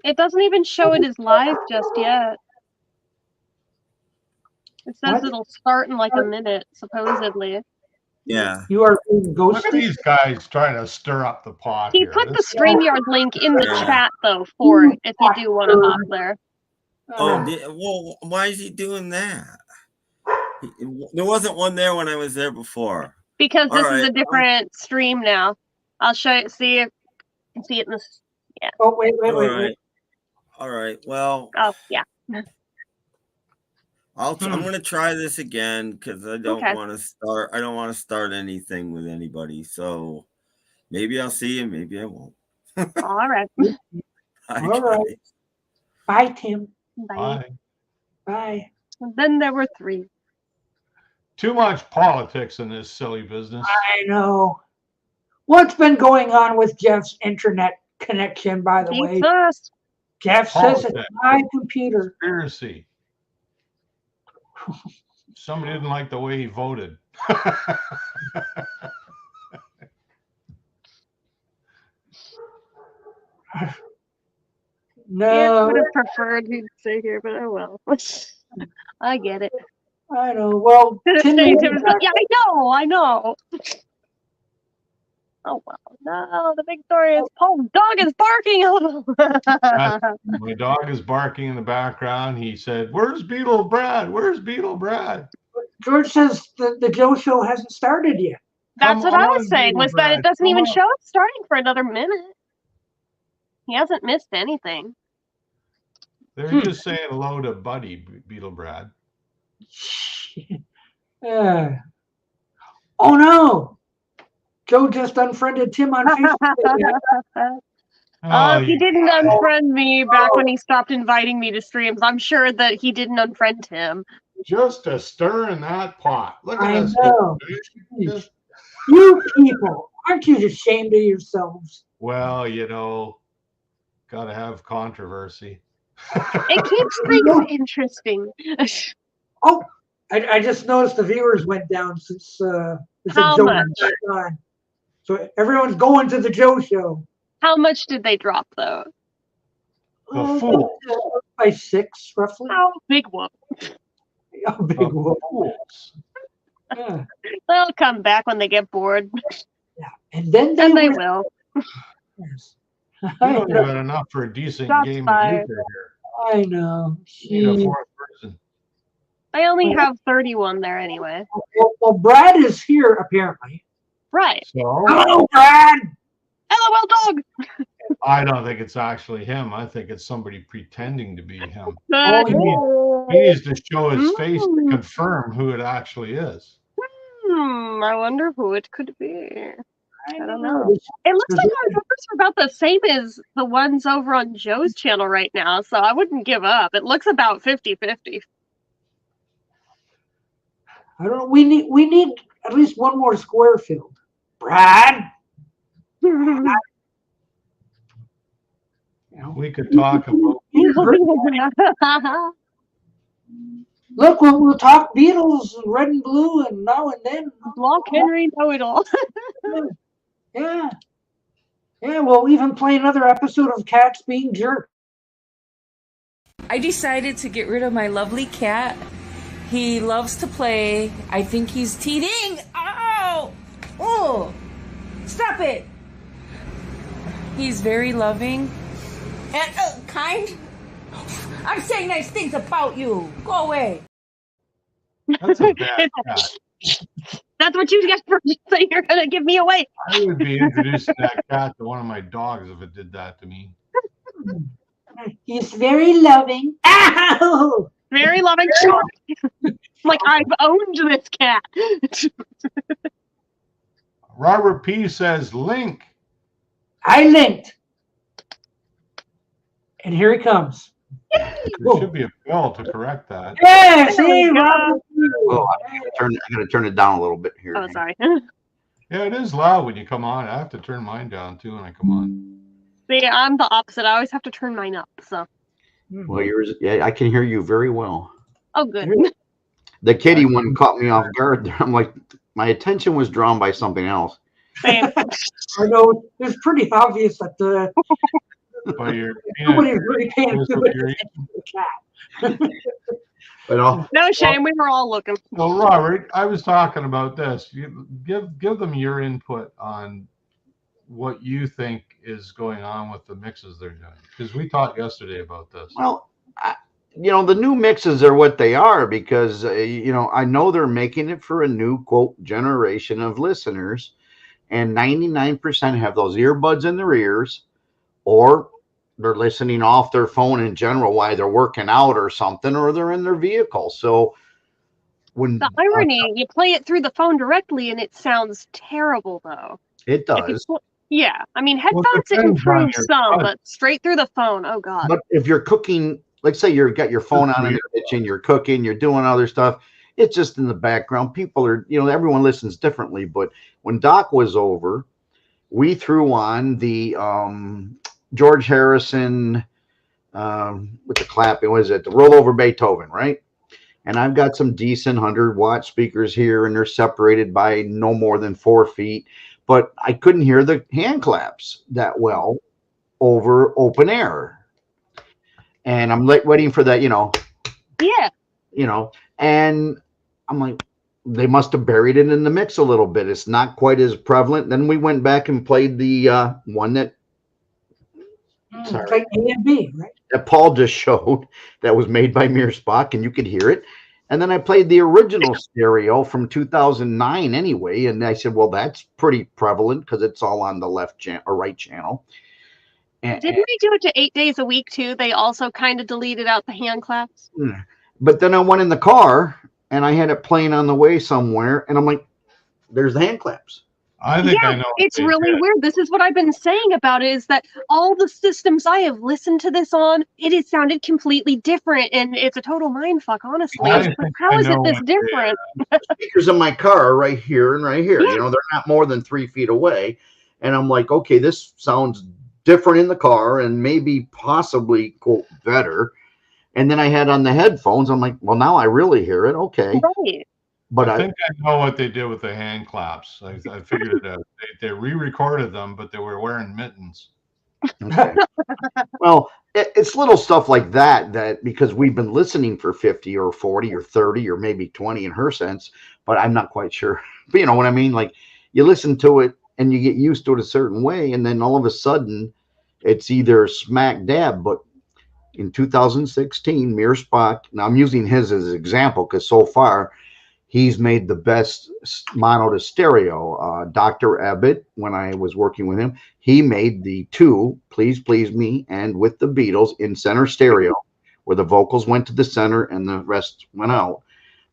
It doesn't even show it as live just yet. It says it'll start in like a minute, supposedly. Yeah. You are being ghosted. Look at these guys trying to stir up the pot. He put the StreamYard link in the chat though for it if you do want to hop there. Well, why is he doing that? There wasn't one there when I was there before. Because this is a different stream now. I'll show you. See if you can see it in this. Yeah. Oh wait. All right. Well. Oh yeah. I'm gonna try this again because I don't want to start. I don't want to start anything with anybody. So maybe I'll see you. Maybe I won't. All right. All right. Bye, Tim. Bye. Bye. And then there were 3. Too much politics in this silly business. I know. What's been going on with Jeff's internet connection, by the way? Jesus. Jeff says it's my computer. Conspiracy. Somebody didn't like the way he voted. No. I would have preferred he'd stay here, but oh well. I get it. I know. Well, Tim, yeah, I know. Oh well, no. The big story is Paul's dog is barking a little. My dog is barking in the background. He said, "Where's Beetle Brad? Where's Beetle Brad?" George says the Joe Show hasn't started yet. That's Come what I on, was saying. Beetle Was that it Brad, doesn't come even on. show it starting for another minute. He hasn't missed anything. They're just saying hello to Buddy Beetle Brad. Oh no! Joe just unfriended Tim on Facebook. Oh, If he didn't unfriend me back when he stopped inviting me to streams, I'm sure that he didn't unfriend him. just a stir in that pot. Look at I this. know. Just- You people, aren't you ashamed of yourselves? well, you know, got to have controversy. It keeps things interesting. Oh, I just noticed the viewers went down since How Joe much? went on. So everyone's going to the Joe Show. How much did they drop, though? The fool. By 6, roughly. How big one? A big The one. fools. Yeah. They'll come back when they get bored. And then And they will. will. Yes. We don't even have enough for a decent Shots game fired. of euchre here. I know. We need a fourth person. I only have 31 there anyway. Well, Brad is here apparently. Right. So Hello, Brad. LOL dog. I don't think it's actually him. I think it's somebody pretending to be him. Oh, He needs to show his face to Mm. confirm who it actually is. I wonder who it could be. I don't know. It looks like our numbers are about the same as the ones over on Joe's channel right now, so I wouldn't give up. It looks about 50-50. I don't know. We need at least one more square filled. Brad. We could talk about Look, we'll talk Beatles and Red and Blue and now and then. Block Henry know-it-all. Yeah. Yeah, we'll even play another episode of Cats Being Jerks. I decided to get rid of my lovely cat. He loves to play. I think he's teething. Ow! Oh! Stop it! He's very loving and kind. I'm saying nice things about you. Go away. that's a bad cat. That's what you get for saying you're going to give me away. I would be introducing that cat to one of my dogs if it did that to me. He's very loving. Ow! Very loving. Like, I've owned this cat. Robert P says link. I linked. And here he comes. There should be a bell to correct that. Yeah, see, Robert. Oh, I gotta turn it down a little bit here. Oh, sorry. Yeah, it is loud when you come on. I have to turn mine down too when I come on. See, I'm the opposite. I always have to turn mine up, so. Well, yours, yeah, I can hear you very well. Oh, good. The kitty one caught me off guard. I'm like, my attention was drawn by something else. Same. I know it's pretty obvious that But you're nobody's really paying attention to the cat. But No shame. We were all looking. well, Robert, I was talking about this. You give them your input on what you think is going on with the mixes they're doing, because we talked yesterday about this. well, the new mixes are what they are because I know they're making it for a new quote generation of listeners, and 99% have those earbuds in their ears, or they're listening off their phone in general while they're working out or something, or they're in their vehicle. So when The irony, you play it through the phone directly and it sounds terrible, though. it If you does, Yeah, I mean, headphones it depends on improves your some, touch. but straight through the phone, oh god. but if you're cooking, like say you've got your phone on in the kitchen, you're cooking, you're doing other stuff, it's just in the background. People are, everyone listens differently. But when Doc was over, we threw on the George Harrison with the clapping. What is it? The rollover Beethoven, right? And I've got some decent 100-watt speakers here, and they're separated by no more than 4 feet. But I couldn't hear the hand claps that well over open air. And I'm waiting for that, Yeah. And I'm like, they must have buried it in the mix a little bit. It's not quite as prevalent. Then we went back and played the one that It's like A and B, right? that Paul just showed that was made by MeanMrMayo, and you could hear it. And then I played the original stereo from 2009 anyway. And I said, well, that's pretty prevalent because it's all on the left channel or right channel. Didn't they do it to 8 days a week too? They also kind of deleted out the hand claps. But then I went in the car and I had it playing on the way somewhere. And I'm like, there's the hand claps. I think I know. It's really weird. This is what I've been saying about it, is that all the systems I have listened to this on, it has sounded completely different, and it's a total mindfuck, honestly. Like, how is it this different? Speakers in my car are right here and right here. They're not more than 3 feet away. And I'm like, okay, this sounds different in the car and maybe possibly, quote, better. And then I had on the headphones. I'm like, well, now I really hear it. Okay. Right. But I think I know what they did with the hand claps. I figured it out. They re-recorded them, but they were wearing mittens. Okay. Well, it's little stuff like that because we've been listening for 50 or 40 or 30 or maybe 20 in her sense, but I'm not quite sure. But you know what I mean? Like, you listen to it and you get used to it a certain way, and then all of a sudden it's either smack dab. But in 2016, MeanMrMayo, now I'm using his as an example because so far he's made the best mono to stereo. Dr. Abbott, when I was working with him, he made the two, Please Please Me and With the Beatles, in center stereo, where the vocals went to the center and the rest went out.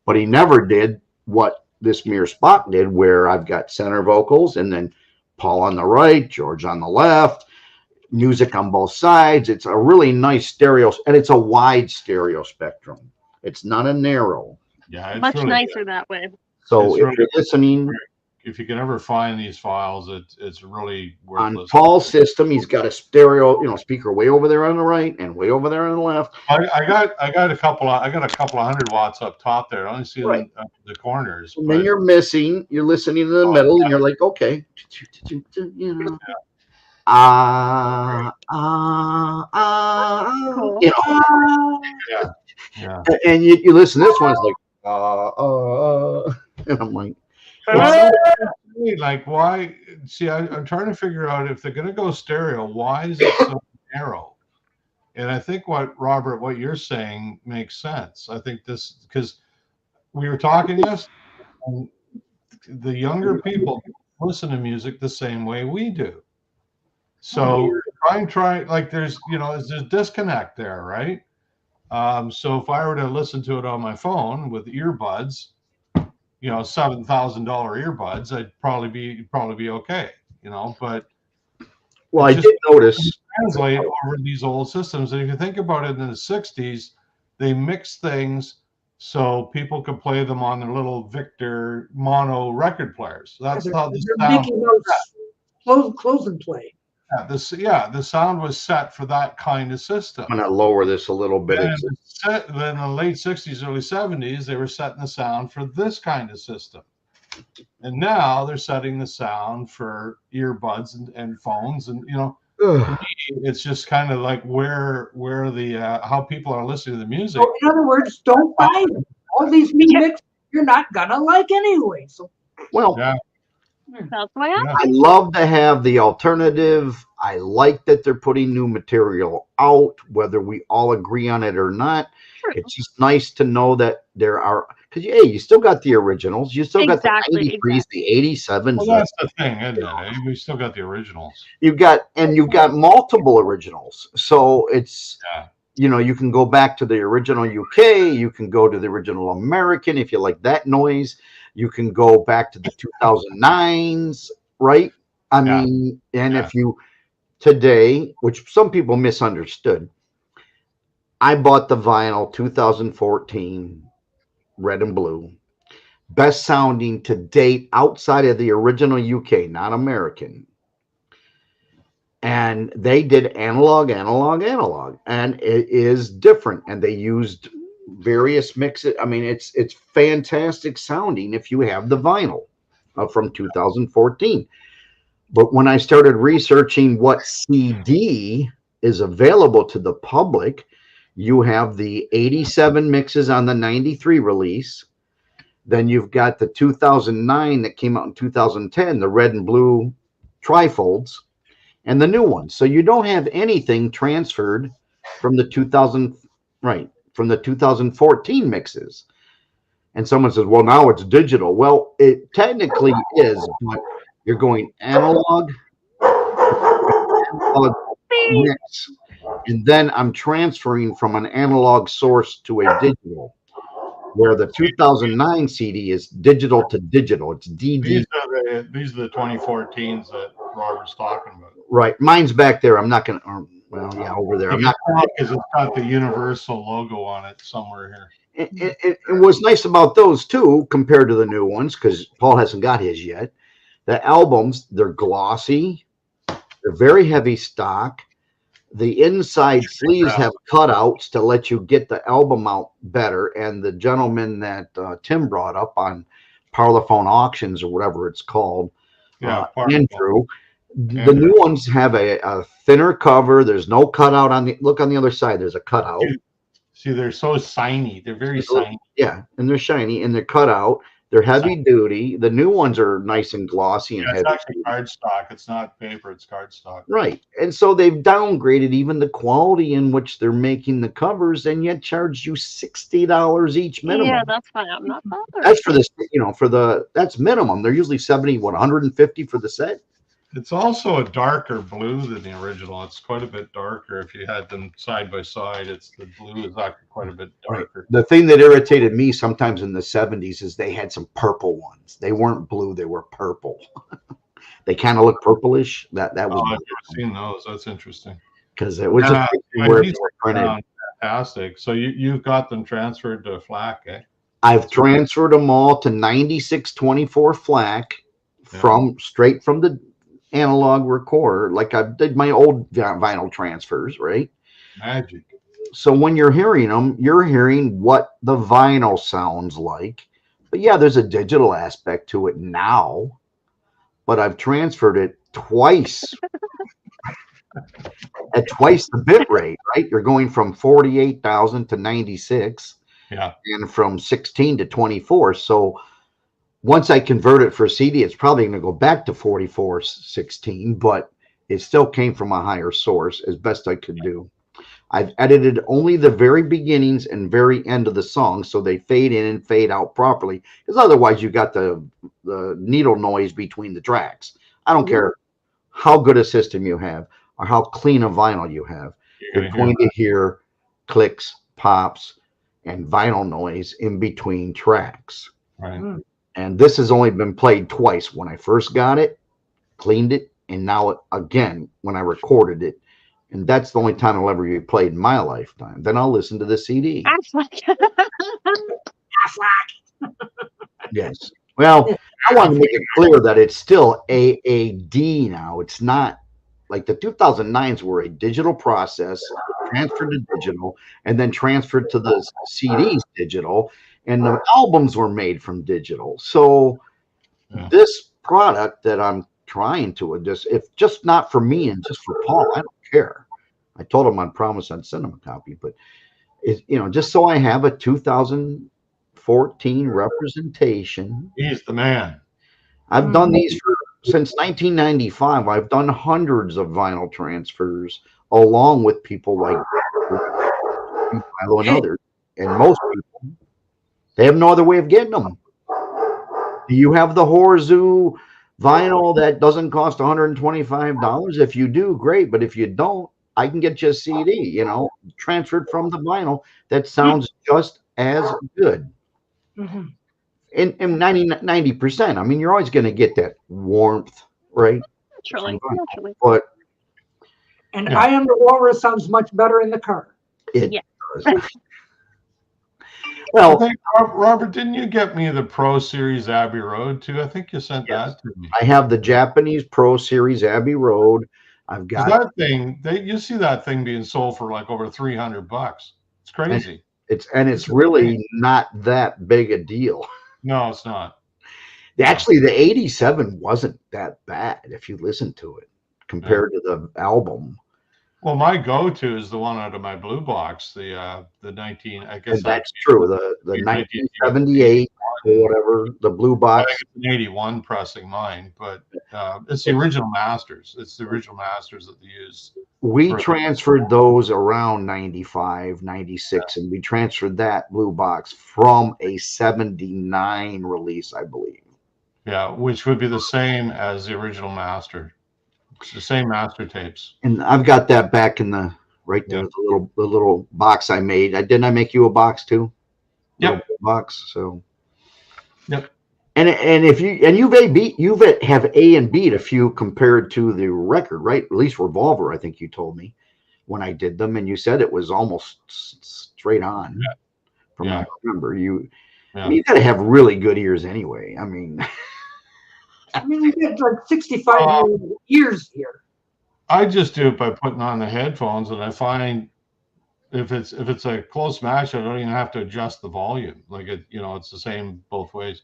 But he never did what this MeanMrMayo did, where I've got center vocals and then Paul on the right, George on the left, music on both sides. It's a really nice stereo, and it's a wide stereo spectrum. It's not a narrow. Yeah, it's much really nicer good. that way. So if you're listening, if you can ever find these files, it's really worth on listening. Paul's system, he's got a stereo, speaker way over there on the right and way over there on the left. I got a couple of 100 watts up top there. I only see the corners. And then you're listening to the middle, and you're like, okay, Yeah. And you listen to this one, it's like, and I'm like, like, why? See, I'm trying to figure out if they're going to go stereo, why is it so narrow? And I think what you're saying makes sense. I think this, because we were talking yesterday, and the younger people listen to music the same way we do. So try like there's a disconnect there, right? So if I were to listen to it on my phone with earbuds, $7,000 earbuds, I'd probably be okay, but well, I did notice translate over these old systems. And if you think about it, in the 60s, they mixed things so people could play them on their little Victor mono record players. That's how the sound. Close and play. The sound was set for that kind of system. I'm going to lower this a little bit. Then in the late 60s, early 70s, they were setting the sound for this kind of system. And now they're setting the sound for earbuds and phones. And, for me, it's just kind of like where the how people are listening to the music. So in other words, don't buy them. All these new mixes you're not going to like anyway. So, well, that's why I love to have the alternative. I like that they're putting new material out, whether we all agree on it or not. Sure. It's just nice to know that there are, because you still got the originals. You still got the 93s, the 87s. Well, that's the thing, isn't it? We still got the originals. You've got multiple originals. So it's, you can go back to the original UK. You can go to the original American if you like that noise. You can go back to the 2009s, right? I mean, and if you today, which some people misunderstood, I bought the vinyl 2014 red and blue, best sounding to date outside of the original UK, not American, and they did analog, and it is different. And they used various mixes. I mean, it's fantastic sounding if you have the vinyl from 2014. But when I started researching what CD is available to the public, you have the 87 mixes on the 93 release. Then you've got the 2009 that came out in 2010, the red and blue trifolds, and the new one. So you don't have anything transferred from the 2014 mixes. And someone says, well, now it's digital. Well, it technically is, but you're going analog mix, and then I'm transferring from an analog source to a digital, where the 2009 CD is digital to digital. It's DD. These are the 2014s that Robert's talking about. Right. Mine's back there. I'm not going to, well, yeah, over there. I'm not because it's got the Universal logo on it somewhere here. It was nice about those too, compared to the new ones, because Paul hasn't got his yet. The albums, they're glossy, they're very heavy stock. The inside sleeves have cutouts to let you get the album out better. And the gentleman that Tim brought up on Parlophone Auctions or whatever it's called, Andrew, the new ones have a thinner cover. There's no cutout on the look on the other side. There's a cutout. See, they're so shiny. They're very shiny. Yeah, and they're shiny and they're cut out. They're heavy duty. The new ones are nice and glossy and it's heavy. actually cardstock. It's not paper. It's cardstock. Right. And so they've downgraded even the quality in which they're making the covers, and yet charge you $60 each minimum. Yeah, that's fine. I'm not bothered. That's for this, that's minimum. They're usually 70, 150 for the set. It's also a darker blue than the original. It's quite a bit darker. If you had them side by side, the blue is actually quite a bit darker. Right. The thing that irritated me sometimes in the 70s is they had some purple ones. They weren't blue, they were purple. They kind of look purplish. That was. I've never seen those. That's interesting. Because it was just where they were printed. Fantastic. So you've got them transferred to FLAC, eh? I've transferred them all to 9624 FLAC straight from the analog recorder, like I did my old vinyl transfers, right? Magic. So when you're hearing them, you're hearing what the vinyl sounds like. But yeah, there's a digital aspect to it now, but I've transferred it twice at twice the bit rate, right? You're going from 48,000 to 96, and from 16 to 24. So once I convert it for CD, it's probably going to go back to 4416, but it still came from a higher source as best I could do. I've edited only the very beginnings and very end of the song so they fade in and fade out properly, because otherwise you got the needle noise between the tracks. I don't care how good a system you have or how clean a vinyl you have. You're going to hear clicks, pops, and vinyl noise in between tracks. Right. And this has only been played twice. When I first got it, cleaned it, and now again when I recorded it. And that's the only time it'll ever be played in my lifetime. Then I'll listen to the CD. Yes. Well, I want to make it clear that it's still AAD now. It's not like the 2009s were a digital process, transferred to digital, and then transferred to the CDs digital. And the albums were made from digital. So this product that I'm trying to if just not for me and just for Paul, I don't care. I told him I'd promise I'd send him a copy, but just so I have a 2014 representation. He's the man. I've done these since 1995. I've done hundreds of vinyl transfers along with people like Milo and others, and most people. They have no other way of getting them. Do you have the Horzu vinyl that doesn't cost $125? If you do, great. But if you don't, I can get you a CD, transferred from the vinyl that sounds just as good. Mm-hmm. And 90%. I mean, you're always going to get that warmth, right? Naturally. But I Am the Walrus sounds much better in the car. It does. Well, Robert, didn't you get me the Pro Series Abbey Road too? I think you sent that to me. I have the Japanese Pro Series Abbey Road. I've 'Cause got that thing. You see that thing being sold for like over $300. It's crazy. it's really not that big a deal. No, it's not. Actually, the 87 wasn't that bad if you listen to it compared to the album. Well, my go-to is the one out of my blue box, the 19. I guess And that's true. The 1978 or whatever, the blue I box. think it's an 81 pressing mine, but it's the original masters. It's the original masters that they used. We transferred those around 95, 96, and we transferred that blue box from a 79 release, I believe. Yeah, which would be the same as the original master. It's the same master tapes. And I've got that back in the right there, the little box I made. Didn't I make you a box too? Yep. Box. So. Yep. And if you've have A and B'd a few compared to the record, right? At least Revolver, I think you told me when I did them, and you said it was almost straight on. Yeah. From what I remember, you Yeah. I mean, you got to have really good ears anyway. I mean, we get like 65 years here. I just do it by putting on the headphones, and I find if it's a close match, I don't even have to adjust the volume. Like it's the same both ways.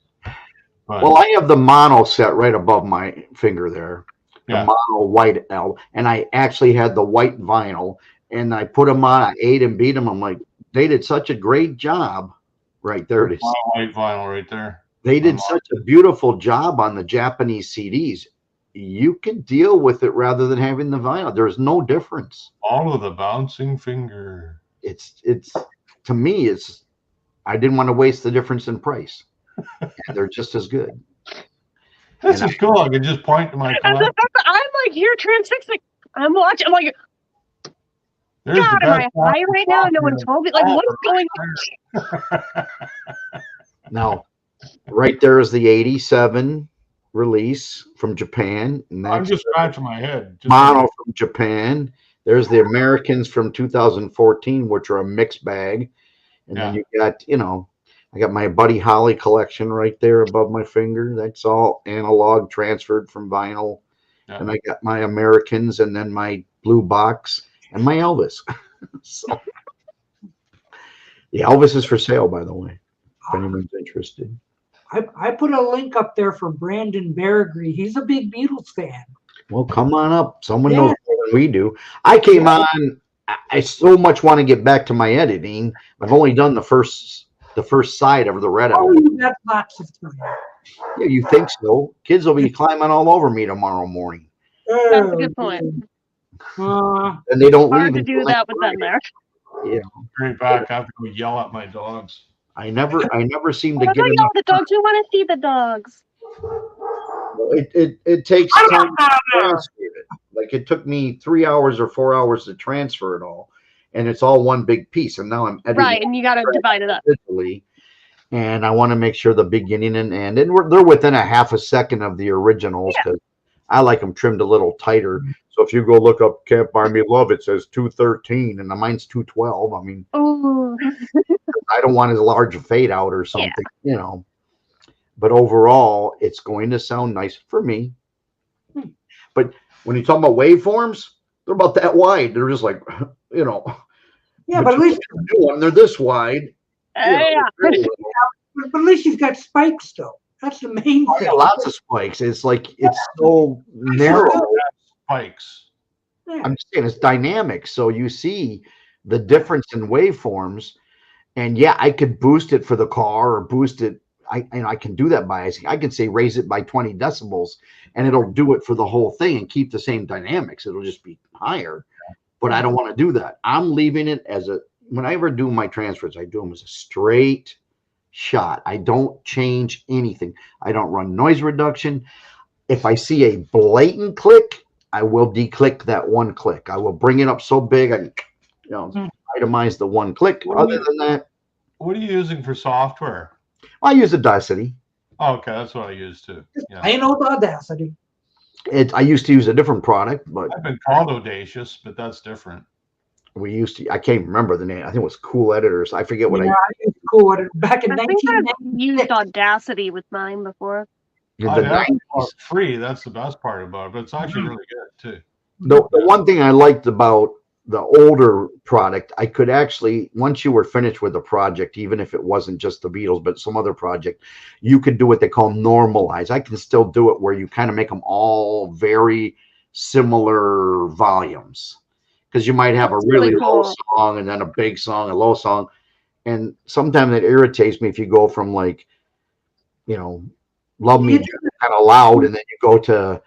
But, well, I have the mono set right above my finger there, the Yeah. mono white L, and I actually had the white vinyl, and I put them on. I ate and beat them. I'm like, they did such a great job. Right there it is. White vinyl right there. They did such a beautiful job on the Japanese CDs. You can deal with it rather than having the vinyl. There's no difference. All of the bouncing finger. It's to me, I didn't want to waste the difference in price. And they're just as good. This is cool. I can just point to my collection. I'm like here transfixing. I'm watching. I'm like, There's God, the am I best high right now? No one told me. Like, what is going on? Now, right there is the 87 release from Japan. I'm Next, just scratching my head. mono from Japan. There's the Americans from 2014, which are a mixed bag. And then you got, I got my Buddy Holly collection right there above my finger. That's all analog transferred from vinyl. Yeah. And I got my Americans and then my blue box and my Elvis. So, the Elvis is for sale, by the way, if anyone's interested. I put a link up there for Brandon Berrigree. He's a big Beatles fan. Well, come on up. Someone knows more than we do. I came on. I so much want to get back to my editing. I've only done the first side of the Red Oh, album. you got lots of time. Yeah, you think so? Kids will be climbing all over me tomorrow morning, That's a good point. and they don't Hard leave. to do that with them there. Yeah, Right back. I have to go yell at my dogs. I never seem to What get about enough. y'all, the dogs? We want to see the dogs. It takes time to transfer it. Like it took me 3 hours or 4 hours to transfer it all, and it's all one big piece. And now I'm editing Right, and you got to divide it up. digitally, and I want to make sure the beginning and end, and they're within a half a second of the originals because I like them trimmed a little tighter. So if you go look up "Can't Buy Me Love," it says 213, and mine's 212. I mean, Ooh. I don't want as large a fade out or something, But overall, it's going to sound nice for me. But when you talk about waveforms, they're about that wide. They're just like, Yeah, but at least they're this wide. Yeah. but at least you've got spikes though. That's the main I thing. got lots of spikes. It's like it's so narrow. Spikes. I'm just saying it's dynamic. So you see the difference in waveforms. And yeah, I could boost it for the car or boost it. I can do that by, I can say raise it by 20 decibels and it'll do it for the whole thing and keep the same dynamics. It'll just be higher, but I don't want to do that. I'm leaving it as when I ever do my transfers, I do them as a straight shot. I don't change anything. I don't run noise reduction. If I see a blatant click, I will declick that one click. I will bring it up so big, I itemize the one click. Other than that, what are you using for software? I use Audacity. Oh, okay, that's what I use too. Yeah. I know the Audacity. I used to use a different product, but I've been called Audacious, but that's different. we used to. I can't remember the name. I think it was Cool Editors. I forget what I used Cool Editors back in I think I've 1996. used Audacity with mine before. the Oh, that's 90s. free. That's the best part about it, but it's actually really good too. The one thing I liked about the older product, I could actually, once you were finished with a project, even if it wasn't just the Beatles, but some other project, you could do what they call normalize. I can still do it where you kind of make them all very similar volumes. Because you might have a really low song and then a big song, a low song. And sometimes it irritates me if you go from like, Love Me kind of loud and then you go to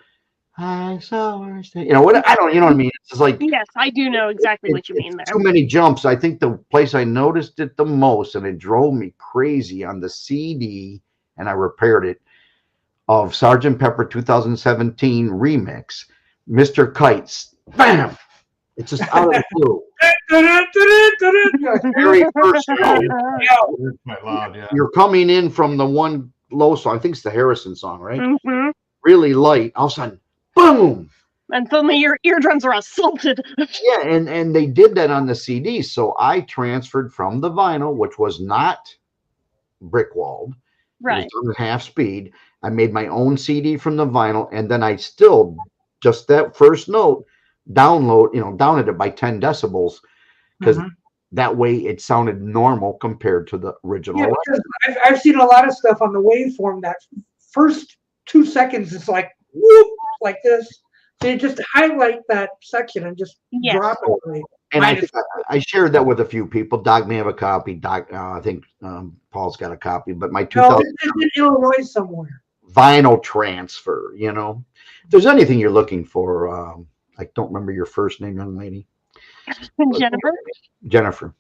I saw her stay. What I don't, you know what I mean? It's just like, yes, I do know exactly what you mean there. Too many jumps. I think the place I noticed it the most, and it drove me crazy on the CD, and I repaired it, of Sgt. Pepper 2017 remix, Mr. Kites. Bam! It's just out of the blue. Very first note. You're coming in from the one low song. I think it's the Harrison song, right? Mm-hmm. Really light. All of a sudden, boom! And suddenly your eardrums are assaulted. Yeah, and they did that on the CD. So I transferred from the vinyl, which was not brick-walled. Right. It was on half speed. I made my own CD from the vinyl, and then I still, just that first note, downed it by 10 decibels, because that way it sounded normal compared to the original. Yeah, because I've seen a lot of stuff on the waveform that first 2 seconds is like whoop, like this. So you just highlight that section and just drop it. Right. And I shared that with a few people. Doc may have a copy. I think Paul's got a copy. But my 2000 it's in Illinois somewhere. Vinyl transfer. If there's anything you're looking for, I don't remember your first name, young lady. Jennifer.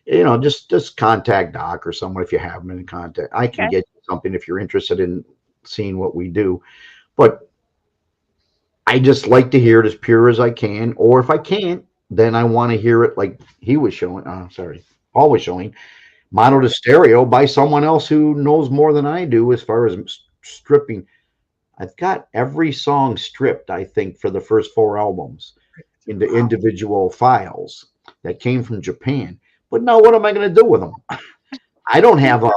Just contact Doc or someone if you have them in contact. I can get you something if you're interested in seeing what we do. But I just like to hear it as pure as I can, or if I can't, then I want to hear it like he was showing. Paul was showing, mono to stereo by someone else who knows more than I do as far as stripping. I've got every song stripped, I think, for the first 4 albums into individual files that came from Japan. But now what am I going to do with them? I don't have a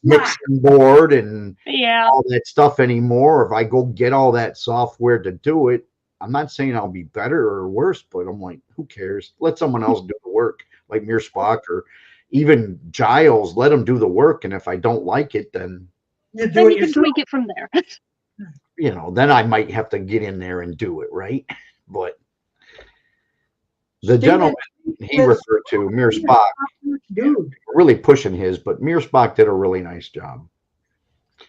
mixing board and all that stuff anymore. If I go get all that software to do it, I'm not saying I'll be better or worse, but I'm like, who cares? Let someone else do the work, like Spock or even Giles. Let them do the work, and if I don't like it, then you can tweak it from there. Then I might have to get in there and do it, right? But the gentleman he referred to, Spock, really pushing his, but Spock did a really nice job.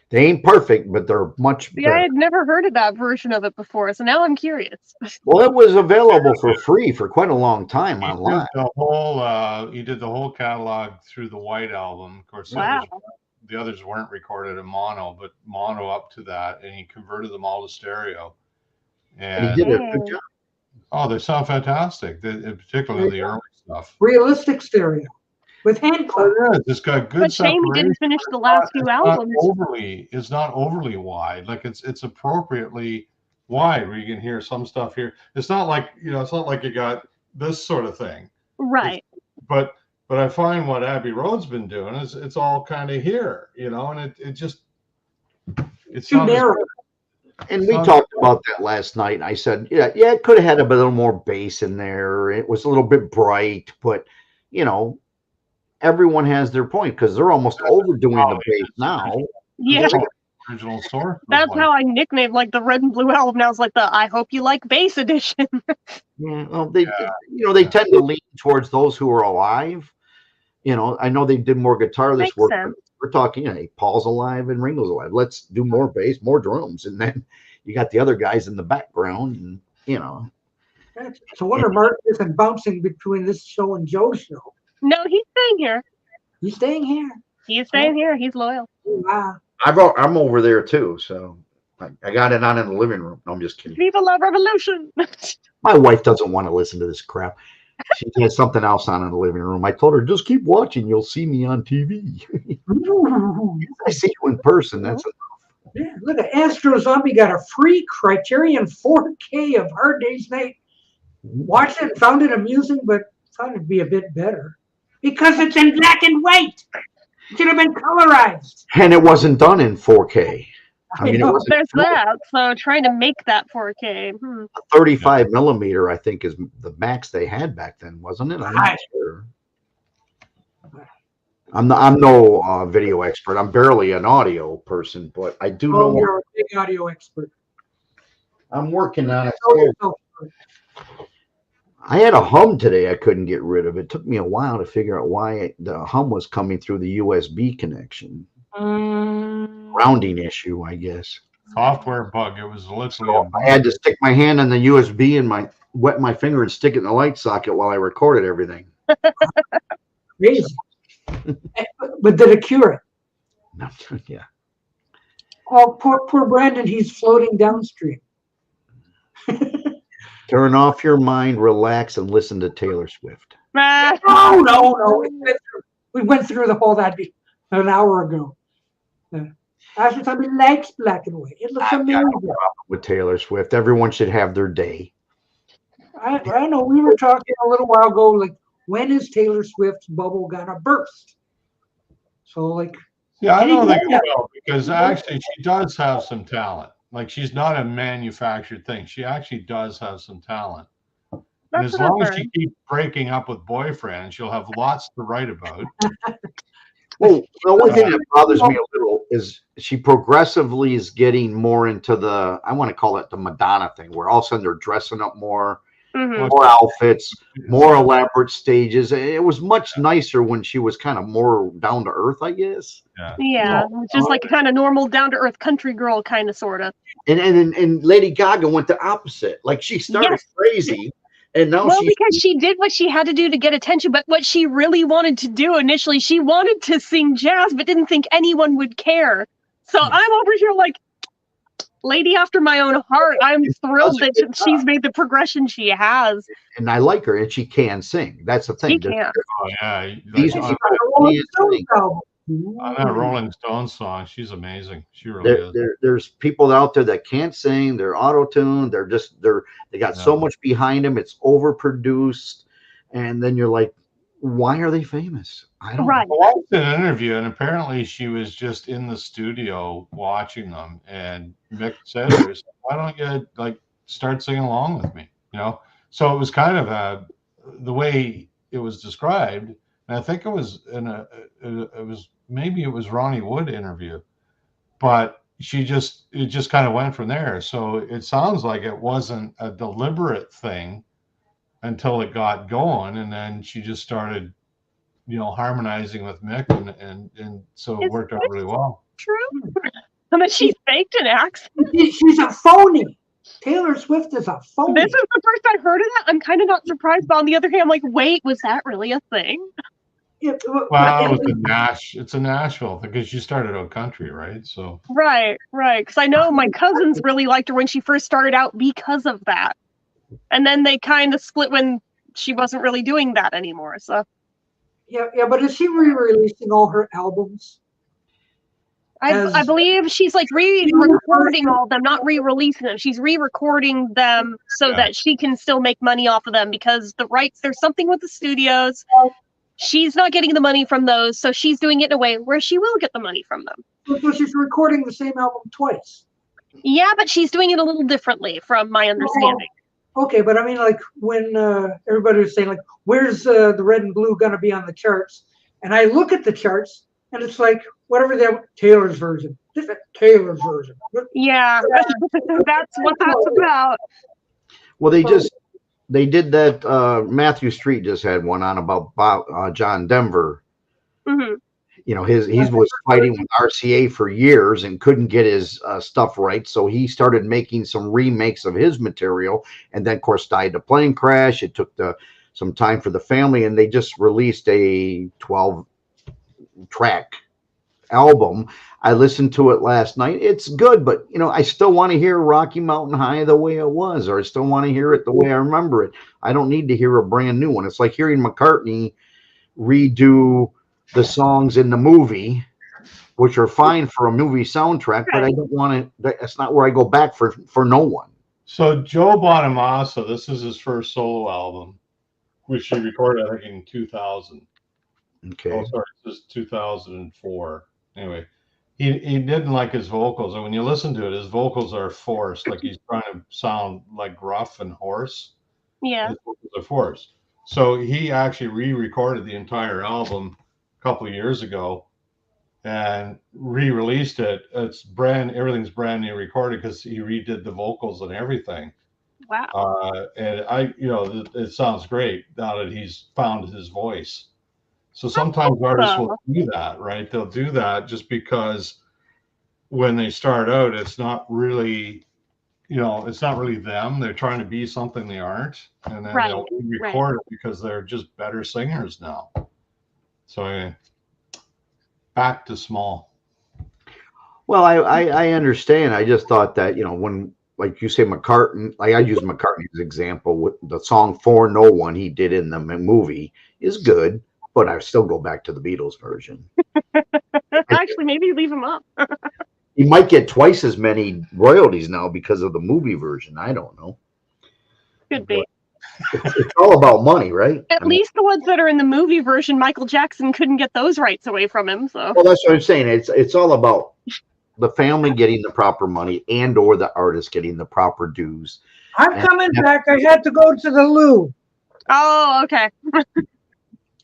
They ain't perfect, but they're much better. Yeah, I had never heard of that version of it before, so now I'm curious. Well, it was available for free for quite a long time online. He did the whole catalog through the White Album. Of course, the others weren't recorded in mono, but mono up to that, and he converted them all to stereo. And he did a good job. Oh, they sound fantastic, particularly the early stuff. Realistic stereo with hand clap. It's got good. But shame he didn't finish the last few albums. It's not overly wide. Like it's appropriately wide where you can hear some stuff here. It's not like it's not like you got this sort of thing. Right. But I find what Abbey Road's been doing is it's all kind of here, and it's too narrow. And we talked about that last night. I said, it could have had a little more bass in there. It was a little bit bright, but everyone has their point because they're almost overdoing the bass now. Yeah. Original source. That's how I nicknamed the Red and Blue album. Now it's like the I Hope You Like Bass edition. Yeah, well, they tend to lean towards those who are alive. I know they did more guitar this work. We're talking, Paul's alive and Ringo's alive. Let's do more bass, more drums, and then you got the other guys in the background, and So wonder Mark isn't bouncing between this show and Joe's show. No, he's staying here. He's staying here. He's staying here. He's loyal. Wow. I'm over there too, so I got it on in the living room. No, I'm just kidding. Viva la Revolution. My wife doesn't want to listen to this crap. She has something else on in the living room. I told her, just keep watching. You'll see me on TV. I see you in person. That's enough. Yeah, look at Astro Zombie got a free Criterion 4K of Hard Day's Night. Watched it, found it amusing, but thought it'd be a bit better because it's in black and white. It should have been colorized. And it wasn't done in 4K. I mean, it was There's that. So trying to make that 4K. 35 millimeter, I think, is the max they had back then, wasn't it? I'm not sure. I'm no video expert. I'm barely an audio person, but I do know. You're a big audio expert. I'm working on it. I had a hum today I couldn't get rid of. It took me a while to figure out why the hum was coming through the USB connection. Grounding issue, I guess. Software bug. It was literally So I had to stick my hand on the USB and wet my finger and stick it in the light socket while I recorded everything. Crazy. But did it cure it? No, yeah. Oh, poor Brandon. He's floating downstream. Turn off your mind, relax, and listen to Taylor Swift. No. We went through the whole that an hour ago. After time, it likes black and white. It looks amazing. With Taylor Swift, everyone should have their day. I know. We were talking a little while ago, like, when is Taylor Swift's bubble gonna burst? So, like, yeah, I don't think it will, because actually she does have some talent. Like, she's not a manufactured thing. She actually does have some talent. And as long as she keeps breaking up with boyfriends, she'll have lots to write about. Well, the only thing that bothers me a little is she progressively is getting more into the, I want to call it the Madonna thing, where all of a sudden they're dressing up more, more outfits, more elaborate stages. It was much nicer when she was kind of more down to earth, I guess. Yeah, just like a kind of normal, down to earth country girl, kind of, sort of. And Lady Gaga went the opposite. Like, she started crazy. And now because she did what she had to do to get attention, but what she really wanted to do initially, she wanted to sing jazz, but didn't think anyone would care. So I'm over here like, lady after my own heart. I'm thrilled that she's made the progression she has. And I like her, and she can sing. That's the thing. She can. Oh, yeah. These On that Rolling Stones song, she's amazing. She really is. There's people out there that can't sing. They're auto-tuned. They got so much behind them. It's overproduced, and then you're like, why are they famous? I don't know. I watched an interview, and apparently she was just in the studio watching them, and Mick said to her, "Why don't you like start singing along with me?" You know. So it was kind of the way it was described. And I think it was maybe it was Ronnie Wood interview, but it just kind of went from there. So it sounds like it wasn't a deliberate thing until it got going, and then she just started, harmonizing with Mick, and so it worked out really well. True. And then she faked an accent. She's a phony. Taylor Swift is a phony. This is the first I heard of that. I'm kind of not surprised, but on the other hand, I'm like, wait, was that really a thing? Well, it's a Nashville thing, because she started out country, right? So right. Because I know my cousins really liked her when she first started out because of that, and then they kind of split when she wasn't really doing that anymore. So yeah. But is she re-releasing all her albums? I believe she's like re-recording all of them, not re-releasing them. She's re-recording them so that she can still make money off of them, because the rights, there's something with the studios. She's not getting the money from those, so she's doing it in a way where she will get the money from them. So she's recording the same album twice. Yeah, but she's doing it a little differently, from my understanding. Okay, but I mean, like, when everybody was saying, like, where's the red and blue going to be on the charts? And I look at the charts, and it's like, whatever Taylor's version. Taylor's version. Yeah, that's what that's about. Well, they did that. Matthew Street just had one on about John Denver. Mm-hmm. He was fighting with RCA for years and couldn't get his stuff right, so he started making some remakes of his material, and then of course died in a plane crash. It took some time for the family, and they just released a 12-track album. I listened to it last night. It's good, but I still want to hear Rocky Mountain High the way it was, or I still want to hear it the way I remember it. I don't need to hear a brand new one. It's like hearing McCartney redo the songs in the movie, which are fine for a movie soundtrack, but I don't want to. That's not where I go back for no one. So Joe Bonamassa, this is his first solo album, which he recorded, I think, in 2000. Okay. Oh, sorry, this is 2004. Anyway, he didn't like his vocals, and when you listen to it, his vocals are forced, like he's trying to sound like gruff and hoarse. Yeah. His vocals are forced. So he actually re-recorded the entire album a couple of years ago and re-released it. Everything's brand new recorded because he redid the vocals and everything. Wow. And it sounds great now that he's found his voice. So sometimes artists will do that, right? They'll do that just because when they start out, it's not really, it's not really them. They're trying to be something they aren't. And then they'll record it because they're just better singers now. So back to small. Well, I understand. I just thought that, when, like you say, McCartney, like I use McCartney as an example, with the song For No One he did in the movie is good, but I still go back to the Beatles version. Actually, maybe leave him up. He might get twice as many royalties now because of the movie version. I don't know. Could be. It's all about money, right? At least the ones that are in the movie version, Michael Jackson couldn't get those rights away from him. So. Well, that's what I'm saying. It's all about the family getting the proper money or the artist getting the proper dues. I'm coming back. I had to go to the loo. Oh, okay.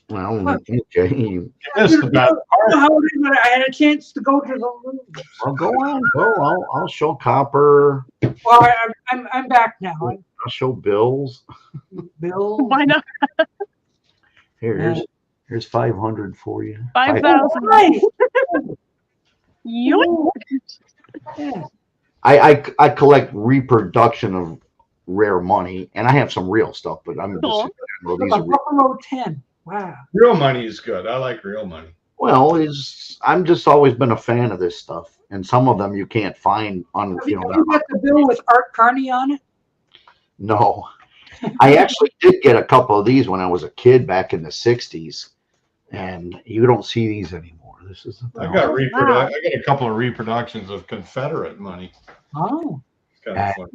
Well, okay. You missed the bad part. I had a chance to go to the loo. Well, go on. Go. I'll show Copper. Well, I'm back now. I'll show Bills. Bill. Why not? Here's 500 for you. 5,000. I collect reproduction of rare money, and I have some real stuff, but I'm Cool. just these are real. Buffalo 10. Wow. Real money is good. I like real money. Well, I'm just always been a fan of this stuff, and some of them you can't find on. Have you got the bill with Art Carney on it? No, I actually did get a couple of these when I was a kid back in the '60s, and you don't see these anymore. This is. I got a couple of reproductions of Confederate money. Oh. Kind of fun.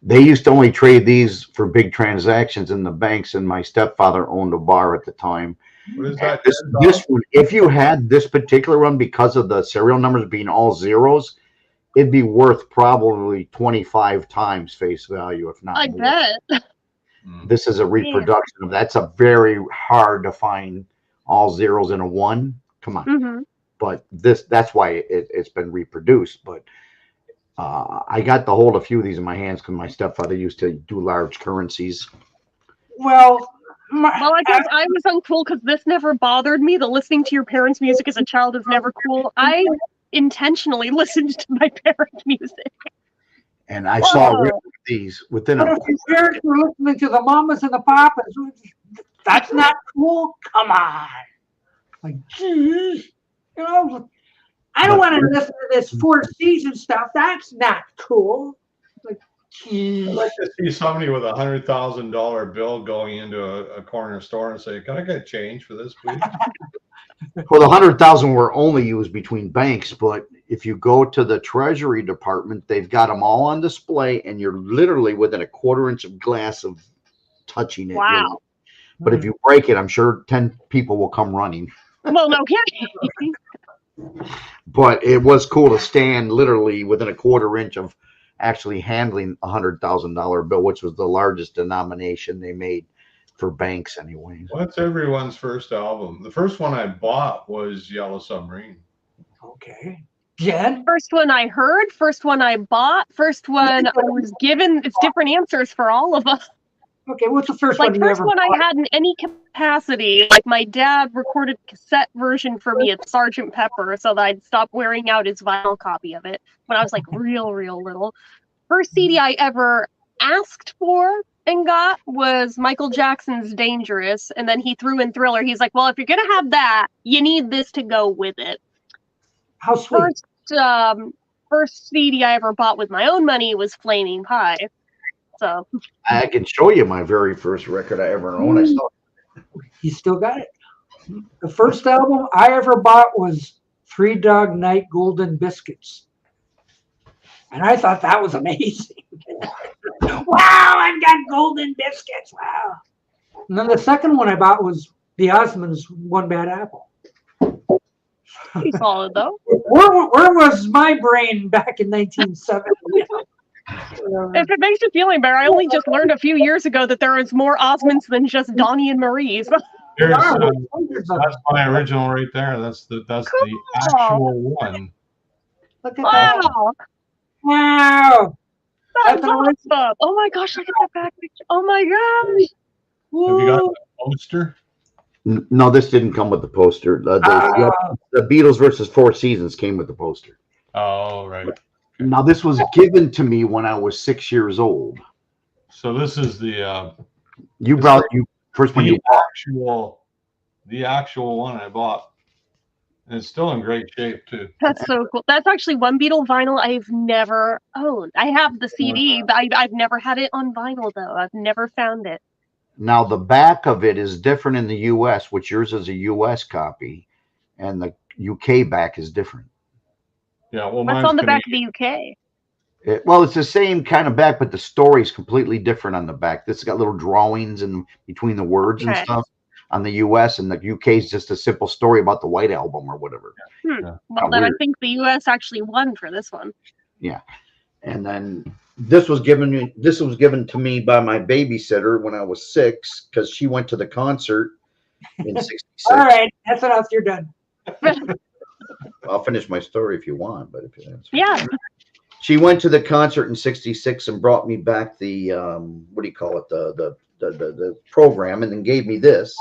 They used to only trade these for big transactions in the banks, and my stepfather owned a bar at the time. What is that? This one, if you had this particular one, because of the serial numbers being all zeros, it'd be worth probably 25 times face value, if not I more. bet. This is a reproduction of that's a very hard to find all zeros in a one. Come on. Mm-hmm. But that's why it's been reproduced. But I got the hold of a few of these in my hands because my stepfather used to do large currencies. Well, I guess I was uncool because this never bothered me. The listening to your parents' music as a child is never cool. I intentionally listened to my parents' music. And I saw these within But if your parents were listening to the mamas and the papas, that's not cool? Come on. Like, geez. I don't want to listen to this Four Seasons stuff. That's not cool. Like, geez. I'd like to see somebody with $100,000 bill going into a corner store and say, "Can I get change for this, please?" Well, the 100,000 were only used between banks, but if you go to the Treasury Department, they've got them all on display, and you're literally within a quarter-inch of glass of touching it. Wow. But if you break it, I'm sure 10 people will come running. Well, no kidding. But it was cool to stand literally within a quarter-inch of actually handling a $100,000 bill, which was the largest denomination they made for banks anyway. What's everyone's first album? The first one I bought was Yellow Submarine. Okay. Jen? First one I heard, first one I bought, first one I was given. It's different answers for all of us. Okay, what's the first Like one you first ever one bought? I had in any capacity. Like my dad recorded a cassette version for me at Sgt. Pepper so that I'd stop wearing out his vinyl copy of it when I was like real little. First CD I ever asked for and got was Michael Jackson's Dangerous, and then he threw in Thriller. He's like, well, if you're gonna have that, you need this to go with it. How sweet. First CD I ever bought with my own money was Flaming Pie. So I can show you my very first record I ever owned. I still You still got it. The first album I ever bought was Three Dog Night Golden Biscuits. And I thought that was amazing. Wow, I've got golden biscuits. Wow. And then the second one I bought was the Osmonds' One Bad Apple. Pretty solid though. Where was my brain back in 1970? If it makes you feel any better, I only just learned a few years ago that there was more Osmonds than just Donnie and Marie's. Here's that's my original right there. That's the actual one. Look at that. Wow. That's awesome. Oh my gosh, look at that back picture. Oh my gosh. Have you got the poster? No, this didn't come with the poster. The Beatles versus Four Seasons came with the poster. Oh, right. Now, this was given to me when I was 6 years old. So this is the first one you bought. The actual one I bought. And it's still in great shape too. That's so cool. That's actually one Beatle vinyl I've never owned. I have the CD, but I've never had it on vinyl though. I've never found it. Now, the back of it is different in the U.S., which yours is a U.S. copy, and the U.K. back is different. Yeah, well, what's on the back of the UK? It's the same kind of back, but the story is completely different on the back. This has got little drawings in between the words and stuff on the U.S., and the U.K. is just a simple story about the White Album or whatever. Well, then I think the U.S. actually won for this one. Yeah, and then this was given to me by my babysitter when I was 6 because she went to the concert in '66. All right, that's enough. You're done. I'll finish my story if you want, but yeah. She went to the concert in '66 and brought me back the what do you call it, the program, and then gave me this.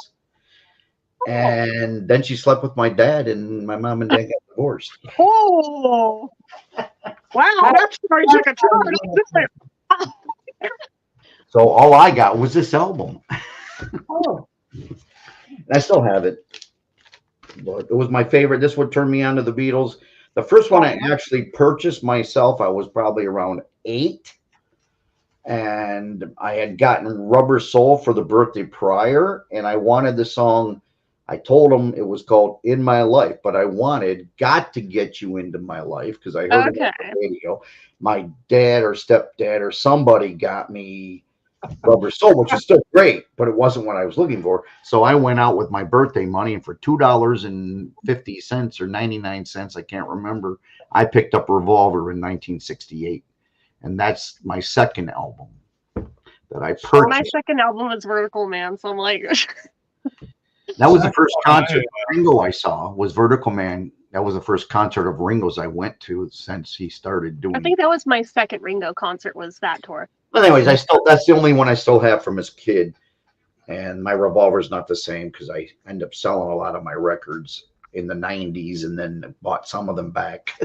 And then she slept with my dad, and my mom and dad got divorced. Oh, wow! That story took a turn. So all I got was this album. Oh, and I still have it. But it was my favorite. This would turn me on to the Beatles. The first one I actually purchased myself, I was probably around 8. And I had gotten Rubber Soul for the birthday prior. And I wanted the song. I told them it was called In My Life. But I wanted Got to Get You Into My Life because I heard it on the radio. My dad or stepdad or somebody got me Rubber Soul, which is still great, but it wasn't what I was looking for. So I went out with my birthday money, and for $2.50 or 99 cents, I can't remember, I picked up Revolver in 1968, and that's my second album that I purchased. My second album was Vertical Man, so I'm like, that was the first concert Ringo I saw was Vertical Man. That was the first concert of Ringo's I went to since he started doing. I think that was my second Ringo concert. Was that tour? Well, anyways, that's the only one I still have from as a kid, and my Revolver's not the same because I end up selling a lot of my records in the '90s and then bought some of them back,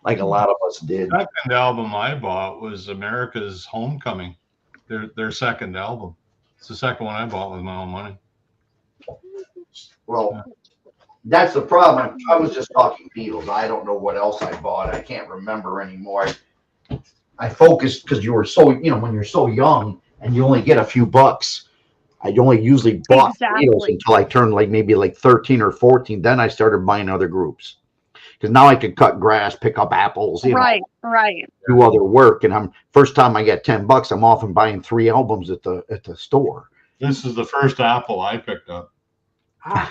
like a lot of us did. The second album I bought was America's Homecoming, their second album. It's the second one I bought with my own money. Well, that's the problem. I was just talking Beatles. I don't know what else I bought. I can't remember anymore. I focused because you were so, when you're so young and you only get a few bucks. I only usually bought Beatles until I turned maybe 13 or 14. Then I started buying other groups because now I could cut grass, pick up apples, right, do other work. And first time I get $10, I'm often buying 3 albums at the store. This is the first Apple I picked up. I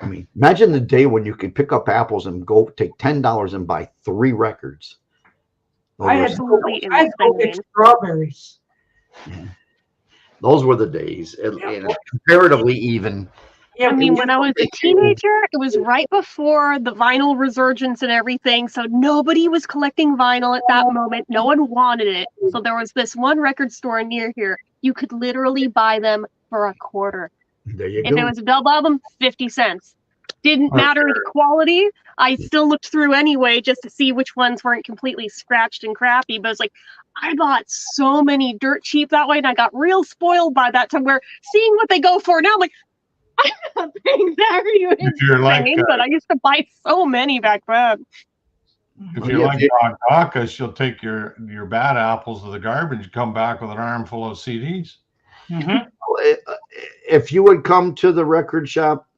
mean, imagine the day when you could pick up apples and go take $10 and buy 3 records. I had to get strawberries. Yeah. Those were the days, and comparatively even. I mean, when I was a teenager, it was right before the vinyl resurgence and everything, so nobody was collecting vinyl at that moment. No one wanted it. So there was this one record store near here. You could literally buy them for $0.25. There you go. If it was a double album, 50 cents. Didn't matter the quality. I still looked through anyway just to see which ones weren't completely scratched and crappy. But it's like, I bought so many dirt cheap that way, and I got real spoiled by that time where seeing what they go for now, I'm like, I'm not paying that insane, but I used to buy so many back then. If you're like Doc Dawkins, she'll take your bad apples to the garbage and come back with an armful of CDs. Mm-hmm. If you would come to the record shop,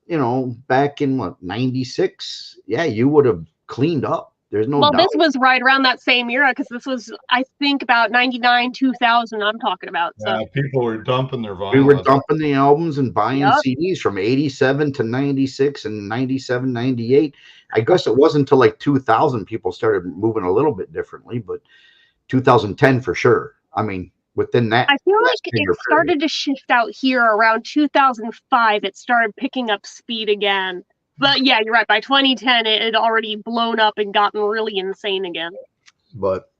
back in '96, yeah, you would have cleaned up. There's no Well, doubt. this was right around that same era because this was, I think, about 99, 2000 I'm talking about. So Yeah, people were dumping their We were vinyl. dumping the albums and buying Yep. CDs from 87 to 96 and 97, 98. I guess it wasn't until like 2000 people started moving a little bit differently, but 2010 for sure. I mean, within that. I feel like last 10-year it started to shift out here around 2005. It started picking up speed again. But yeah, you're right. By 2010, it had already blown up and gotten really insane again. But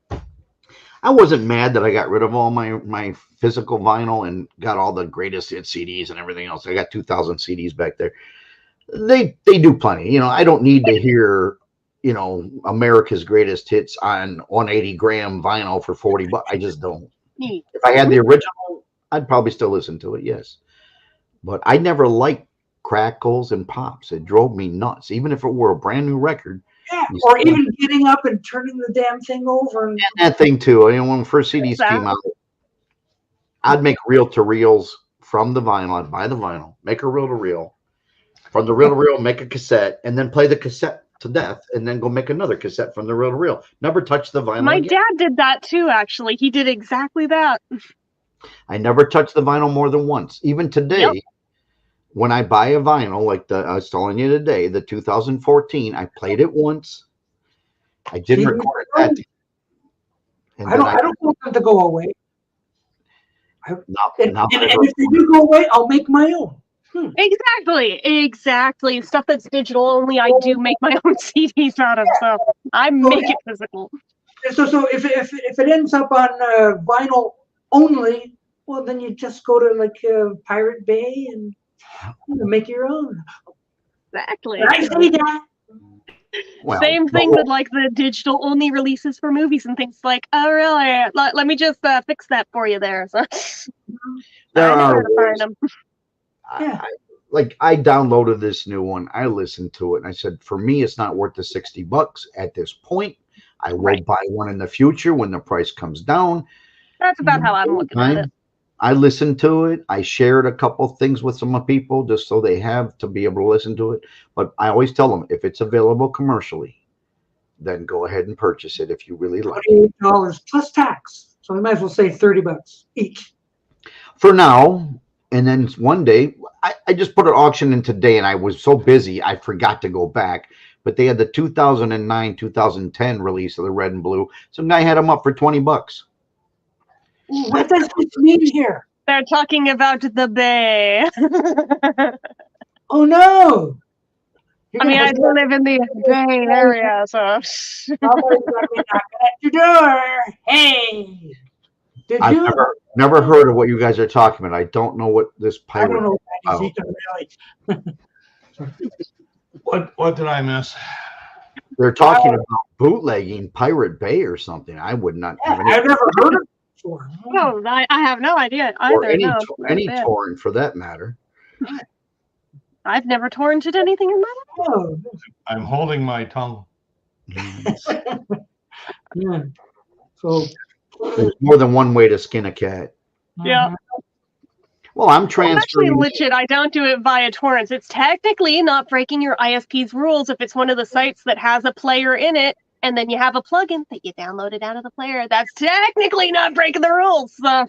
I wasn't mad that I got rid of all my physical vinyl and got all the greatest hit CDs and everything else. I got 2,000 CDs back there. They do plenty. You know, I don't need to hear, you know, America's greatest hits on 180 gram vinyl for $40. I just don't. If I had the original, I'd probably still listen to it. Yes, but I never liked crackles and pops. It drove me nuts, even if it were a brand new record. Yeah, or even getting up and turning the damn thing over. And that thing too. You know, when the first CDs came out, I'd make reel-to-reels from the vinyl. I'd buy the vinyl, make a reel-to-reel. From the reel-to-reel, make a cassette, and then play the cassette to death, and then go make another cassette from the reel-to-reel. Never touch the vinyl My again. dad did that too, actually. He did exactly that. I never touched the vinyl more than once. Even today, when I buy a vinyl, like I was telling you today, the 2014, I played it once. I didn't record it. I don't want them to go away. And now if they do go away, I'll make my own. Exactly. Stuff that's digital only, I do make my own CDs out of. So I make it physical. So if it ends up on vinyl only, well, then you just go to like Pirate Bay and make your own. Exactly. Did I say that? Well, Same thing with like the digital only releases for movies and things like, oh really? Let me just fix that for you there. So There I know are where to find them. I downloaded this new one. I listened to it and I said, for me, it's not worth the $60 at this point. I will buy one in the future when the price comes down. That's about how I'm looking at it. I listened to it. I shared a couple things with some people just so they have to be able to listen to it. But I always tell them, if it's available commercially, then go ahead and purchase it if you really like it. $28 plus tax. So we might as well say $30 each. For now. And then one day, I just put an auction in today, and I was so busy, I forgot to go back. But they had the 2009, 2010 release of the red and blue. Some guy had them up for $20. What does this mean here? They're talking about the Bay. Oh no! I mean, I do live in the Bay area, so. Somebody's gonna be knocking at your door. Hey, did I've you? never heard of what you guys are talking about. I don't know what this pirate. I don't know what that is either, really. What did I miss? They're talking about bootlegging Pirate Bay or something. I would not have any. I've never heard of it before. No, I have no idea Or either. any No, torrent for that matter. I've never torrented anything in my life. Oh. I'm holding my tongue. Yeah. So There's more than one way to skin a cat. Yeah. Well, I'm Actually, transferring. legit, I don't do it via torrents. It's technically not breaking your ISP's rules if it's one of the sites that has a player in it, and then you have a plugin that you downloaded out of the player. That's technically not breaking the rules. So.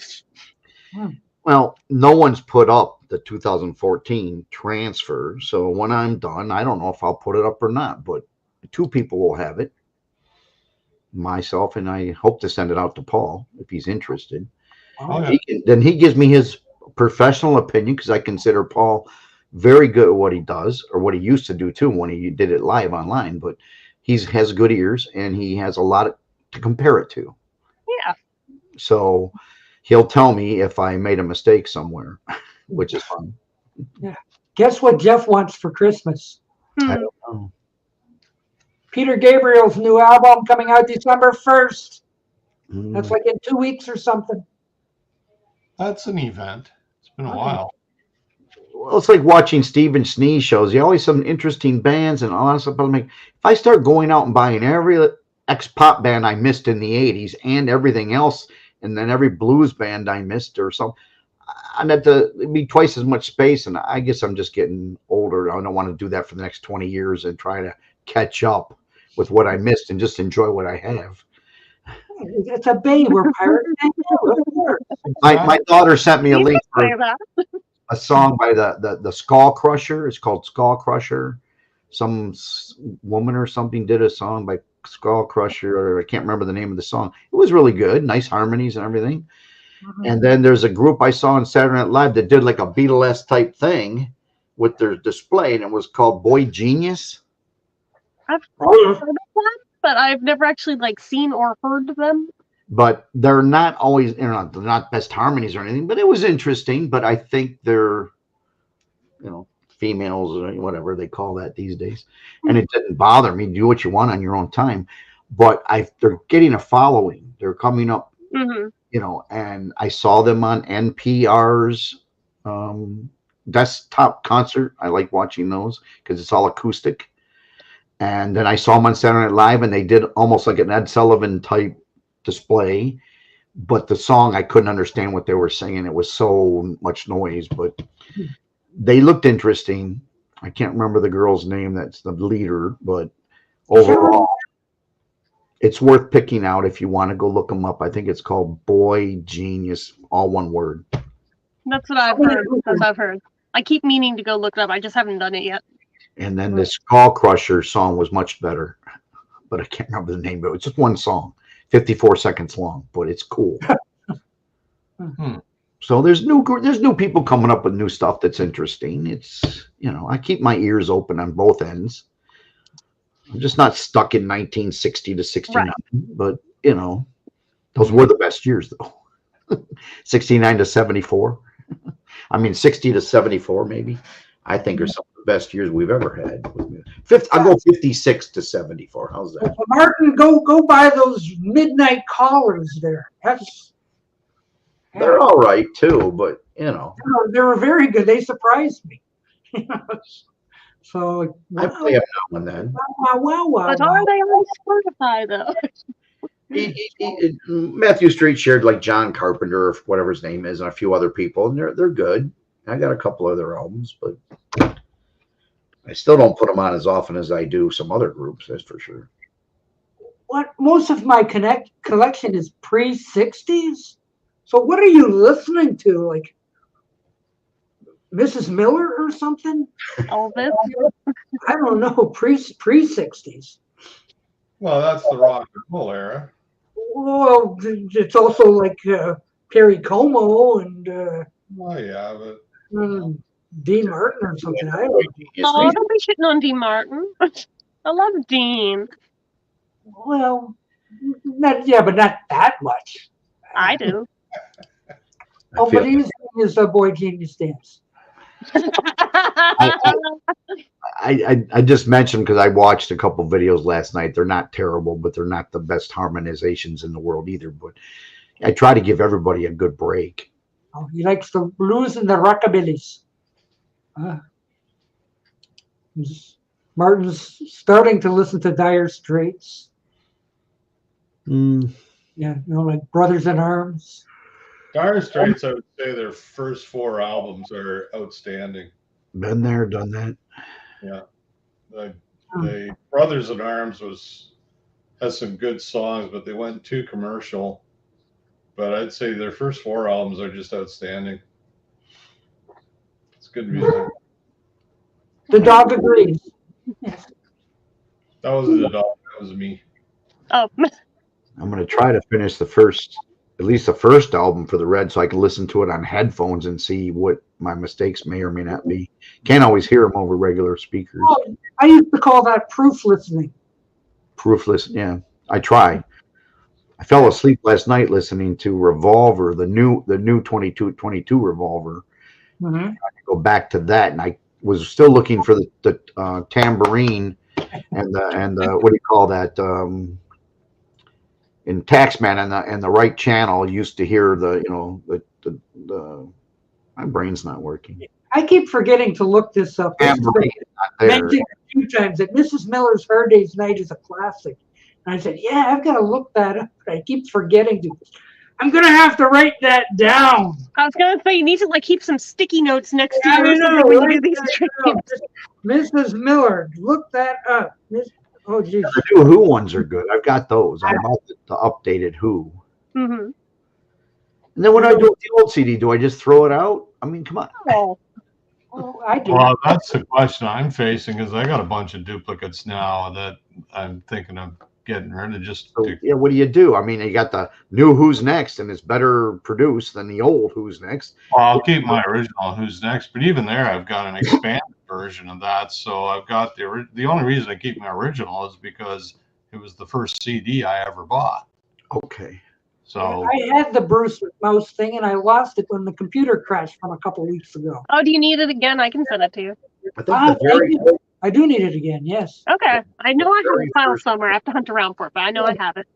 Well, no one's put up the 2014 transfer. So when I'm done, I don't know if I'll put it up or not, but two people will have it. Myself, and I hope to send it out to Paul if he's interested. Oh, yeah. Then he gives me his professional opinion, because I consider Paul very good at what he does, or what he used to do too when he did it live online. But he has good ears, and he has a lot to compare it to. Yeah. So he'll tell me if I made a mistake somewhere, which is fun. yeah. Guess what Jeff wants for Christmas? I don't know. Peter Gabriel's new album coming out December 1st. That's like in 2 weeks or something. That's an event. It's been a while. Well, it's like watching Stephen Snee shows. You always some interesting bands and all that stuff. But if I start going out and buying every ex-pop band I missed in the 80s and everything else, and then every blues band I missed or something, I'd have to be twice as much space. And I guess I'm just getting older. I don't want to do that for the next 20 years and try to catch up with what I missed and just enjoy what I have. It's a bay where pirates hang out, of course. My daughter sent me a You link could for say that. a song by the Skull Crusher. It's called Skull Crusher. Some woman or something did a song by Skull Crusher, or I can't remember the name of the song. It was really good, nice harmonies and everything. And then there's a group I saw on Saturday Night Live that did like a Beatles type thing with their display, and it was called Boy Genius. I've heard of them, but I've never actually like seen or heard of them. But they're not always, they're not best harmonies or anything, but it was interesting. But I think they're, females or whatever they call that these days. And it didn't bother me. Do what you want on your own time. But they're getting a following. They're coming up, and I saw them on NPR's desktop concert. I like watching those because it's all acoustic. And then I saw them on Saturday Night Live, and they did almost like an Ed Sullivan type display. But the song, I couldn't understand what they were singing. It was so much noise, but they looked interesting. I can't remember the girl's name that's the leader, but overall, it's worth picking out if you want to go look them up. I think it's called Boy Genius, all one word. That's what I've heard. That's what I've heard. I keep meaning to go look it up. I just haven't done it yet. And then the Skull Crusher song was much better, but I can't remember the name of it. It's just one song, 54 seconds long, but it's cool. So there's new people coming up with new stuff that's interesting. It's, I keep my ears open on both ends. I'm just not stuck in 1960 to 69, right. But those were the best years though. 69 to 74. I mean, 60 to 74 maybe. I think are some of the best years we've ever had. I'll go 56 to 74. How's that? Martin, go buy those midnight callers there. They're all right too, but they were very good. They surprised me. So I play them now and then. Wow. But are they on Spotify though? Matthew Street shared like John Carpenter or whatever his name is, and a few other people, and they're good. I got a couple other albums, but I still don't put them on as often as I do some other groups. That's for sure. What most of my collection is pre-60s. So what are you listening to? Like Mrs. Miller or something? Elvis? I don't know. Pre-60s. Well, that's the rock and roll era. Well, it's also like Perry Como and oh yeah, but Dean Martin or something. Oh, don't be shitting on Dean Martin. I love Dean. Well, but not that much. I do. Oh, but he's his Boy Genius dance. I just mentioned because I watched a couple videos last night. They're not terrible, but they're not the best harmonizations in the world either. But I try to give everybody a good break. Oh, he likes the blues and the rockabillys. Martin's starting to listen to Dire Straits. Yeah, like Brothers in Arms. Dire Straits, I would say their first 4 albums are outstanding. Been there, done that. Yeah, the Brothers in Arms has some good songs, but they went too commercial. But I'd say their first 4 albums are just outstanding. It's good music. The dog agrees. That wasn't the dog. That was me. Oh. I'm going to try to finish at least the first album for the Red, so I can listen to it on headphones and see what my mistakes may or may not be. Can't always hear them over regular speakers. Oh, I used to call that proof listening. Proof listening, yeah. I try. I fell asleep last night listening to Revolver, the new 2222 Revolver. Mm-hmm. I go back to that, and I was still looking for the tambourine and the what do you call that? In Taxman and the right channel used to hear the my brain's not working. I keep forgetting to look this up. Mentioned a few times that Mrs. Miller's Hard Day's Night is a classic. And I said, yeah, I've got to look that up. I keep forgetting to. I'm going to have to write that down. I was going to say, you need to keep some sticky notes next to you when you do these trivia. Mrs. Miller, look that up. Oh, geez. The new Who ones are good. I've got those. I bought the updated Who. Mm-hmm. And then what do I do with the old CD? Do I just throw it out? I mean, come on. Oh. I do. Well, that's the question I'm facing because I got a bunch of duplicates now that I'm thinking of getting rid of. Just So, yeah, what do you do? I mean, you got the new Who's Next, and it's better produced than the old Who's Next. Well, I'll keep my original Who's Next, but even there, I've got an expanded version of that. So I've got the only reason I keep my original is because it was the first CD I ever bought. Okay. So I had the Bruce Mouse thing, and I lost it when the computer crashed from a couple weeks ago. Oh, do you need it again? I can send it to you. I do need it again. Yes. Okay. I know I have a file somewhere. I have to hunt around for it, but I know I have it.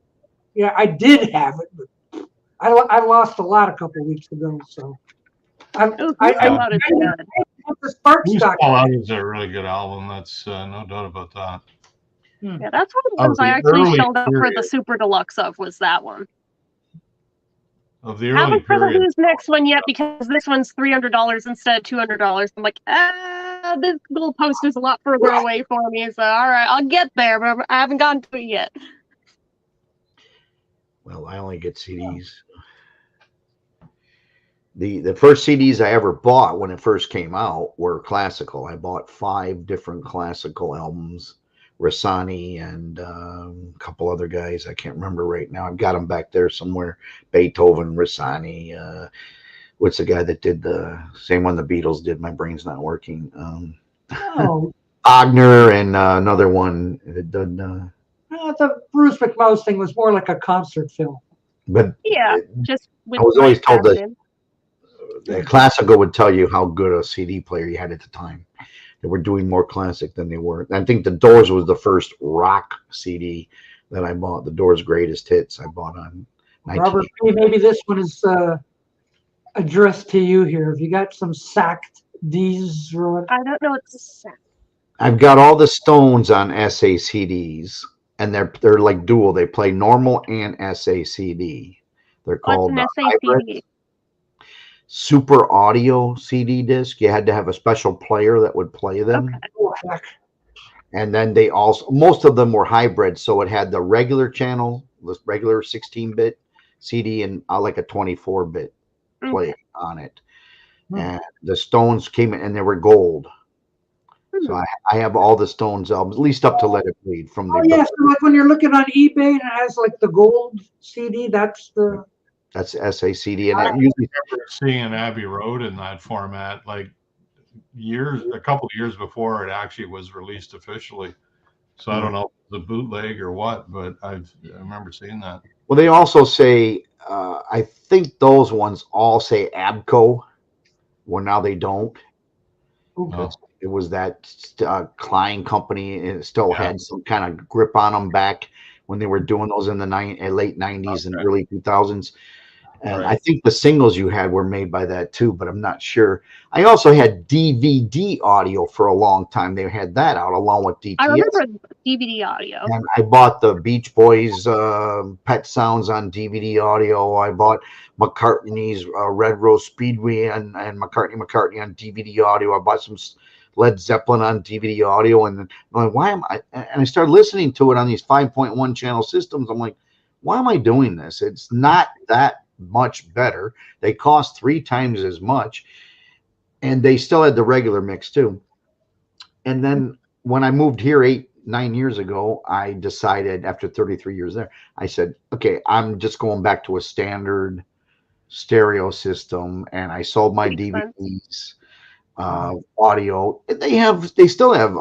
Yeah, I did have it, but I lost a lot a couple weeks ago. So I thought it's good. The Spark Who's stock. Fallout is a really good album. That's no doubt about that. Yeah, that's one of the ones I actually shelled out for the Super Deluxe of, was that one. Of the I early haven't for the period. Who's Next one yet because this one's $300 instead of $200. I'm like, this goalpost is a lot further away for me. So, all right, I'll get there, but I haven't gotten to it yet. Well, I only get CDs. The first CDs I ever bought when it first came out were classical. I bought 5 different classical albums, Rossini and a couple other guys I can't remember right now. I've got them back there somewhere. Beethoven, Rossini. What's the guy that did the same one the Beatles did? My brain's not working. Wagner and another one. The Bruce McMouse thing was more like a concert film. But yeah, just I was always told that the classical would tell you how good a CD player you had at the time. They were doing more classic than they were. I think the Doors was the first rock CD that I bought. The Doors' Greatest Hits I bought on 19. Robert, maybe this one is addressed to you here. Have you got some sacked D's? I don't know what's a sack. I've got all the Stones on SA CDs, and they're like dual. They play normal and SA CD. They're called What's an SACD? Super Audio CD disc. You had to have a special player that would play them. Okay. And then they also, most of them were hybrid. So it had the regular channel, the regular 16-bit CD, and like a 24-bit player on it. And the Stones came in and they were gold. So I have all the Stones albums, at least up to Let It Bleed from the. Oh yeah, so like when you're looking on eBay and it has like the gold CD, that's SACD, and I it usually remember seeing an Abbey Road in that format, like a couple of years before it actually was released officially. So I don't know if it was a bootleg or what, but I remember seeing that. Well, they also say, I think those ones all say Abco. Well, now they don't. Okay. It was that Klein company, and it still had some kind of grip on them back when they were doing those in the late 90s and early 2000s. And I think the singles you had were made by that too, but I'm not sure. I also had DVD audio for a long time. They had that out along with DTS. I remember DVD audio. And I bought the Beach Boys Pet Sounds on DVD audio. I bought McCartney's Red Rose Speedway and McCartney on DVD audio. I bought some Led Zeppelin on DVD audio. And I'm like, why am I? And I started listening to it on these 5.1 channel systems. I'm like, why am I doing this? It's not that much better. They cost 3 times as much. And they still had the regular mix too. And then when I moved here 8-9 years ago, I decided after 33 years there, I said, okay, I'm just going back to a standard stereo system. And I sold my DVDs, audio. They still have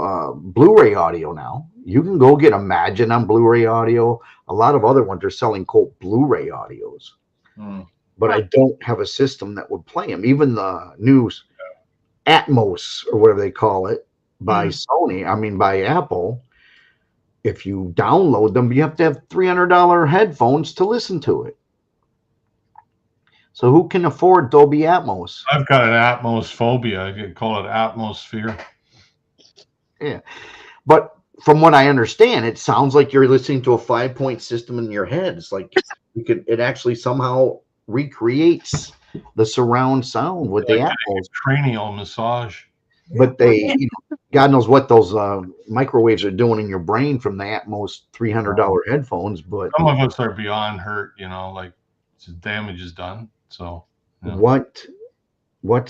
Blu-ray audio now. You can go get Imagine on Blu-ray audio. A lot of other ones are selling quote Blu-ray audios. But I don't have a system that would play them. Even the new Atmos or whatever they call it by by Apple, if you download them, you have to have $300 headphones to listen to it. So who can afford Dolby Atmos? I've got an Atmos phobia. I could call it atmosphere. Yeah. But from what I understand, it sounds like you're listening to a 5-point system in your head. It's like it actually somehow recreates the surround sound with the Atmos. Cranial massage. But they God knows what those microwaves are doing in your brain from the Atmos $300 headphones. But some of us are beyond hurt, like the damage is done. So what's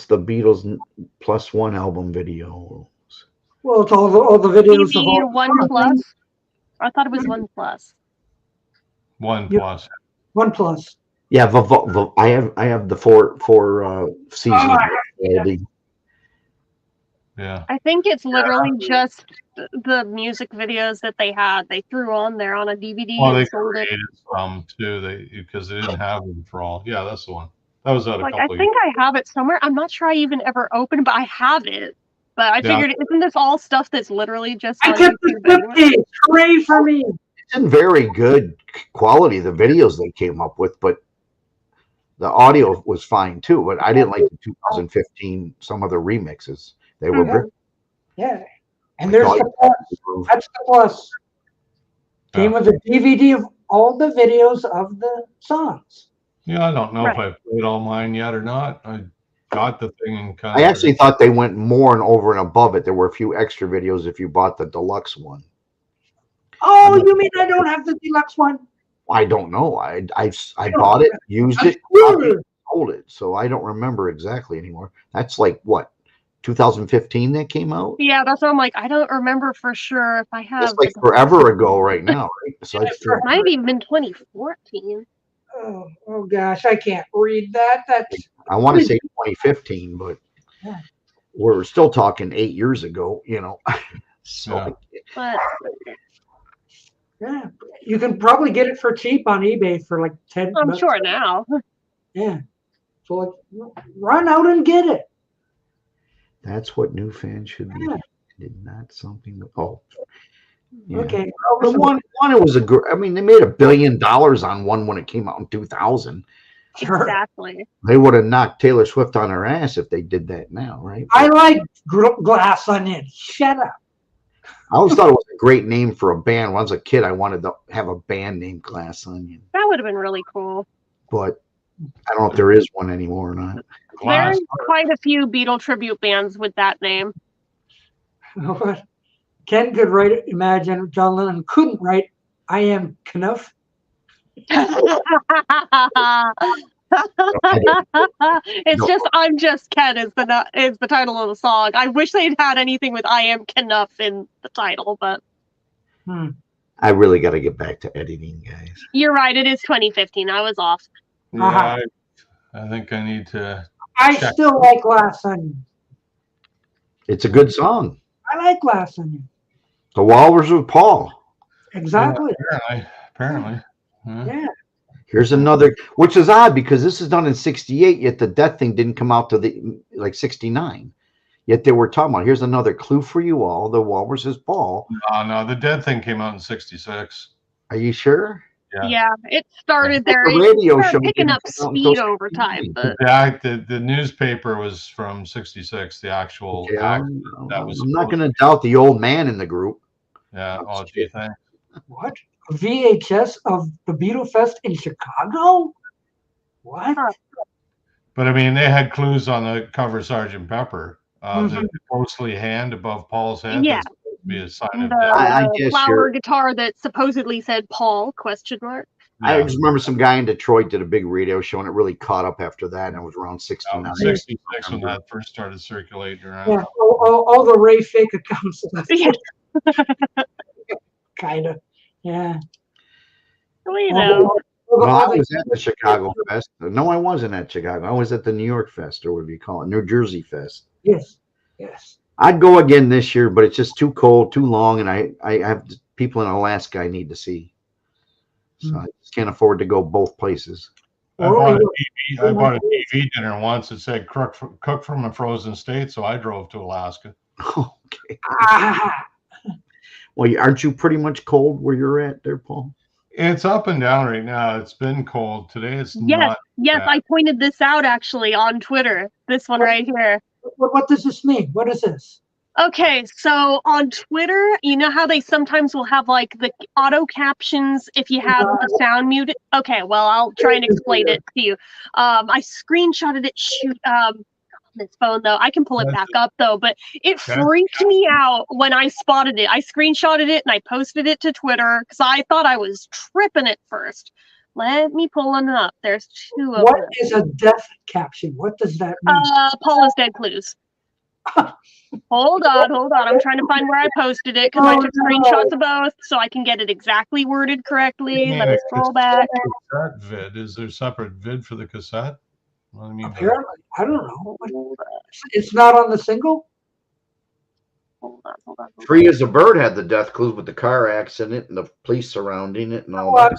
the Beatles +1 album video? Well, it's all the videos of Maybe all. One Plus. I thought it was One Plus. One Plus. One Plus. Yeah, I have the four seasons. Yeah. I think it's literally just the music videos that they had. They threw on there on a DVD Well, and they sold it. created some too. Because they didn't have them for all. Yeah, that's the one. That was out a Like, I couple of think years. I have it somewhere. I'm not sure I even ever opened, but I have it. But I figured, isn't this all stuff that's literally just I on kept YouTube the anyway? 50. Hooray for me. It's in very good quality, the videos they came up with, but the audio was fine too. But I didn't like the 2015, some of the remixes. They were very, Yeah. And there's the plus. That's the plus. Came with a DVD of all the videos of the songs. Yeah, I don't know if I played all mine yet or not. I got the thing and kind I of. actually thought they went more and over and above it. There were a few extra videos if you bought the deluxe one. Oh, you mean I don't have the deluxe one? I don't know. I bought it, used it, sold it, so I don't remember exactly anymore. That's like what, 2015 that came out? Yeah, that's what I'm like. I don't remember for sure if I have. It's like forever ago right now, right? So It might have even been 2014. Oh gosh, I can't read that. That's. I want to say 2015, but we're still talking 8 years ago, So But yeah, you can probably get it for cheap on eBay for like 10. I'm sure now. Yeah, so like, run out and get it. that's what new fans should be. Did not something. Yeah. Okay. The one it was I mean, they made $1 billion on one when it came out in 2000. Exactly. They would have knocked Taylor Swift on her ass if they did that now, right? I like Glass Onion. Shut up. I always thought it was a great name for a band. When I was a kid, I wanted to have a band named Glass Onion, That would have been really cool. but I don't know if there is one anymore or not. There's quite a few Beatle tribute bands with that name. Ken could write it. Imagine John Lennon couldn't write I Am Knuff. It's just I'm Just Ken is the title of the song. I wish they'd had anything with I Am Knuff in the title, but I really got to get back to editing, guys. you're right. It is 2015. I was off. Yeah, I think I need to. I still like Glass Onion. It's a good song. I like Glass Onion. The Walrus with Paul. Exactly. Apparently. Yeah. Here's another, which is odd because this is done in 68, yet the Death thing didn't come out to the 69. Yet they were talking about, here's another clue for you all. The Walrus is Paul. No, the Dead thing came out in 66. Are you sure? Yeah, it started there. The radio It show started picking didn't up come out until speed over time. But The newspaper was from 66. The actual I'm that was. not going to doubt the old man in the group. Yeah. Oh, gee, thanks. What? VHS of the Beatle Fest in Chicago? What? But I mean, they had clues on the cover, Sgt. Pepper. The ghostly hand above Paul's head. yeah, That's supposed to be a sign of the death. I guess flower guitar that supposedly said Paul ? I just remember some guy in Detroit did a big radio show, and it really caught up after that, and it was around 69. 66 when that first started circulating around. Yeah, all the Ray fake accounts left. Kind of. Yeah. Well, you know. Well, I was at the Chicago Fest. No, I wasn't at Chicago. I was at the New York Fest, or what do you call it? New Jersey Fest. Yes. Yes. I'd go again this year, but it's just too cold, too long, and I have people in Alaska I need to see. So I just can't afford to go both places. I bought a TV dinner once that said cook from a frozen state, so I drove to Alaska. Okay. Well, aren't you pretty much cold where you're at there, Paul? It's up and down right now. It's been cold. Today it's not. Yes, I pointed this out actually on Twitter. This one right here. What does this mean? What is this? Okay, so on Twitter, you know how they sometimes will have like the auto captions if you have the sound muted? Okay, well, I'll try and explain it to you. I screenshotted it. this phone though. I can pull it That's back up though, but it freaked me out when I spotted it. I screenshotted it and I posted it to Twitter because I thought I was tripping at first. Let me pull it up. There's two of What them. is a death caption? What does that mean? Paul is dead clues. Hold on. I'm trying to find where I posted it because I took screenshots of both so I can get it exactly worded correctly. Let me scroll back. Cassette vid. Is there separate vid for the cassette? What do you mean by that? Apparently, I don't know. It's not on the single? Hold on. Free as a Bird had the death clues with the car accident and the police surrounding it and all that.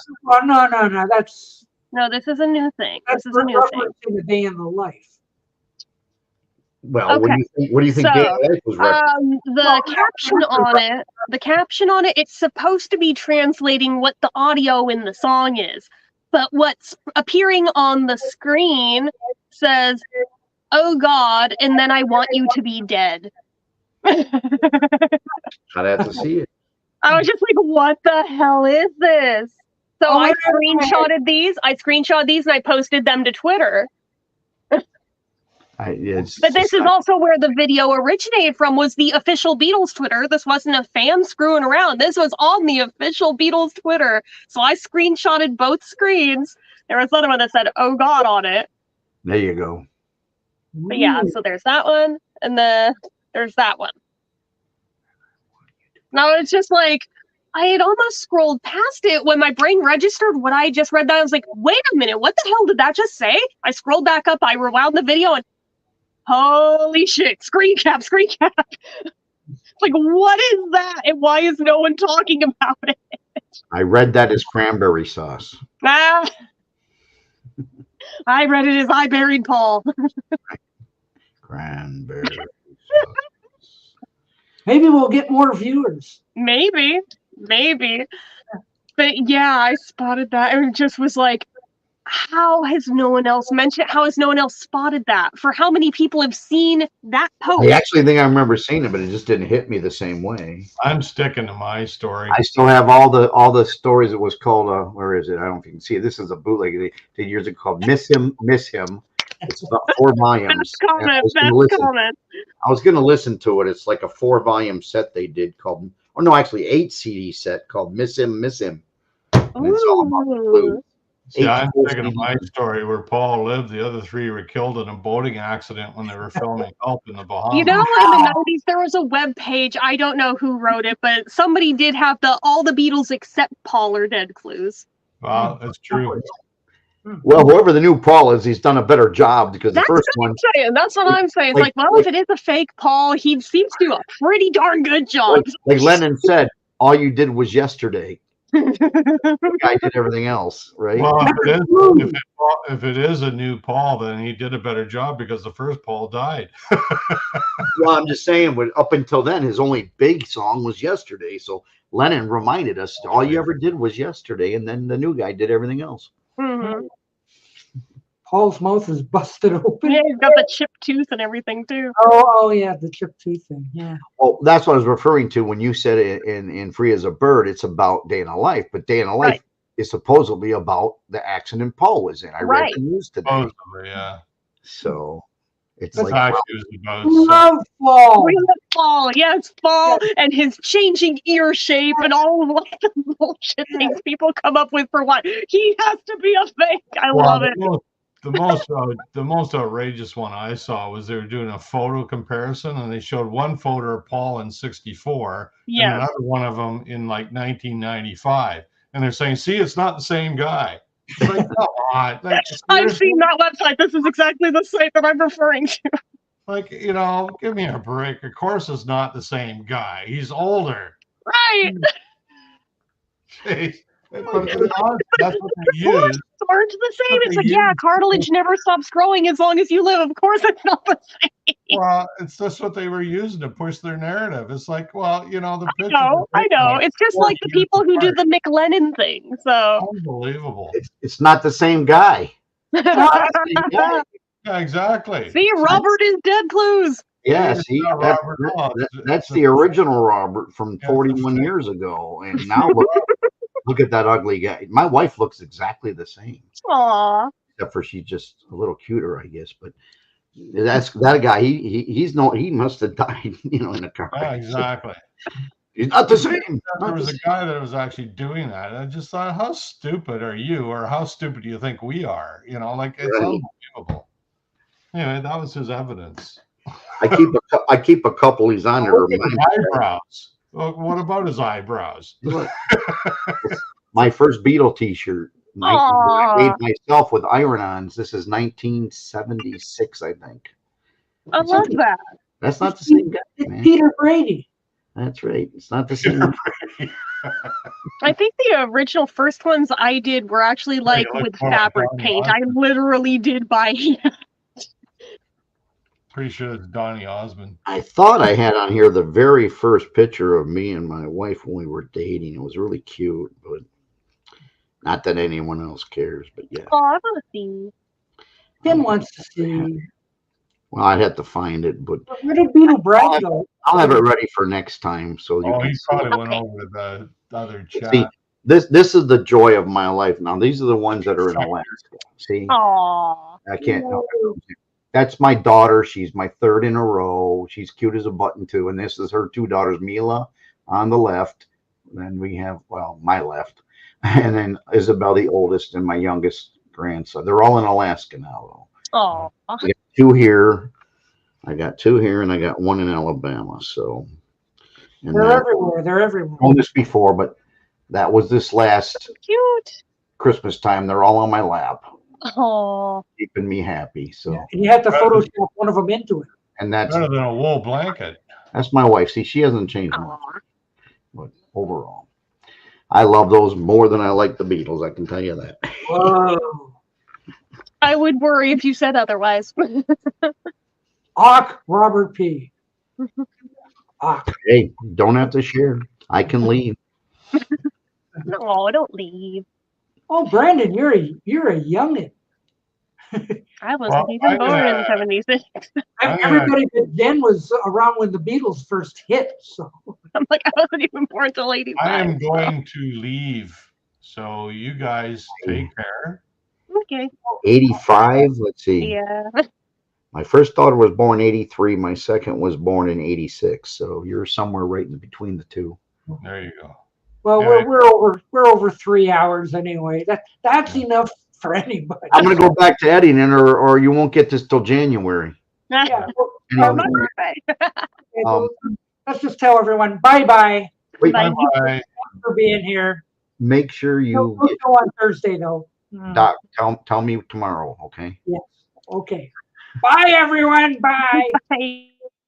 No. That's No, this is a new thing. That's This is a new thing. referencing a day in the life. Well, Okay. what do you think So, Day in the Life was referencing? the caption on it, it's supposed to be translating what the audio in the song is. But what's appearing on the screen says, "Oh God," and then "I want you to be dead." I'd have to see it. I was just like, what the hell is this? So I screenshotted these. And I posted them to Twitter. But this is also where the video originated from, was the official Beatles Twitter. This wasn't a fan screwing around. This was on the official Beatles Twitter. So I screenshotted both screens. There was another one that said, "Oh God" on it. There you go. But yeah, so there's that one. And there's that one. Now it's just like, I had almost scrolled past it when my brain registered what I just read. That I was like, wait a minute, what the hell did that just say? I scrolled back up, I rewound the video, and holy shit, screen cap. Like, what is that? And why is no one talking about it? I read that as cranberry sauce. Ah, I read it as I buried Paul. Cranberry. Maybe we'll get more viewers. Maybe. But yeah, I spotted that and just was like, how has no one else mentioned it? How has no one else spotted that? For how many people have seen that post? I actually think I remember seeing it, but it just didn't hit me the same way. I'm sticking to my story. I still have all the stories. It was called where is it? I don't know if you can see it. This is a bootleg they did years ago called Miss Him. It's about 4 volumes. Comment. I was going to listen to it. It's like a 4-volume set they did called, or no, actually 8 CD set called Miss Him. And it's all about the blues. See, I'm thinking of my story where Paul lived. The other 3 were killed in a boating accident when they were filming Help in the Bahamas. You know, in the 90s, there was a web page. I don't know who wrote it, but somebody did have all the Beatles except Paul are dead clues. Well, that's true. Well, whoever the new Paul is, he's done a better job because the first one. That's what I'm saying. It's like, well, if it is a fake Paul, he seems to do a pretty darn good job. Like Lennon said, all you did was yesterday. The guy did everything else, right? Well, if it is a new Paul, then he did a better job because the first Paul died. Well, I'm just saying, but up until then, his only big song was Yesterday. So Lennon reminded us all you ever did was yesterday, and then the new guy did everything else. Mm-hmm. Paul's mouth is busted open. Yeah, he's got the chipped tooth and everything too. Oh yeah, the chipped tooth thing. Yeah. Well, that's what I was referring to when you said in Free as a Bird, it's about Day in a Life, but Day in a Life is supposedly about the accident Paul was in. I read the news today. Supposedly, yeah. So it's That's like love Paul. We love Paul. Yes, Paul and his changing ear shape and all of like the bullshit things people come up with for what he has to be a fake. I love it. The most outrageous one I saw was they were doing a photo comparison, and they showed one photo of Paul in '64 and another one of them in like 1995, and they're saying, "See, it's not the same guy." It's like, come on. Like, I've seen that website. This is exactly the site that I'm referring to. Like, you know, give me a break. Of course, it's not the same guy. He's older. Right. Jeez. But that's what they use. Aren't the same. It's like, yeah, cartilage never stops growing as long as you live. Of course, it's not the same. Well, it's just what they were using to push their narrative. It's like, well, you know, I know. It's just like the people who do the McLennan thing. So unbelievable. It's not the same guy. Yeah, exactly. See, Robert is dead clues. Yeah, see, that's the original Robert from 41 years ago, and now look at that ugly guy. My wife looks exactly the same. Aww. Except for she's just a little cuter, I guess. But That's that guy. He must have died, in a car. Yeah, exactly. He's not the same. There was a guy that was actually doing that. And I just thought, how stupid are you, or how stupid do you think we are? Like it's Right. unbelievable. Anyway, that was his evidence. I keep a couple. He's on there. Look at his eyebrows. Well, what about his eyebrows? My first Beatle T-shirt. I made myself with iron-ons. This is 1976, I think. I love that. That's not the same guy, man. Peter Brady. That's right. It's not the same. I think the original first ones I did were actually like with fabric paint. I literally did buy. Pretty sure it's Donny Osmond. I thought I had on here the very first picture of me and my wife when we were dating. It was really cute, but not that anyone else cares. But yeah. Oh, I want to see. Tim wants to see. Well, I'd have to find it, but Where did BeatleBabe go? I'll have it ready for next time. So you Oh, can he probably went over to the other chat. see. This is the joy of my life. Now these are the ones that are in Alaska. See, Aww. I can't. That's my daughter. She's my third in a row. She's cute as a button too. And this is her two daughters, Mila on the left. Then we have, my left. And then Isabel, the oldest, and my youngest grandson. They're all in Alaska now, though. Oh. I got two here. I got two here, and I got one in Alabama. So and They're everywhere. They're everywhere. Known this before, but that was this last Cute. Christmas time. They're all on my lap, Oh. keeping me happy. So And you had to Photoshop one of them into it. and that's Better than a wool blanket. That's my wife. See, she hasn't changed much, but overall, I love those more than I like the Beatles. I can tell you that. Whoa. I would worry if you said otherwise. Robert P. Hey, don't have to share. I can leave. No, don't leave. Oh, Brandon, you're a youngin. I wasn't even born in '76. Everybody but then was around when the Beatles first hit. So I'm like, I wasn't even born till '85. I am going to leave. So you guys take care. Okay. 85. Let's see. Yeah. My first daughter was born 83. My second was born in 86. So you're somewhere right in between the two. There you go. well, Yeah. we're over 3 hours anyway. That's enough for anybody. I'm going to go back to editing, or you won't get this till January. Yeah. Anyway, My birthday. Let's just tell everyone bye-bye. wait, Bye. Thanks for being here. make sure you We'll go on Thursday though. Doc, tell me tomorrow, okay? Yes. Okay. Bye everyone. Bye. Bye.